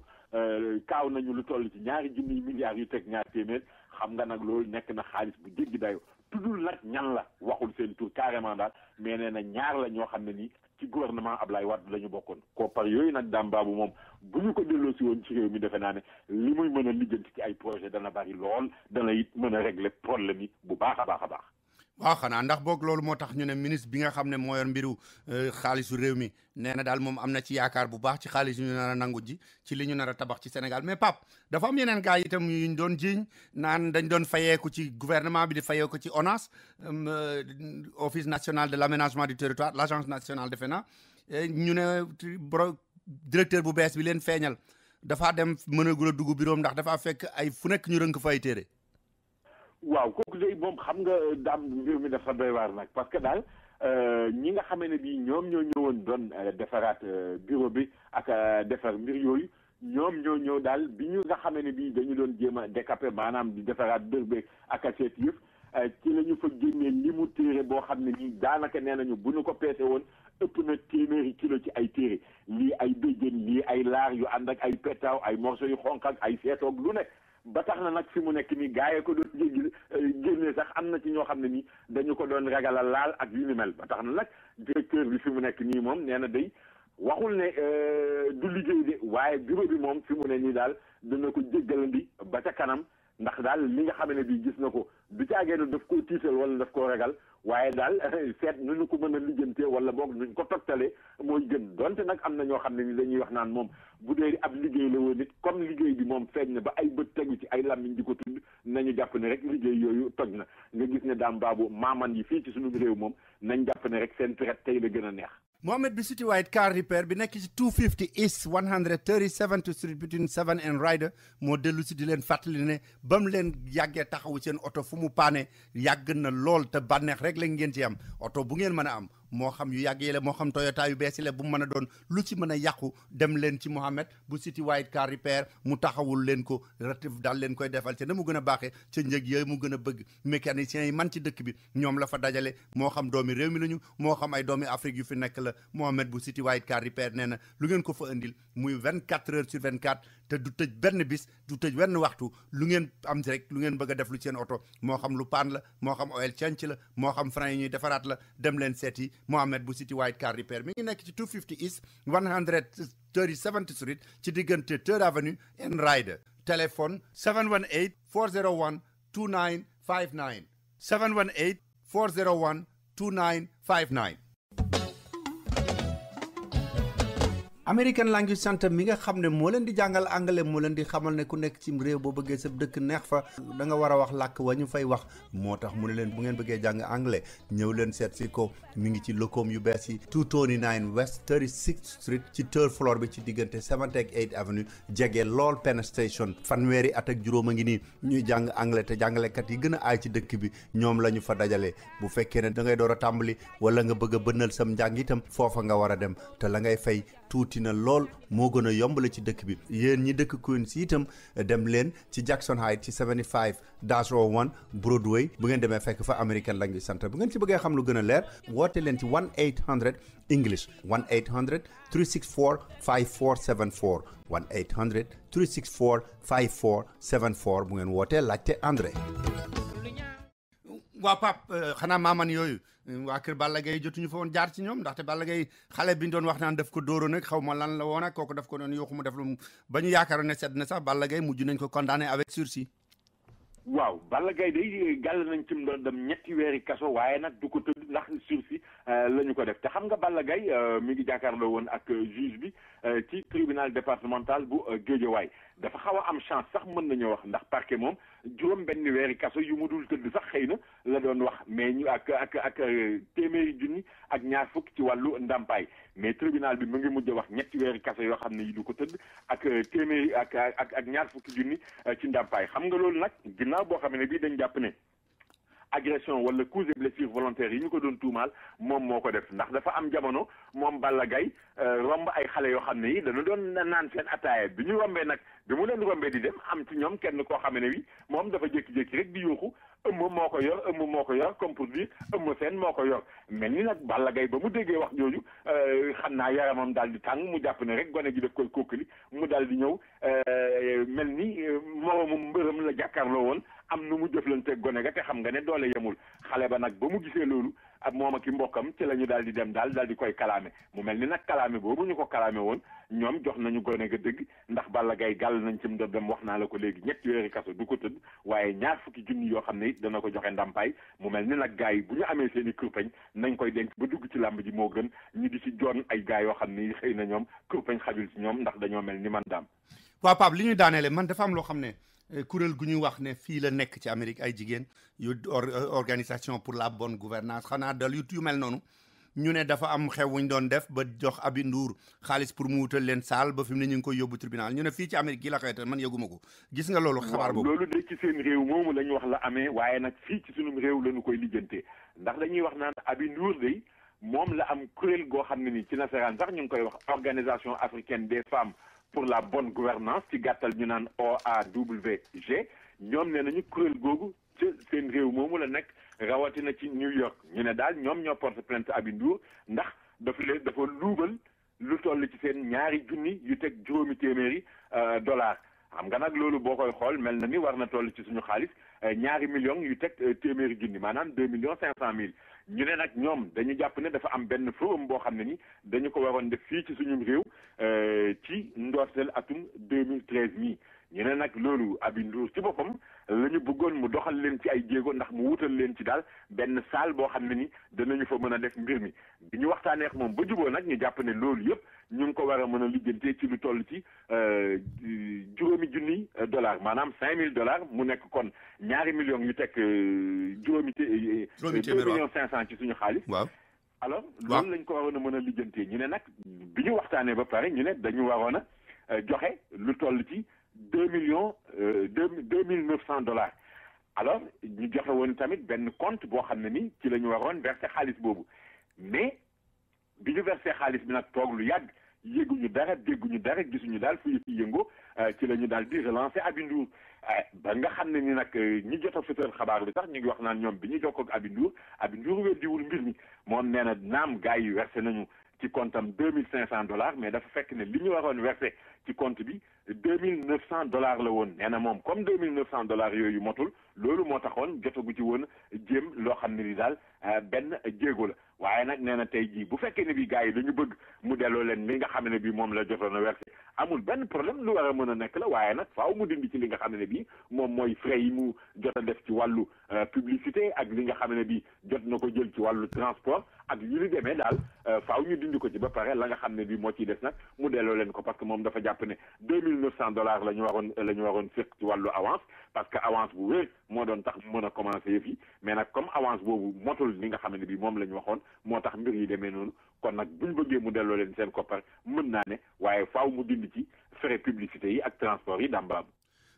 kaaw nañu lu toll ci ñaari junniy milliards yu teg ñaar téeméer xam nga nag loolu nekk na xaalis bu jéggi dayo tuddul nag ñan la waxul seen tur carrément daal mais nee na ñaar la ñoo xam ne nii ci gouvernement Ablaye Wade la ñu bokkoon koppar yooyu nag daam baabu moom bu ñu ko delloo si woon ci réew mi defe naa ne li muy mën a lijjanti ci ay projet dana bari lool dana it mën a régler problème yi bu baax a baax a baax. waaw xanaa ndax boog loolu moo tax ñu ne ministre bi nga xam ne moo yor mbiru xaalisu réew mi nee na daal moom am na ci yaakaar bu baax ci xaalis yu ñu nar a nangu ji ci li ñu nar a tabax ci Sénégal mais Pape dafa am yeneen gars yi itam yuñ doon jiiñ naan dañ doon fayeeku ci gouvernement bi di fayeeku ci ONAS office national de l'aménagement du territoire l'agence nationale defe na ñu ne directeur bu bees bi leen feeñal dafa dem mënagul a dugg bureau ndax dafa fekk ay fu nekk ñu rënk fa ay téere. waaw kooku day moom xam nga daam mbir mi dafa doy waar nag parce que daal ñi nga xamee ne bii ñoom ñoo ñëwoon doon defaraat bureau bi ak defar mbir yooyu ñoom ñoo ñëw daal bi ñu nga xamee ne bii dañu doon jéem a décaper maanaam di defaraat dër beeg ak a seet yëf ci la ñu fa génnee li mu téere boo xam ne nii daanaka nee nañu bu ñu ko peese woon ëpp na téeméeri kilo ci ay téere lii ay béjjén lii ay laar yu ànd ak ay petaaw ay morceau yu xonq ak ay seetoog lu nekk ba tax na nag fi mu nekk nii gars yi ko doon génne sax am na ci ñoo xam ne nii dañu ko doon ragala laal ak yu ni mel ba tax na nag directeur bi fi mu nekk nii moom nee na day waxul ne du liggéey de waaye bureau bi moom fi mu ne nii daal dina ko jéggalandi ba ca kanam ndax daal li nga xam ne bii gis na ko du caagee daf koo tiital wala daf koo ragal waaye daal seet nu ñu ko mën a lijjantee wala boog nuñ ko togtalee mooy gën donte nag am na ñoo xam ne ni dañuy wax naan moom bu dee ab liggéey la woon nit comme liggéey bi moom feeñ na ba ay bët tegu ci ay làmmiñ di ko tudd nañu jàpp ne rek liggéey yooyu toj na nga gis ne daam baabu maaman yi fii ci suñu réew moom nañ jàpp ne rek seen traite tey la gën a neex. Mohamed bi City White car repair bi nekk ci 250 East 137th Street between 7 and Ryder moo dellu si di leen fàttali ne ba mu leen yàggee taxawu seen oto fu mu paane yàgg na lool te bànneex rek la ngeen ci am oto bu ngeen mën a am moo xam yu yàgg yi la moo xam Toyota yu bees yi la bu mu mën a doon lu ci mën a yàqu dem leen ci Mohamed bu City White Car Repair mu taxawul leen ko ratif daal leen koy defal ca na mu gën a baaxee ca njëg yooyu mu gën a bëgg mécaniciens yi man ci dëkk bi ñoom la fa dajale moo xam doomi réew mi lañu moo xam ay doomi Afrique yu fi nekk la Mohamed bu City White Car Repair nee na lu ngeen ko fa indil muy 24 heures sur 24 te du tëj benn bis du tëj wenn waxtu lu ngeen am rek lu ngeen bëgg a def lu seen oto moo xam lu paan la moo xam oil change la moo xam frein yi ñuy defaraat la dem leen seeti Mohamed bu City White Car Repair mi ngi nekk ci 250 East 137th Street ci diggante 3rd Avenue and Ryder téléphone 718 401 2959 718 401 2959 American Language Center mi nga xam ne moo leen di jàngal anglais moo leen di xamal ne ku nekk ci réew boo bëggee sa dëkk neex fa da nga war a wax làkk wa ñu fay wax moo tax mu ne leen bu ngeen bëggee jàng anglais ñëw leen seet si ko mi ngi ci lokoom yu bees yi 229 West 36th Street ci 3rd floor bi ci diggante 7th ak 8th Avenue jege lool Penn Station fanweeri at ak juróom a ngi nii ñuy jàng anglais te jàngalekat yi gën a aay ci dëkk bi ñoom la ñu fa dajale bu fekkee ne da ngay door a tàmbali wala nga bëgg a bënnal sam njàng itam foofa nga war a dem te la ngay fay tuuti na lool moo gën a yombale ci dëkk bi yéen ñi dëkk Queens itam dem leen ci Jackson Heights ci 75-01 Broadway bu ngeen demee fekk fa American Language Center bu ngeen ci bëggee xam lu gën a leer woote leen ci 1-800 English 1-800 364 5474 1-800 364 5474 bu ngeen wootee laajte André. waa Pape xanaa maaman yooyu waa kër Balla Gaye jotuñu fa woon jaar ci ñoom ndaxte Balla Gaye xale bi ñu doon wax naan daf ko dóoroon nag xaw ma lan la woon ak kooku daf ko doon yooxu mu def lu ba ñu yaakaaroon ne sedd na sax Balla Gaye mujj nañ ko condamné avec sursis. waaw Balla Gaye day gàll nañ ci doon dem ñetti weeri kaso waaye nag du ko tëdd ndax sursis la ñu ko def te xam nga Balla Gaye mi ngi jàkkaarloo woon ak juge bi ci tribunal départemental bu Guédiawaye dafa xaw a am chance sax mën nañoo wax ndax parquet moom juróom benn weeri kaso yu mu dul tëdd sax xëy na la doon wax mais ñu ak téeméeri junni ak ñaar fukk ci wàllu ndàmpaay mais tribunal bi mu ngi mujj wax ñetti weeri kaso yoo xam ne yi du ko tëdd ak téeméeri ak ñaar fukki junni ci ndàmpaay xam nga loolu nag ginnaaw boo xam ne bii dañ jàpp ne agression wala coups et blessures volontaires yi ñu ko doon tuumaal moom moo ko def ndax dafa am jamono moom Balla Gaye romb ay xale yoo xam ne yi dañu doon naan seen ataaya bi ñu rombee nag bi mu leen rombee di dem am ci ñoom kenn koo xam ne wi moom dafa jékki-jékki rek di yuuxu ëmb moo ko yor comme pour dire ëmb seen moo ko yor mel ni nag Balla Gaye ba mu déggee wax jooju xam naa yaramam daal di tàng mu jàpp ne rek gone gi daf koy kókkali mu daal di ñëw mel ni moroomu mbërëm la jàkkaarloo woon am nu mu jëflante gone ga te xam nga ne doole yemul xale ba nag ba mu gisee loolu ak moom ak i mbokkam ci la ñu daal di dem daal di koy kalaame mu mel ni nag kalaame boobu ñu ko kalaame woon ñoom jox nañu gone ga dëgg ndax Balla Gaye gàll nañ ci dem wax naa la ko léegi ñetti weeri kaso du ko tëdd waaye ñaar fukki junni yoo xam ne it dana ko joxe ndàmpaay mu mel ni nag gars yi bu ñu amee seen i kurpeñ nañ koy denc ba dugg ci làmb ji moo gën ñu di ci joon ay gars yoo xam ne xëy na ñoom kurpeñ xajul ci ñoom ndax dañoo mel ni man daam. waaw Pape li ñuy daaneele man dafa am loo xam ne kuréel gu ñu wax ne fii la nekk ci Amérique ay jigéen yu organisation pour la bonne gouvernance xanaa dal yu mel noonu ñu ne dafa am xew wuñ doon def ba jox Aby Ndour xaalis pour mu wutal leen saal ba fi mu ne ñu ngi koy yóbbu tribunal ñu ne fii ci Amérique gi la xewete man yëguma ko gis nga loolu xabaar boobu loolu de ci seen réew moomu la ñu wax la amee waaye nag fii ci sunum réew la ñu koy lijjantee ndax dañuy wax naan Aby Ndour de moom la am kuréel goo xam ne ni ci nasaraan sax ñu ngi koy wax organisation africaine des femmes pour la bonne gouvernance ci gàttal ñu naan OAWG ñoom ne nañu kuréel googu ci seen réew moomu la nekk rawatina ci New York ñu ne daal ñoom ñoo porte plainte Aby Ndour ndax dafa luubal lu toll ci seen ñaari junni yu teg juróomi téeméeri dollar xam nga nag loolu boo koy xool mel na ni war na toll ci suñu xaalis ñaari millions yu teg téeméeri junni maanaam 2,5 millions ñu ne nag ñoom dañu jàpp ne dafa am benn forum boo xam ne ni dañu ko waroon def fii ci suñu réew ci ndorteel atum 2013 mi ñu ne nag loolu Aby Ndour ci boppam la ñu bëggoon mu doxal leen ci ay jéego ndax mu wutal leen ci daal benn salle boo xam ne ni danañu fa mën a def mbir mi bi ñu waxtaanee ak moom ba juboo nag ñu jàpp ne loolu yëpp ñu ngi ko war a mën a lijjantee ci lu toll ci juróomi junni dollar maanaam $5,000 mu nekk kon ñaari millions yu teg juróomi $2,500,000 ci suñu xaalis. waaw alors loolu lañ ko waroon a mën a lijjantee ñu ne nag bi ñu waxtaanee ba pare ñu ne dañu waroon a joxe lu toll ci $2,900,000 alors ñu joxe woon tamit benn compte boo xam ne ni ci la ñu waroon verser xaalis boobu mais bi ñu versé xaalis bi nag toog lu yàgg yëguñu dara dégguñu dara gisuñu daal fu yëf yi yëngoo ci la ñu daal di relancer Aby Ndour ba nga xam ne ni nag ñi jot a fësal xabaar bi sax ñu ngi wax naan ñoom bi ñu jokkoo ak Aby Ndour weddiwul mbir mi moom nee na naam gars yi versé nañu ci compte am $2,500 mais dafa fekk ne li ñu waroon versé ci compte bi $2,900 la woon nee na moom comme $2,900 yooyu motul loolu moo taxoon jotagu ci woon jéem loo xam ne ni daal benn jéego la waaye nag nee na tey jii bu fekkee ne bi gars yi dañu bëgg mu delloo leen li nga xam ne bi moom la jotoon a versé amul benn problème lu war a mën a nekk la waaye nag faaw mu dindi ci li nga xam ne bi moom mooy frais yi mu jot a def ci wàllu publicité ak li nga xam ne bi jot na ko jël ci wàllu transport ak yu li demee daal faaw ñu dindi ko ci ba pare la nga xam ne bi moo ciy des nag mu delloo leen ko parce que moom dafa jàpp ne $2,900 la ñu waroon fekk ci wàllu avance parce que avance bu wér moo doon tax mën a commencé yëf yi mais nag comme avance boobu motul li nga xam ne bi moom la ñu waxoon moo tax mbir yi demee noonu kon nag buñ bëggee mu delloo leen seen koppar mën naa ne waaye faaw mu dindi ci frais publicité yi ak transport yi dambaabu.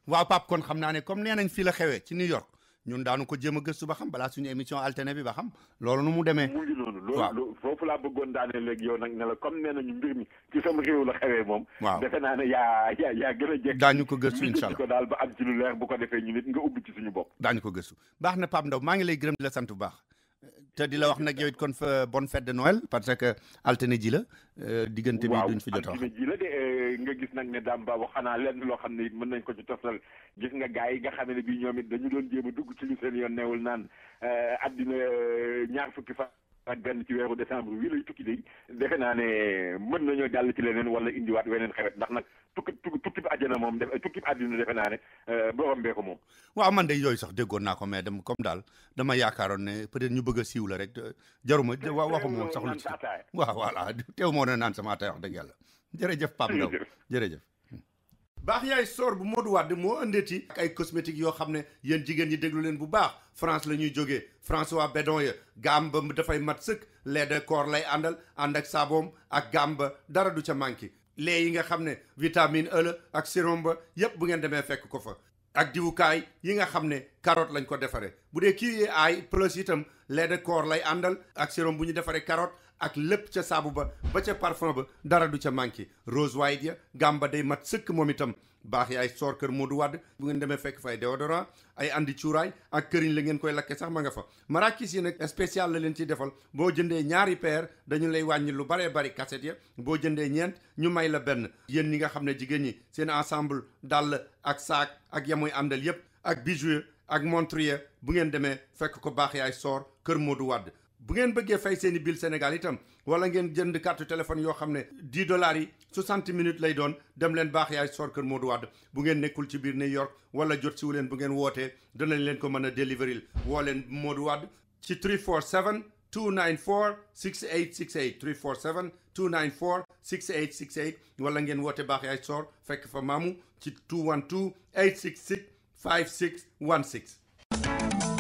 waaw Pape kon xam naa ne comme nee nañ fii la xewee ci New York ñun daanu ko jéem a gëstu ba xam balaa suñu émission alternée bi ba xam loolu nu mu demee. mu ngi noonu loolu foofu laa bëggoon daane léegi yow nag ne la comme nee nañu mbir mi ci sama réew la xewee moom. waaw defe naa ne yaa gën a jekk. daañu ko gëstu incha allah ko daal ba am ci lu leer bu ko defee ñu nit nga ubbi ci suñu bopp. daañu ko gëstu baax na Pape Ndaw maa ngi lay gërëm di la sant bu baax. te di la wax nag yow it kon fa bonne fête de Noël parce que altine ji la diggante bi duñ fi jot a wax altine ji la de nga gis nag ne daam baabu xanaa lenn loo xam ne it mën nañ ko ci toftal gis nga gars yi nga xam ne bii ñoom it dañu doon jéem a dugg ci lu seen yoon neewul naan addina ñaar fukki fa ak benn ci weeru décembre wii lay tukki day defe naa ne mën nañoo jàll ci leneen wala indiwaat weneen xewet ndax nag tukki bi àjjana moom tukki bi àddina defe naa ne borom bee ko moom. waaw man de yooyu sax déggoon naa ko mais dem comme daal dama yaakaaroon ne peut-être ñu bëgg a siiw la rek jaruma waxuma woon sax lu ci waaw voilà teew moo ne naan sama ataay wax dëgg yàlla jërëjëf Pape Ndaw jërëjëf. baax yaay soor bu Modou Wade moo ëndeeti ak ay cosmétiques yoo xam ne yéen jigéen ñi déglu leen bu baax France la ñuy jógee François Bedon ya gaam ba dafay mat sëkk lait de corps lay àndal ànd ak saaboom ak gaam ba dara du ca manqué lait yi nga xam ne vitamine E la ak sérum ba yépp bu ngeen demee fekk ko fa ak diwukaay yi nga xam ne carotte lañ ko defaree bu dee kii ay plus itam lait de corps lay àndal ak sérum bu ñu defaree carotte ak lépp ca saabu ba ca parfum ba dara du ca manqué rose white ya gamba day mat sëkk moom itam baax yaay soor kër Modou Wade bu ngeen demee fekk fay déodorant ay andi cuuraay ak këriñ la ngeen koy lakke sax ma nga fa marakis yi nag spécial la leen ciy defal boo jëndee ñaari paire dañu lay wàññi lu baree bari cassette ya boo jëndee ñeent ñu may la benn yéen ñi nga xam ne jigéen ñi seen ensemble dàll ak saak ak yamuy àndal yépp ak bijou ak montre bu ngeen demee fekk ko baax yaay soor kër Modou Wade bu ngeen bëggee fay seeni bill Sénégal itam wala ngeen jënd carte téléphone yoo xam ne $10 yi 60 minutes lay doon dem leen baax yaay soor kër Modou Wade bu ngeen nekkul ci biir New York wala jot si wu leen bu ngeen wootee danañ leen ko mën a deliveril woo leen Modou Wade ci 347 294 6868 347 294 6868 wala ngeen woote baax yaay soor fekk fa maamu ci 212 866 5616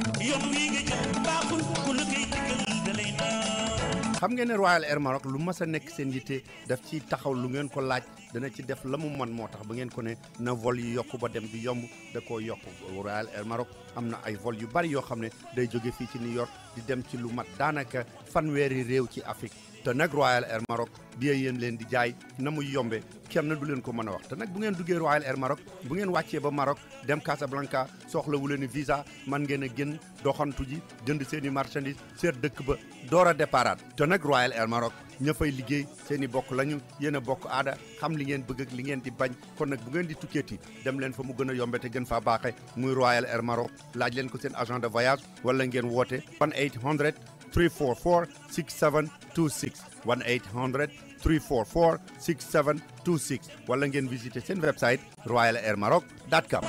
xam ngeen ne Royal Air Maroc lu mas a nekk seen yitte daf ci taxaw lu ngeen ko laaj dana ci def la mu mën moo tax ba ngeen ko ne na vol yi yokku ba dem bi yomb da koo yokk Royal Air Maroc am na ay vol yu bari yoo xam ne day jóge fii ci New York di dem ci lu mat daanaka fanweeri réew ci Afrique te nag Royal Air Maroc bi yéen leen di jaay na muy yombe kenn du leen ko mën a wax te nag bu ngeen duggee Royal Air Maroc bu ngeen wàccee ba Maroc dem Casablanca soxlawu leen visa man ngeen a génn doxantu ji jënd seen i marchandise seet dëkk ba door a déparaat te nag Royal Air Maroc ña fay liggéey seen i bokk lañu yéen a bokk aada xam li ngeen bëgg ak li ngeen di bañ kon nag bu ngeen di tukkeeti dem leen fa mu gën a yombe te gën faa baaxe muy Royal Air Maroc laaj leen ko seen agent de voyage wala ngeen woote 1-800 344 6726 1-800 344 6726 wala ngeen visiter seen website royalairmaroc.com.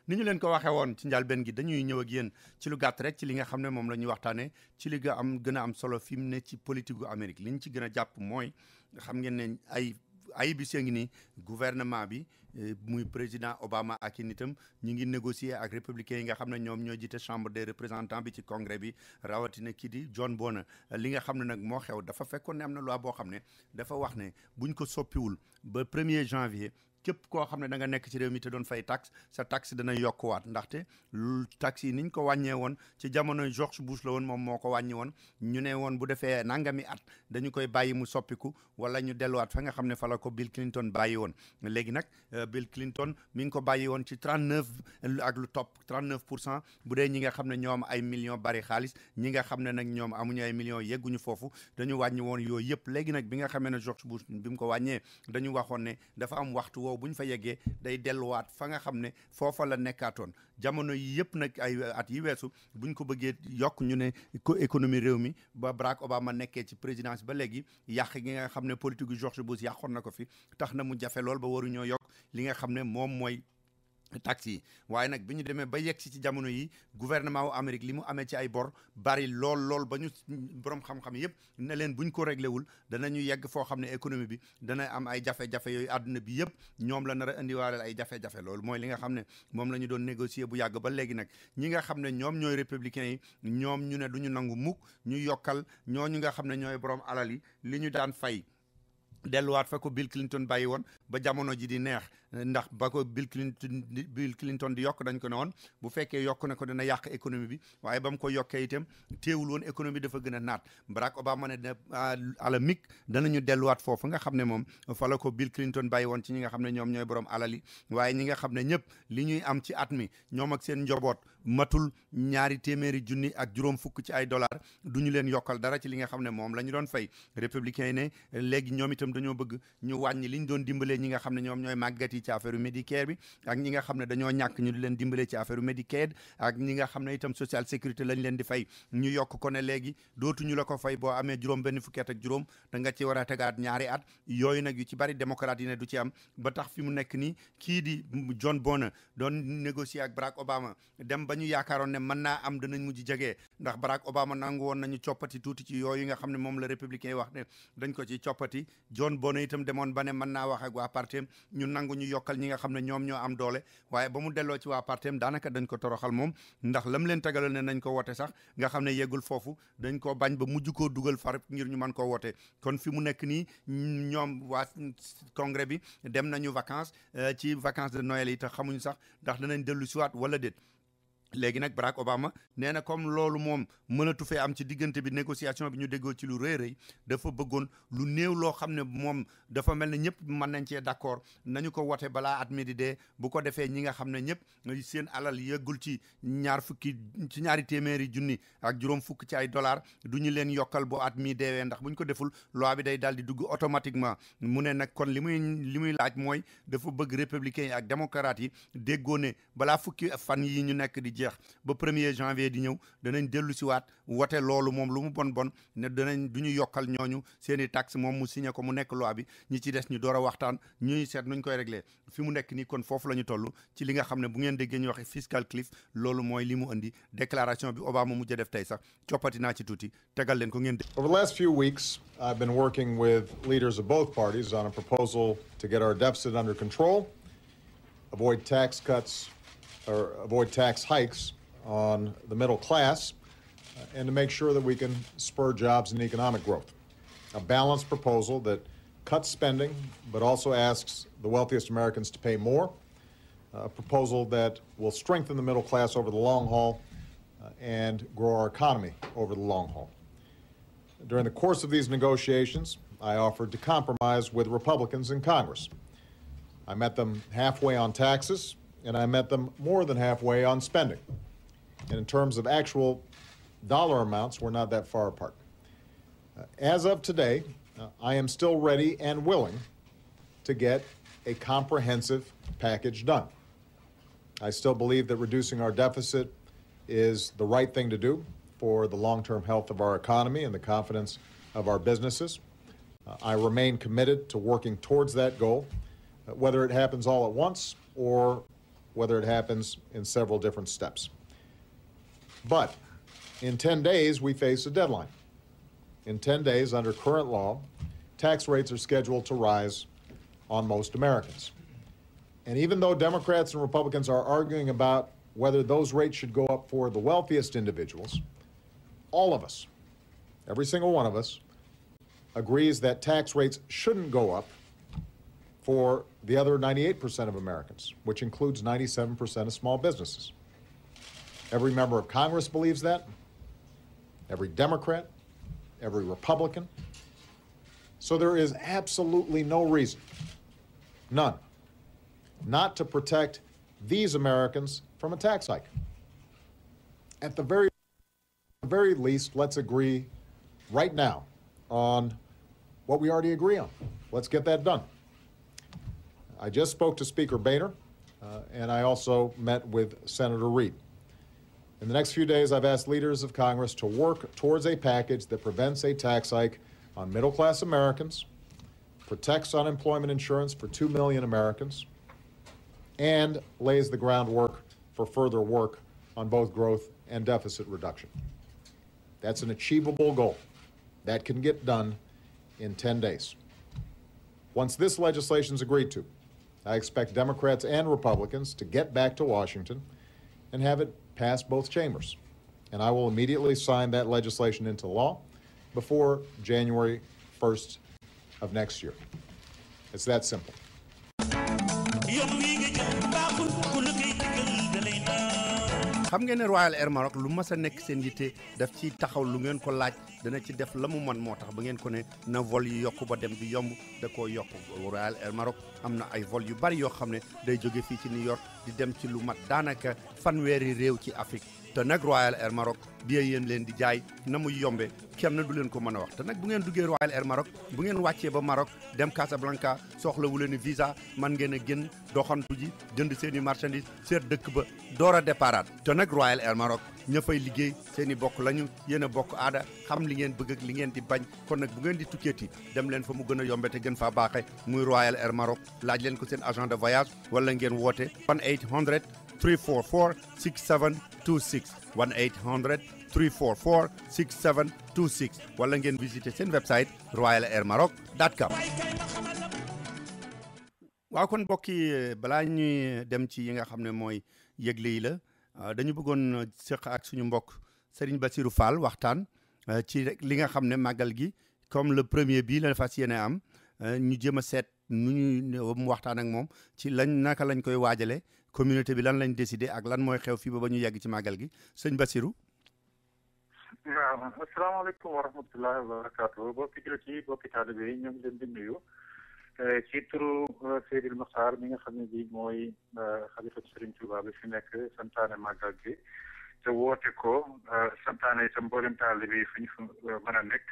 ni ñu leen ko waxee woon ci njëlbéen gi dañuy ñëw ak yéen ci lu gàtt rek ci li nga xam ne moom la ñuy waxtaanee ci li nga am gën a am solo fi mu ne ci politique gu Amérique li ñu ci gën a jàpp mooy xam ngeen ne ay bis ngi nii gouvernement bi muy président Obama ak i nitam ñu ngi négocier ak républicains yi nga xam ne ñoom ñoo jiite chambre des représentants bi ci congrès bi rawatina kii di John Boehner li nga xam ne nag moo xew dafa fekkoon ne am na loi boo xam ne dafa wax ne buñ ko soppiwul ba 1er janvier képp koo xam ne da nga nekk ci réew mi te doon fay taxe sa taxe dana yokkuwaat ndaxte taxe yi niñ ko wàññee woon ci jamono George Bush la woon moom moo ko wàññi woon ñu ne woon bu defee nangami at dañu koy bàyyi mu soppiku wala ñu delluwaat fa nga xam ne fa la ko Bill Clinton bàyyi woon léegi nag Bill Clinton mi ngi ko bàyyi woon ci 39 ak lu topp 39% bu dee ñi nga xam ne ñoom ay millions bari xaalis ñi nga xam ne nag ñoom amuñu ay millions yegguñu foofu dañu wàññi woon yooyu yëpp léegi nag bi nga xamee ne George Bush bi mu ko wàññee dañu waxoon ne dafa am waxtu woowu bu ñu fa yeggee day delluwaat fa nga xam ne foofa la nekkaatoon jamono yi yëpp nag ay at yi weesu buñ ko bëggee yokk ñu ne ko économie réew mi ba Barack Obama nekkee ci présidence ba léegi yàq gi nga xam ne politique gu George Bush yàqoon na ko fi tax na mu jafe lool ba waruñoo yokk li nga xam ne moom mooy taxes yi waaye nag bi ñu demee ba yegg si ci jamono yi gouvernement wu Amérique li mu amee ci ay bor bari lool ba ñu borom xam-xam yëpp ne leen buñ ko réglé wul danañu yegg foo xam ne économie bi dana am ay jafe-jafe yooyu àdduna bi yëpp ñoom la nar a indiwaaleel ay jafe-jafe loolu mooy li nga xam ne moom la ñu doon négocier bu yàgg ba léegi nag ñi nga xam ne ñoom ñooy républicains yi ñoom ñu ne du ñu nangu mukk ñu yokkal ñooñu nga xam ne ñooy borom alal yi li ñu daan fay delluwaat fa ko Bill Clinton bàyyi woon ba jamono ji di neex ndax ba ko Bill Clinton di yokk dañ ko ne woon bu fekkee yokk na ko dina yàq économie bi waaye ba mu ko yokkee itam téewul woon économie dafa gën a naat Barack Obama ne ala mik danañu delluwaat foofu nga xam ne moom fa la ko Bill Clinton bàyyi woon ci ñi nga xam ne ñoom ñooy borom alal yi waaye ñi nga xam ne ñëpp li ñuy am ci at mi ñoom ak seen njaboot matul $200,000 ak juróom fukk ci ay dollars du ñu leen yokkal dara ci li nga xam ne moom la ñu doon fay républicain yi ne léegi ñoom itam dañoo bëgg ñu wàññi li ñu doon dimbalee ñi nga xam ne ñoom ñooy màggat yi ci affaire Medicare bi ak ñi nga xam ne dañoo ñàkk ñu di leen dimbalee ci affaire Medicaid ak ñi nga xam ne itam social sécurité lañ leen di fay ñu yokk ko ne léegi dootuñu la ko fay boo amee juróom benn fukki at ak juróom da nga ci war a tegaat ñaari at yooyu nag yu ci bari démocrate yi ne du ci am ba tax fi mu nekk nii kii di John Boehner doon négocier ak Barack Obama dem ba ñu yaakaaroon ne mën naa am danañ mujj jegee ndax Barack Obama nangu woon nañu coppati tuuti ci yooyu nga xam ne moom la républicain yi wax ne dañ ko ci coppati John Boehner itam demoon ba ne mën naa wax ak waa partem ñu nangu ñu yokkal ñi nga xam ne ñoom ñoo am doole waaye ba mu delloo ci waa partem daanaka dañ ko toroxal moom ndax lam leen tegaloon ne nañ ko wote sax nga xam ne yeggul foofu dañ ko bañ ba mujj koo dugal far ngir ñu mën koo wote kon fi mu nekk nii ñoom waa congrès bi dem nañu vacances ci vacances de Noël yi te xamuñu sax ndax danañ dellu siwaat wala déet léegi nag Barack Obama nee na comme loolu moom mënatu fee am ci diggante bi négociation bi ñu déggoo ci lu rëy dafa bëggoon lu néew loo xam ne moom dafa mel ne ñëpp mën nañ cee d'accord nañu ko wote balaa at mi di dee bu ko defee ñi nga xam ne ñëpp seen alal yeggul ci ñaari téeméeri junni ak juróom fukk ci ay dollars du ñu leen yokkal bu at mi deewee ndax buñ ko deful loi bi day daal di dugg automatiquement mu ne nag kon li muy laaj mooy dafa bëgg républicains yi ak démocrates yi déggoo ne balaa fukki fan yi ñu nekk di jeex ba 1er janvier di ñëw danañ dellu si waat wote loolu moom lu mu bon ne du ñu yokkal ñooñu seeni taxe moom mu signé ko mu nekk loi bi ñi ci des ñu door a waxtaan ñuy seet nuñ koy réglé fi mu nekk nii kon foofu la ñu toll ci li nga xam ne bu ngeen déggee ñu waxe fiscal cliff loolu mooy li mu indi déclaration bi Obama mujj def tey sax coppati naa ci tuuti tegal leen ko ngeen dégg. Over the last few weeks, I've been working with leaders of both parties on a proposal to get our deficit under control, avoid tax cuts or avoid tax hikes on the middle class, and to make sure that we can spur jobs and economic growth. A balanced proposal that cuts spending, but also asks the wealthiest Americans to pay more. A proposal that will strengthen the middle class over the long haul and grow our economy over the long haul. During the course of these negotiations, I offered to compromise with Republicans in Congress. I met them halfway on taxes, and I met them more than halfway on spending. And in terms of actual dollar amounts, we're not that far apart. As of today, I am still ready and willing to get a comprehensive package done. I still believe that reducing our deficit is the right thing to do for the long-term health of our economy and the confidence of our businesses. I remain committed to working towards that goal, whether it happens all at once or whether it happens in several different steps. But in 10 days, we face a deadline. In 10 days, under current law, tax rates are scheduled to rise on most Americans. And even though Democrats and Republicans are arguing about whether those rates should go up for the wealthiest individuals, all of us, every single one of us, agrees that tax rates shouldn't go up for the other 98% of Americans, which includes 97% of small businesses. Every member of Congress believes that, every Democrat, every Republican. So there is absolutely no reason, none, not to protect these Americans from a tax hike. At the very least, let's agree right now on what we already agree on. Let's get that done. I just spoke to Speaker Boehner, and I also met with Senator Reid. In the next few days, I've asked leaders of Congress to work towards a package that prevents a tax hike on middle-class Americans, protects unemployment insurance for 2 million Americans, and lays the groundwork for further work on both growth and deficit reduction. That's an achievable goal. That can get done in 10 days. Once this legislation is agreed to, I expect Democrats and Republicans to get back to Washington and have it pass both chambers. And I will immediately sign that legislation into law before January 1st of next year. It's that simple. xam ngeen ne Royal Air Maroc lu mas a nekk seen yitte daf ci taxaw lu ngeen ko laaj dana ci def la mu mën moo tax ba ngeen ko ne na vol yi yokku ba dem bi yomb da koo yokku. Royal Air Maroc am na ay vol yu bari yoo xam ne day jóge fii ci New York di dem ci lu mat daanaka fanweeri réew ci Afrique te nag Royal Air Maroc bi yéen leen di jaay na muy yombe kenn du leen ko mën a wax te nag bu ngeen duggee Royal Air Maroc bu ngeen wàccee ba Maroc dem Casablanca soxlawu leen visa man ngeen a génn doxantu ji jënd seen i marchandise seet dëkk ba door a déparaat te nag Royal Air Maroc ña fay liggéey seen i bokk lañu yéen a bokk aada xam li ngeen bëgg ak li ngeen di bañ kon nag bu ngeen di tukkeeti dem leen fa mu gën a yombe te gën faa baaxe muy Royal Air Maroc laaj leen ko seen agent de voyage wala ngeen woote 1-800 344 6726 1-800 344 6726 wala ngeen visiter seen website royalairmaroc.com. waaw kon mbokk yi balaa ñuy dem ci yi nga xam ne mooy yëgle yi la dañu bëggoon seq ak suñu mbokk Serigne Bassirou Fall waxtaan ci li nga xam ne màggal gi comme le premier bii la fas yéene am ñu jéem a seet nu ñu mu waxtaan ak moom ci naka lañ koy waajale communauté bi lan lañ décidé ak lan mooy xew fii ba ñu yegg ci màggal gi sëñ Bassirou. waaw asalaamaaleykum wa rahmatullahi wa barakaatu bokki jullit yi bokki taalibe yi ñoo ngi leen di nuyu ci turu Seydil Mokhtar mi nga xam ne bii mooy xalifa Serigne Touba bi fi nekk santaane màggal gi te woote ko santaane itam mboolem taalibe yi fi ñu mën a nekk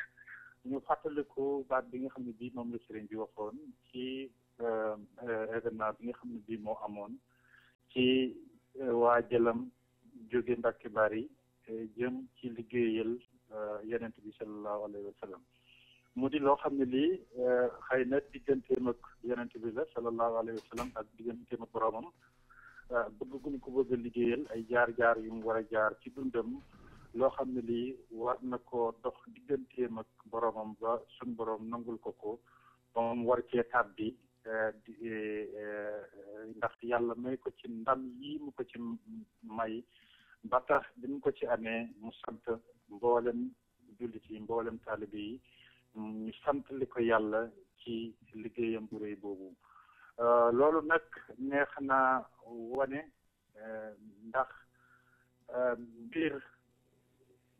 ñu fàttaliku baat bi nga xam ne bii moom la Serigne bi waxoon ci événement bi nga xam ne bii moo amoon ci waa jëlam jóge Mbàkke Bari jëm ci liggéeyal yonent bi sallallahu alayhi wa sallam mu di loo xam ne lii xëy na digganteem ak yonent bi la sallallahu alayhi wa sallam ak digganteem ak boromam bëgg gu ñu ko bëgg a liggéeyal ay jaar-jaar yu mu war a jaar ci dundam loo xam ne lii war na ko dox digganteem ak boromam ba suñ borom nangul ko moom war cee tàbbi ndax yàlla may ko ci ndam yi mu ko ci may ba tax bi mu ko ci amee mu sant mboolem jullit yi mboolem taalibe yi ñu sant li ko yàlla ci liggéeyam bu rëy boobu loolu nag neex na wane ndax biir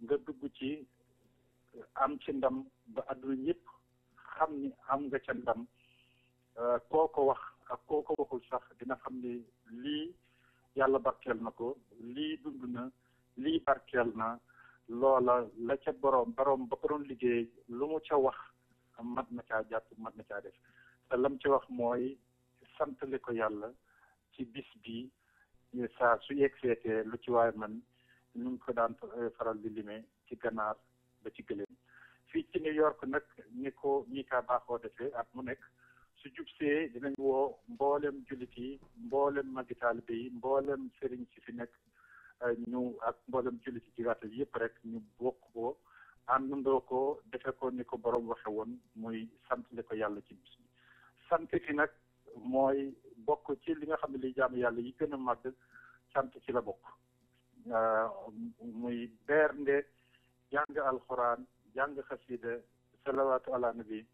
nga dugg ci am ci ndam ba àdduna ñëpp xam ni am nga ca ndam koo ko wax ak koo ko waxul sax dina xam ni lii yàlla barkeel na ko lii dund na lii barkeel na loola la ca borom ba ko doon liggéey lu mu ca wax mat na caa jàpp mat na caa def te lam ci wax mooy santale ko yàlla ci bis bi saa su yegg seetee lu ci waay man ñu ngi ko daan faral di limee ci ganaar ba ci gëléem fii ci New York nag ñi kaa baaxoo defee at mu nekk su jubsee dinañ woo mboolem jullit yi mboolem magi taalibe yi mboolem sëriñ si fi nekk ñu ak mboolem jullit yi ci gàttal yëpp rek ñu bokk ko àndandoo ko defe ko ni ko borom waxe woon muy sant le ko yàlla ci bis bi sant fi nag mooy bokk ci li nga xam ne li jaamu yàlla yi gën a màgg sant ci la bokk muy bernde jàng alxuraan jàng xasida salawaatu ala nabi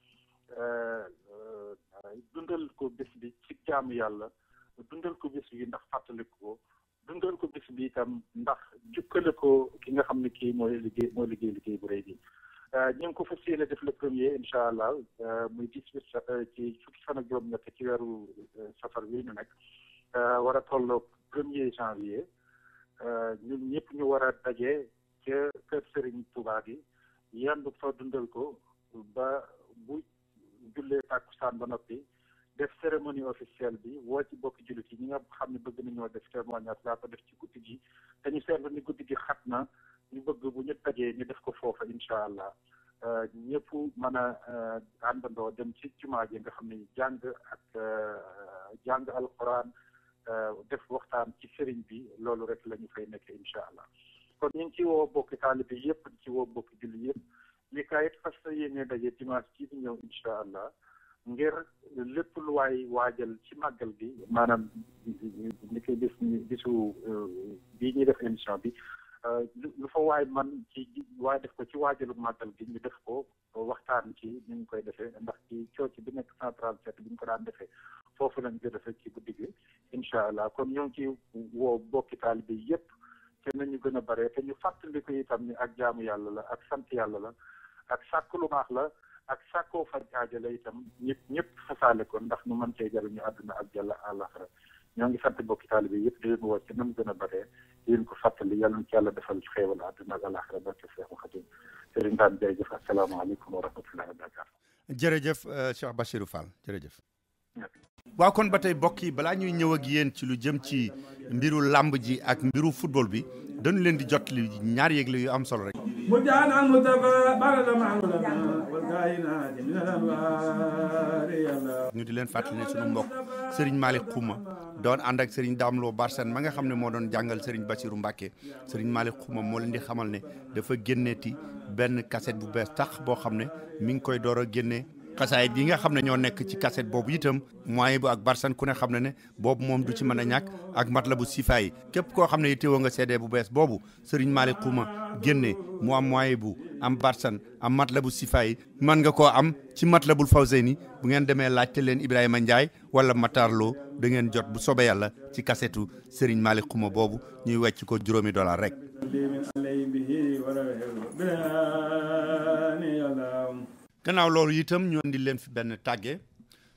dundal ko bés bi ci jaamu yàlla dundal ko bés bi ndax fàttaliku ko dundal ko bés bi itam ndax jukkale ko ki nga xam ne kii mooy liggéey bu rëy bi ñu ngi ko fas yéene def le premier incha allah muy 18 ci fukki fan ak juróom-ñett ci weeru safar bi ñu nekk war a tolloo 1er janvier ñun ñëpp ñu war a daje ca kër Serigne Touba gi yandu fa dundal ko ba bu jullee takkusaan ba noppi def cérémonie officielle bi woo ci bokki jullit yi ñi nga xam ne bëgg nañoo def témoignage daa ko def ci guddi gi te ñu seetlu ni guddi gi xat na ñu bëgg bu ñu dajee ñu def ko foofa incha allah ñëpp mën a àndandoo dem ci jumaa ji nga xam ne jàng alquran def waxtaan ci sëriñ bi loolu rek la ñu fay nekk incha allah kon ñu ngi ci woo bokki taalibe yëpp di ci woo bokki julli yëpp li kayit fas yéene daje dimanche ci di ñëw incha allah ngir lépp lu waay waajal ci màggal gi maanaam ni koy bisu bii ñuy def émission bi lu fa waay man ci waay def ko ci waajalu màggal gi ñu def ko waxtaan ci ni ñu koy defee ndax ci cooci bi nekk 137 bi ñu ko daan defee foofu lañ ko defee ci guddi gi incha allah kon ñoo ngi ci woo bokki taalibe bi yëpp te nañu gën a bare te ñu fàttali ko itam ni ak jaamu yàlla la ak sant yàlla la ak sàkk lu baax la ak sàkkoo faj aajo la itam ñëpp fasaale ko ndax ñu mën cee jariñu àdduna ak jàlla àllaxira ñoo ngi sant bokki taalibe bi yëpp di leen woo ci nam gën a bare di leen ko fàttali yàlla na ci yàlla defal xéewal àdduna ak àllaxira barke Seexu Xadim sëriñ daan jërëjëf asalaamaaleykum wa rahmatullahi wa barakatu jërëjëf Cheikh Bachirou Fall jërëjëf waaw kon ba tey bokk yi balaa ñuy ñëw ak yéen ci lu jëm ci mbiru làmb ji ak mbiru football bi dañu leen di jot li ñaar yëgle yu am solo rek ñu di leen fàttali ne sunu mbokk Serigne Malick Khouma doon ànd ak Serigne Damlo Barsen ma nga xam ne moo doon jàngal Serigne Bassirou Mbacké Serigne Malick Khouma moo leen di xamal ne dafa génneeti benn cassette bu bees tax boo xam ne mi ngi koy door a génnee xasaayit yi nga xam ne ñoo nekk ci cassette boobu itam moyen bu ak Barsan ku ne xam ne ne boobu moom du ci mën a ñàkk ak Matlabu Sifa yi képp koo xam ne yittewoo nga CD bu bees boobu Serigne Malick Khouma génne mu am moyen bu am Barsan am Matlabu Sifa yi mën nga koo am ci Matlabul Fawzeyni bu ngeen demee laajte leen Ibrahima Ndiaye wala Matar Lo da ngeen jot bu soobee yàlla ci cassettu Serigne Malick Khouma boobu ñuy wecc ko $0 rek. gannaaw loolu itam ñu andi leen fi benn tàgge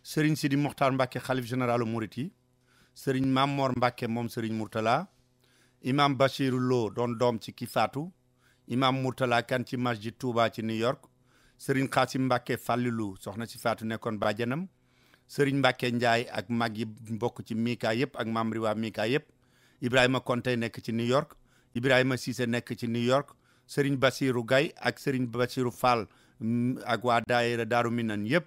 Serigne Sidi Mokhtar Mbacké xalif généralu Murit yi Serigne Mamor Mbacké moom Serigne Mourtala imam Bachirou Lo doon doom ci ki faatu imam Mourtala kan ci masjid Touba ci New York Serigne Khassim Mbacké Fallilou soxna si faatu nekkoon bàjjanam Serigne Mbacké Ndiaye ak mag yi bokk ci Mika yëpp ak membre waa Mika yëpp Ibrahima Konté nekk ci New York Ibrahima Cissé nekk ci New York Serigne Bassirou Gaye ak Serigne Bassirou Fall ak waa daayira Daaru Minan yëpp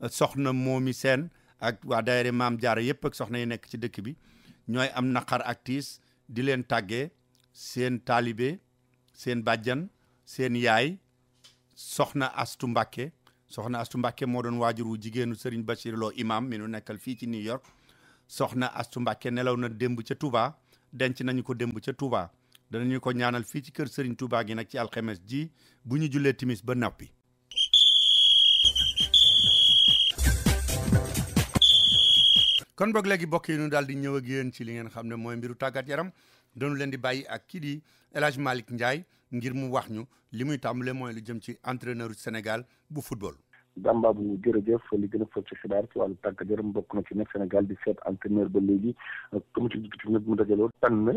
soxna Momi Sène ak waa daayira Maam Jaara yëpp ak soxna yi nekk ci dëkk bi ñooy am naqar ak tiis di leen tàggee seen taalibe seen bàjjan seen yaay soxna Astu Mbacké soxna Astu Mbacké moo doon waajuru jigéenu Serigne Bassirou Lo imam mi nu nekkal fii ci New York soxna Astu Mbacké nelaw na démb ca Touba denc nañu ko démb ca Touba danañu ko ñaanal fii ci kër Serigne Touba gi nag ci alxames ji bu ñu jullee timis ba noppi. kon boog léegi bokk yi ñu daal di ñëw ak yéen ci li ngeen xam ne mooy mbiru tàggat yaram dañu leen di bàyyi ak kii di El Hadj Malick Ndiaye ngir mu wax ñu li muy tàmbale mooy lu jëm ci entraîneur Sénégal bu football. Damba bu jërëjëf li gën a fës ci xibaar ci wàllu tàggat yaram bokk na ci nag Sénégal di seet entraîneur ba léegi comité exécutif nag mu dajaloo tànn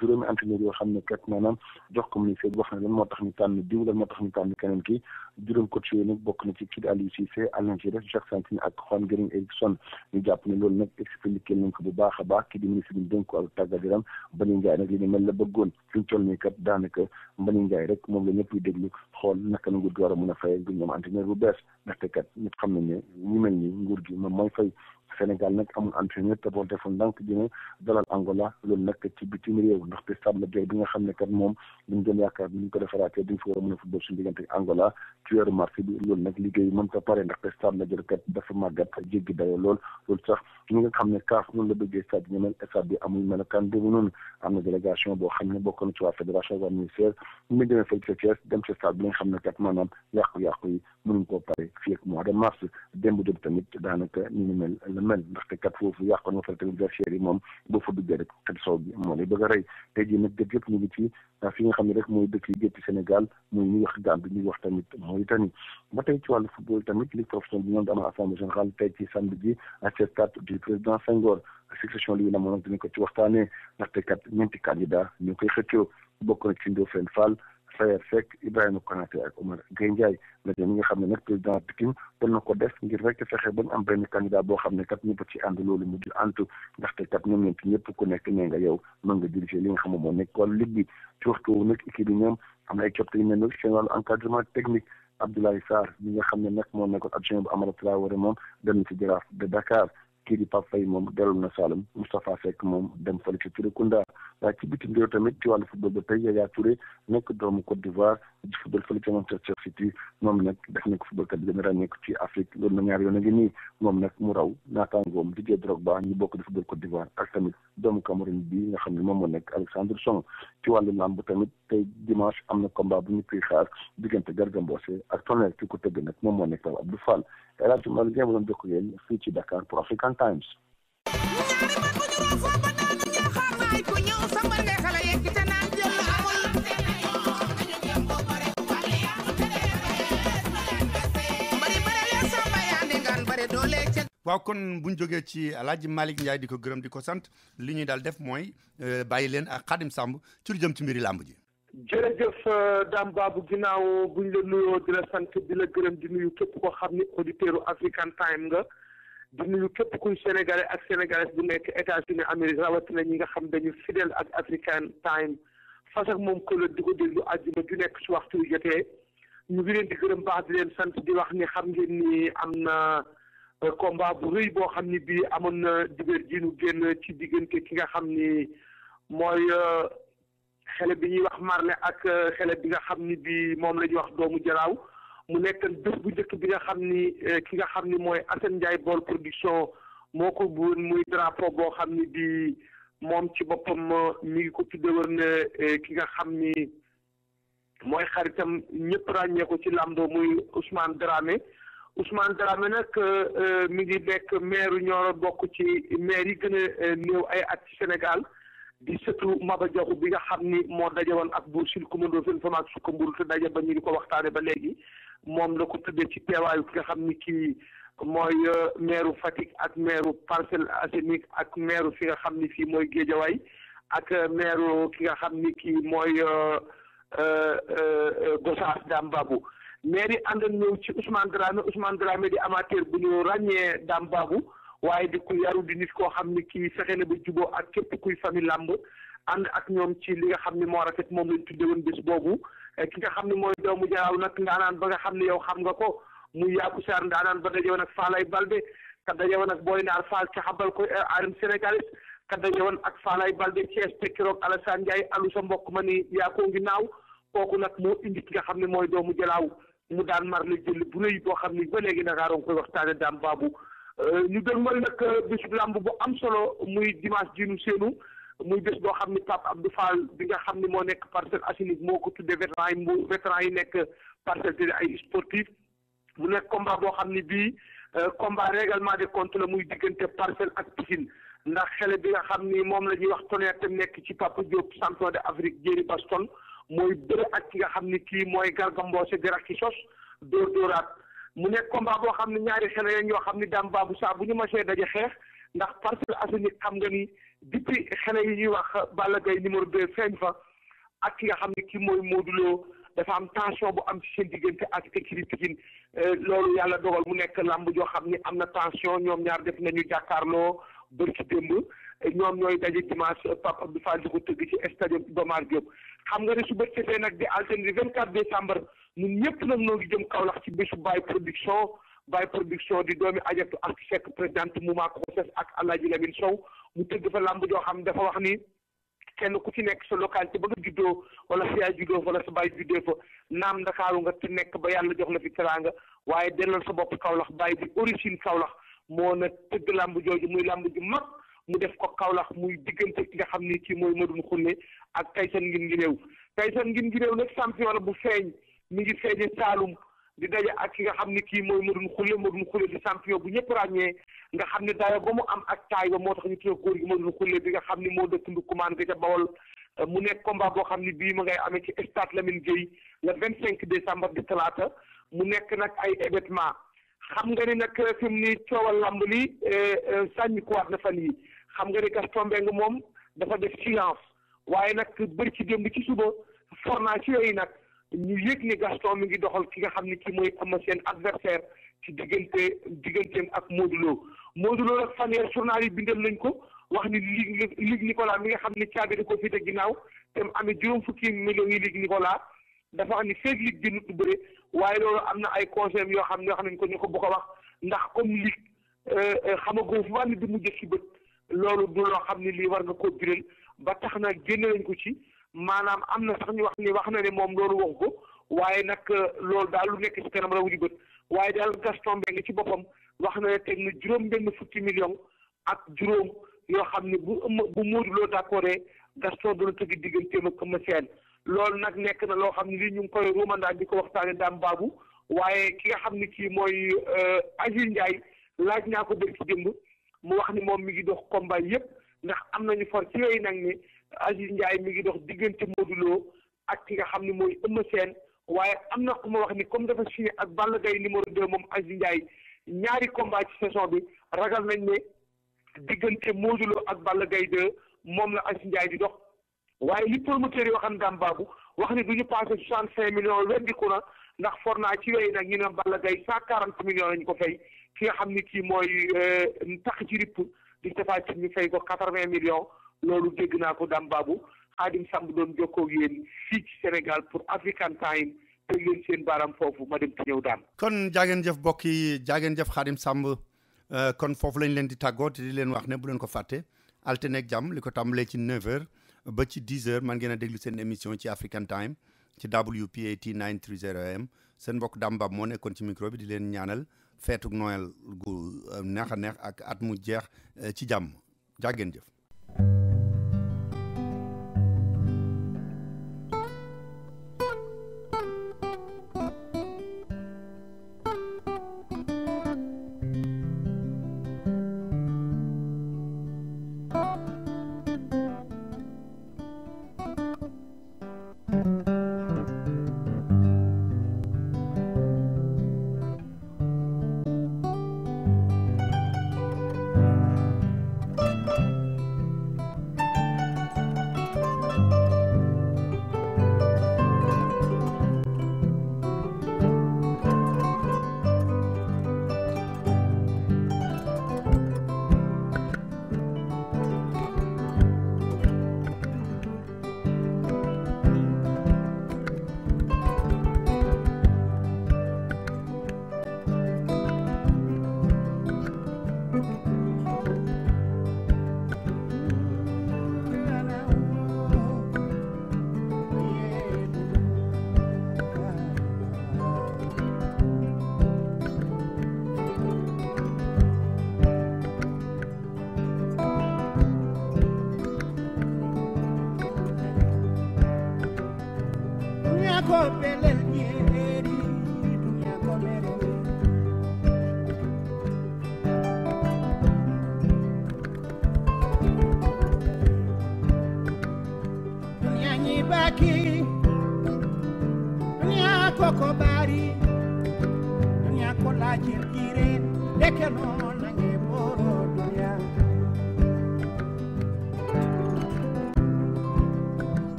juróomi entraîneur yoo xam ne kat maanaam jox ko ministère wax na lan moo tax ñu tànn diw lan moo tax ñu tànn keneen kii juróom coach yooyu nag bokk na ci kii di Aliou Cissé Alain Giresse Jacques Santini ak Juan Guérin Erickson ñu jàpp ne loolu nag expliqué nañ ko bu baax a baax kii di ministre bi dénk ko wàllu tàggat yaram Mbagnick Ndiaye nag li ni mel la bëggoon fi ñu toll nii kat daanaka Mbagnick Ndiaye rek moom la ñëpp di déglu xool naka la nguur gi war a mën a fay gu ñoom entraîneur bu bees ndaxte kat ñëpp xam nañ ne ñu mel ni nguur gi moom mooy fay Sénégal nag amul entraîneur te boo defoon ndànk dina dalal Angola loolu nag ci bitim réew ndaxte stade la joy bi nga xam ne kat moom dañ doon yaakaar bi ñu ko defaraatee dañ fa war a mën a football suñu diggante Angola ci weeru mars bi loolu nag liggéey mën ta pare ndaxte stade la joy kat dafa màggat jéggi dayo loolu sax ñi nga xam ne CAF noonu la bëggee stade bi ñemel stade bi amul melokaan boobu noonu am na délégation boo xam ne bokk na ci waa fédération waa ministère ñu demee fay ca Thiès dem ci stade bi nga xam ne kat maanaam yàqu-yàqu yi mënuñ koo pare fii ak mois de mars démb jëm tamit daanaka ñu mel la mel ndaxte kat foofu yàqoon nga fa tamit verchères yi moom boo fa duggee rek kat sow bi moo lay bëgg a rey tey jii nag dëkk yëpp ñu ngi ci fi nga xam ne rek mooy dëkk yi gétti Sénégal muy ñuy wax Gambie ñuy wax tamit Mauritanie ba tey ci wàllu football tamit ligue professionnelle bi ñoom da am assemblée générale tey ci samedi ji ak ci stade du président Senghor succession lii na moom nag dinañ ko ci waxtaanee ndaxte kat ñeenti candidat ñu koy xëccoo bokk na ci Ndofène Fall Sayer Seck Ibrahima Konaté ak Omar Gueye Ndiaye ndaje mi nga xam ne nag président Pikine doon na ko def ngir rek fexe ba ñu am benn candidat boo xam ne kat ñëpp ci ànd loolu mujj antu ndaxte kat ñoom ñeenti ñëpp ku nekk nee nga yow mën nga diriger li nga xam ne moo nekk wàllu ligue bi ci waxtu nag équipe bi ñoom am na ay coppite yu mel ni seen wàllu encadrement technique Abdoulaye Sarr mi nga xam ne nag moo nekkoon adjoint bu Amara Traoré moom dem na ci Jaraaf de Dakar kii di Pape Faye moom dellu na Saloum Moustapha Seck moom dem fële ci Turekunda waaye ci bitim réew tamit ci wàllu football ba tey Yaya Touré nekk doomu Côte d'Ivoire di football fële ci Manchester City moom nag def na ko footballkat bi gën a ràññeeku ci Afrique loolu na ñaari yoon a ngi nii moom nag mu raw naataangoom Didier Drogba ñu bokk di football Côte d'Ivoire ak tamit doomu Cameroun bi nga xam ne moom moo nekk Alexandre Song ci wàllu làmb tamit tey dimanche am na combat bu ñu koy xaar diggante Garga Mbossé ak Tonnerre ki ko tëgg nag moom moo nekk Pape Abdou Fall El Hadj Malick Ndiaye doon jokk yéen fii ci Dakar pour African Times. waaw kon bu ñu jógee ci El Hadj Malick Ndiaye di ko gërëm di ko sant li ñuy daal def mooy bàyyi leen ak Khadim Samb ci lu jëm ci mbiri làmb ji. jërëjëf Dame Babou ginnaaw buñ la nuyoo di la sant di la gërëm di nuyu képp koo xam ni auditeuru African Time nga di nuyu képp kuy sénégalais ak sénégalais bu nekk États-Unis Amérique rawatina ñi nga xam dañu fidèle ak African Time fas ak moom kële di ko déglu àjjuma ju nekk ci waxtu wi jotee ñu ngi leen di gërëm baax di leen sant di wax ni xam ngeen ni am na combat bu rëy boo xam ni bii amoon na dibéer ji nu génn ci diggante ki nga xam ni mooy xele bi ñuy wax Marley ak xele bi nga xam ni bii moom la ñuy wax doomu Jalaaw mu nekk bés bu njëkk bi nga xam ni ki nga xam ni mooy Assane Ndiaye Baol production moo ko buwoon muy drapeau boo xam ni bii moom ci boppam mi ngi ko tudde woon ne ki nga xam ni mooy xaritam ñëpp ràññee ko ci làmb muy Ousmane Dramé nag mi ngi nekk maire Nioro bokk ci maire yi gën a néew ay at ci Sénégal di sëtu Maba Diakhou bi nga xam ni moo daje woon ak Buur Sine Coumba Ndoffène Fama ak Sukka Mburu te daje ba ñu di ko waxtaane ba léegi moom la ko tuddee ci teewaayu ki nga xam ni kii mooy maire Fatick ak maire Parcelles Assainies ak maire fi nga xam ni fii mooy Guédiawaye ak maire ki nga xam ni kii mooy Gossas Dame Babou maire yi ànd ñëw ci Ousmane Dramé di amateur bu ñu ràññee Dame Babou waaye di ku yaru di nit koo xam ni kii fexe na ba juboo ak képp kuy famille làmb ànd ak ñoom ci li nga xam ni moo rafet moom lañ tudde woon bés boobu ki nga xam ne mooy doomu Jalaaw nag ndaanaan ba nga xam ne yow xam nga ko muy Yaaku Sarr ndaanaan ba daje woon ak Faalay Balde ka daje woon ak Boy Naar Fall ca xabal ko arène sénégalaise ka daje woon ak Faalay Balde Thiès tekkiroog Alassane Ndiaye alu sa mbokk ma ni yaakoo ngi naaw kooku nag moo indi ki nga xam ne mooy doomu Jalaaw mu daan Marley jël bu rëy boo xam ni ba léegi Dakar nga koy waxtaane Dame Babou ñu doon mooy nag bésub làmb bu am solo muy dimanche ji nu seenu muy bés boo xam ni Pape Abdou Fall bi nga xam ni moo nekk Parcelles Assainies moo ko tuddee vétéran yi nekk Parcelles te ay sportif mu nekk combat boo xam ni bii combat règlement de compte la muy diggante Parcelles ak Pikine ndax xele bi nga xam ni moom la ñuy wax Tonnerre te nekk ci Papa Diop champion d'Afrique Jerry Baston mooy bëre ak ki nga xam ni kii mooy Garga Mbossé di rakki sos dóoraat mu nekk combat boo xam ne ñaari xele yeen yoo xam ni Dame Babou saa bu ñu masee daje xeex ndax Parcelles Assainies xam nga ni depuis xele yi ñuy wax Balla Gaye numéro 2 feeñ fa ak ki nga xam ne kii mooy Modou Lo dafa am tension bu am ci seen diggante ak écurie Pikine loolu yàlla dogal mu nekk làmb joo xam ni am na tension ñoom ñaar def nañu jàkkaarloo bërki démb ñoom ñooy daje dimanche Pape Abdou Fall di ko tëgg ci stade Iba Mar Diop xam nga ne su bët setee nag di altine 24 décembre ñun ñëpp nag noo ngi jëm Kaolack ci bésu Baye production Baye production di doomi Ajatu ak Seck présidente mouvement COSES ak Alaaji Lamine Sow mu tëgg fa lamb joo xam dafa wax ni kenn ku ci nekk sa localité ba nga juddoo wala sa yaay juddoo fa wala sa baay juddoo fa naam Ndakaaru nga te nekk ba yàlla jox la fi teraanga waaye dellal sa bopp Kaolack Baye di origine Kaolack moo na tëgg lamb jooju muy lamb ju mag mu def ko Kaolack muy diggante ki nga xam ni kii mooy Madoune Khoule ak Tyson ngin ngi néew Tyson ngin ngi néew nag champion la bu feeñ mi ngi feeñe Saalum di daje ak ki nga xam ni kii mooy Madoune Khoule di champion bu ñëpp ràññee nga xam ne dayo ba mu am ak taay ba moo tax ñu tuddee góor gi Madoune Khoule bi nga xam ni moo dëkk Ndoukoumane ga ca Bawol mu nekk combat boo xam ni bii ma ngay amee ci stade Lamine Gueye le 25 décembre di talaata mu nekk nag ay événement xam nga ni nag fi mu ni coowal lamb li sànni ko waat na fan yi xam nga ni Gaston Mbengue moom dafa def silence waaye nag bëri ci démb ci suba formation yooyu nag ñu yëg ni Gaston mi ngi doxal ki nga xam ni ki mooy am seen adversaire ci digganteem ak Modou Lo nag fan yee journal yi bindal nañ ko wax ni Luc Nicolas mi nga xam ni caabi da ko fi te ginnaaw te mu amee juróom fukki millions yi Luc Nicolas dafa wax ni feeg Luc di nut bëre waaye loolu am na ay conseils yoo xam ne wax nañ ko ñu ko bu ko wax ndax comme Luc xamagoo fu wàllu di mujj ci bët loolu du loo xam ne lii war nga ko biral ba tax na génne nañ ko ci maanaam am na sax ñu wax na ne moom loolu wax ko waaye nag loolu daal lu nekk ci kanam rawu di bët waaye daal Gaston Mbengue ci boppam wax na ne teg na juróom benn fukki million ak juróom yoo xam ne bu Modou Lo d'accordé Gaston dana tëgg digganteem ak Eumeu Sène loolu nag nekk na loo xam ne lii ñu ngi koy ruumandaat di ko waxtaane daam baabu waaye ki nga xam ne kii mooy Aziz Ndiaye laaj naa ko bëri ci démb mu wax ni moom mi ngi dox combat yépp ndax am nañu for ci yooyu nag ni Aziz Ndiaye mi ngi dox diggante Modou Lo ak ki nga xam ne mooy Eumeu Sène waaye am na ku ma wax ni comme dafa signé ak Balla Gaye numéro 2 moom Aziz Ndiaye ñaari combat ci saison bi ragal nañ ne diggante Modou Lo ak Balla Gaye 2 moom la Aziz Ndiaye di dox waaye li promoteur yi waxan daam baabu wax ni du ñu passé 65 millions weddiku na ndax for naa ci yooyu nag ñu ne Balla Gaye 140 millions lañ ko fay ki nga xam ni kii mooy tax ci ripp di Tapha Tine ñu fay ko 80 millions loolu dégg naa ko daam baabu Xaadim Samb doon jokkoo ak yéen fii ci Sénégal pour African Time teg leen seen baaraam foofu ma dem ci ñëw daan kon jaageen jëf mbokk yi jaageen jëf Xaadim Samb kon foofu lañ leen di tàggoo te di leen wax ne bu leen ko fàtte altine ak jàmm li ko tàmbalee ci 9h ba ci 10h man ngeen a déglu seen émission ci African Time ci WPAT 930 AM seen mbokk Dame Bab moo nekkoon ci micro bi di leen ñaanal feetuk Noël gu neex a neex ak at mu jeex ci jàmm jaageen jëf.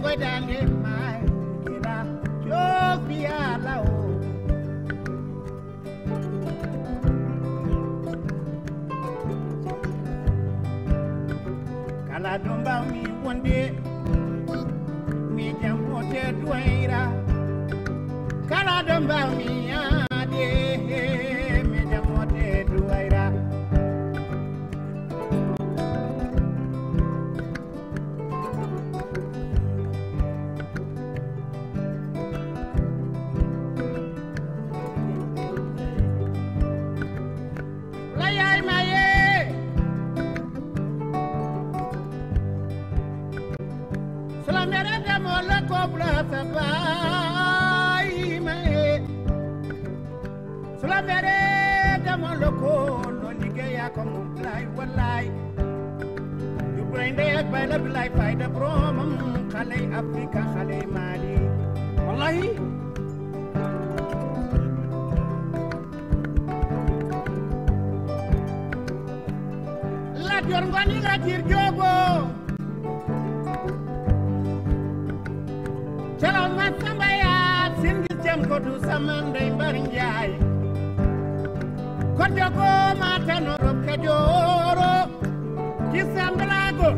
tengo dande mai kira jofia lao kala domba mi wonde mi jambote duaira kala domba mi ade mi jambote duaira Sulla merenda mon loco no ligeya como fly wallahi you bring the by the life by the from khale Africa khale Mali wallahi la jorngani la tir jogo Chala masamba ya singil jam ko du samande barinjay Kojogo matano rob kajoro kisamblago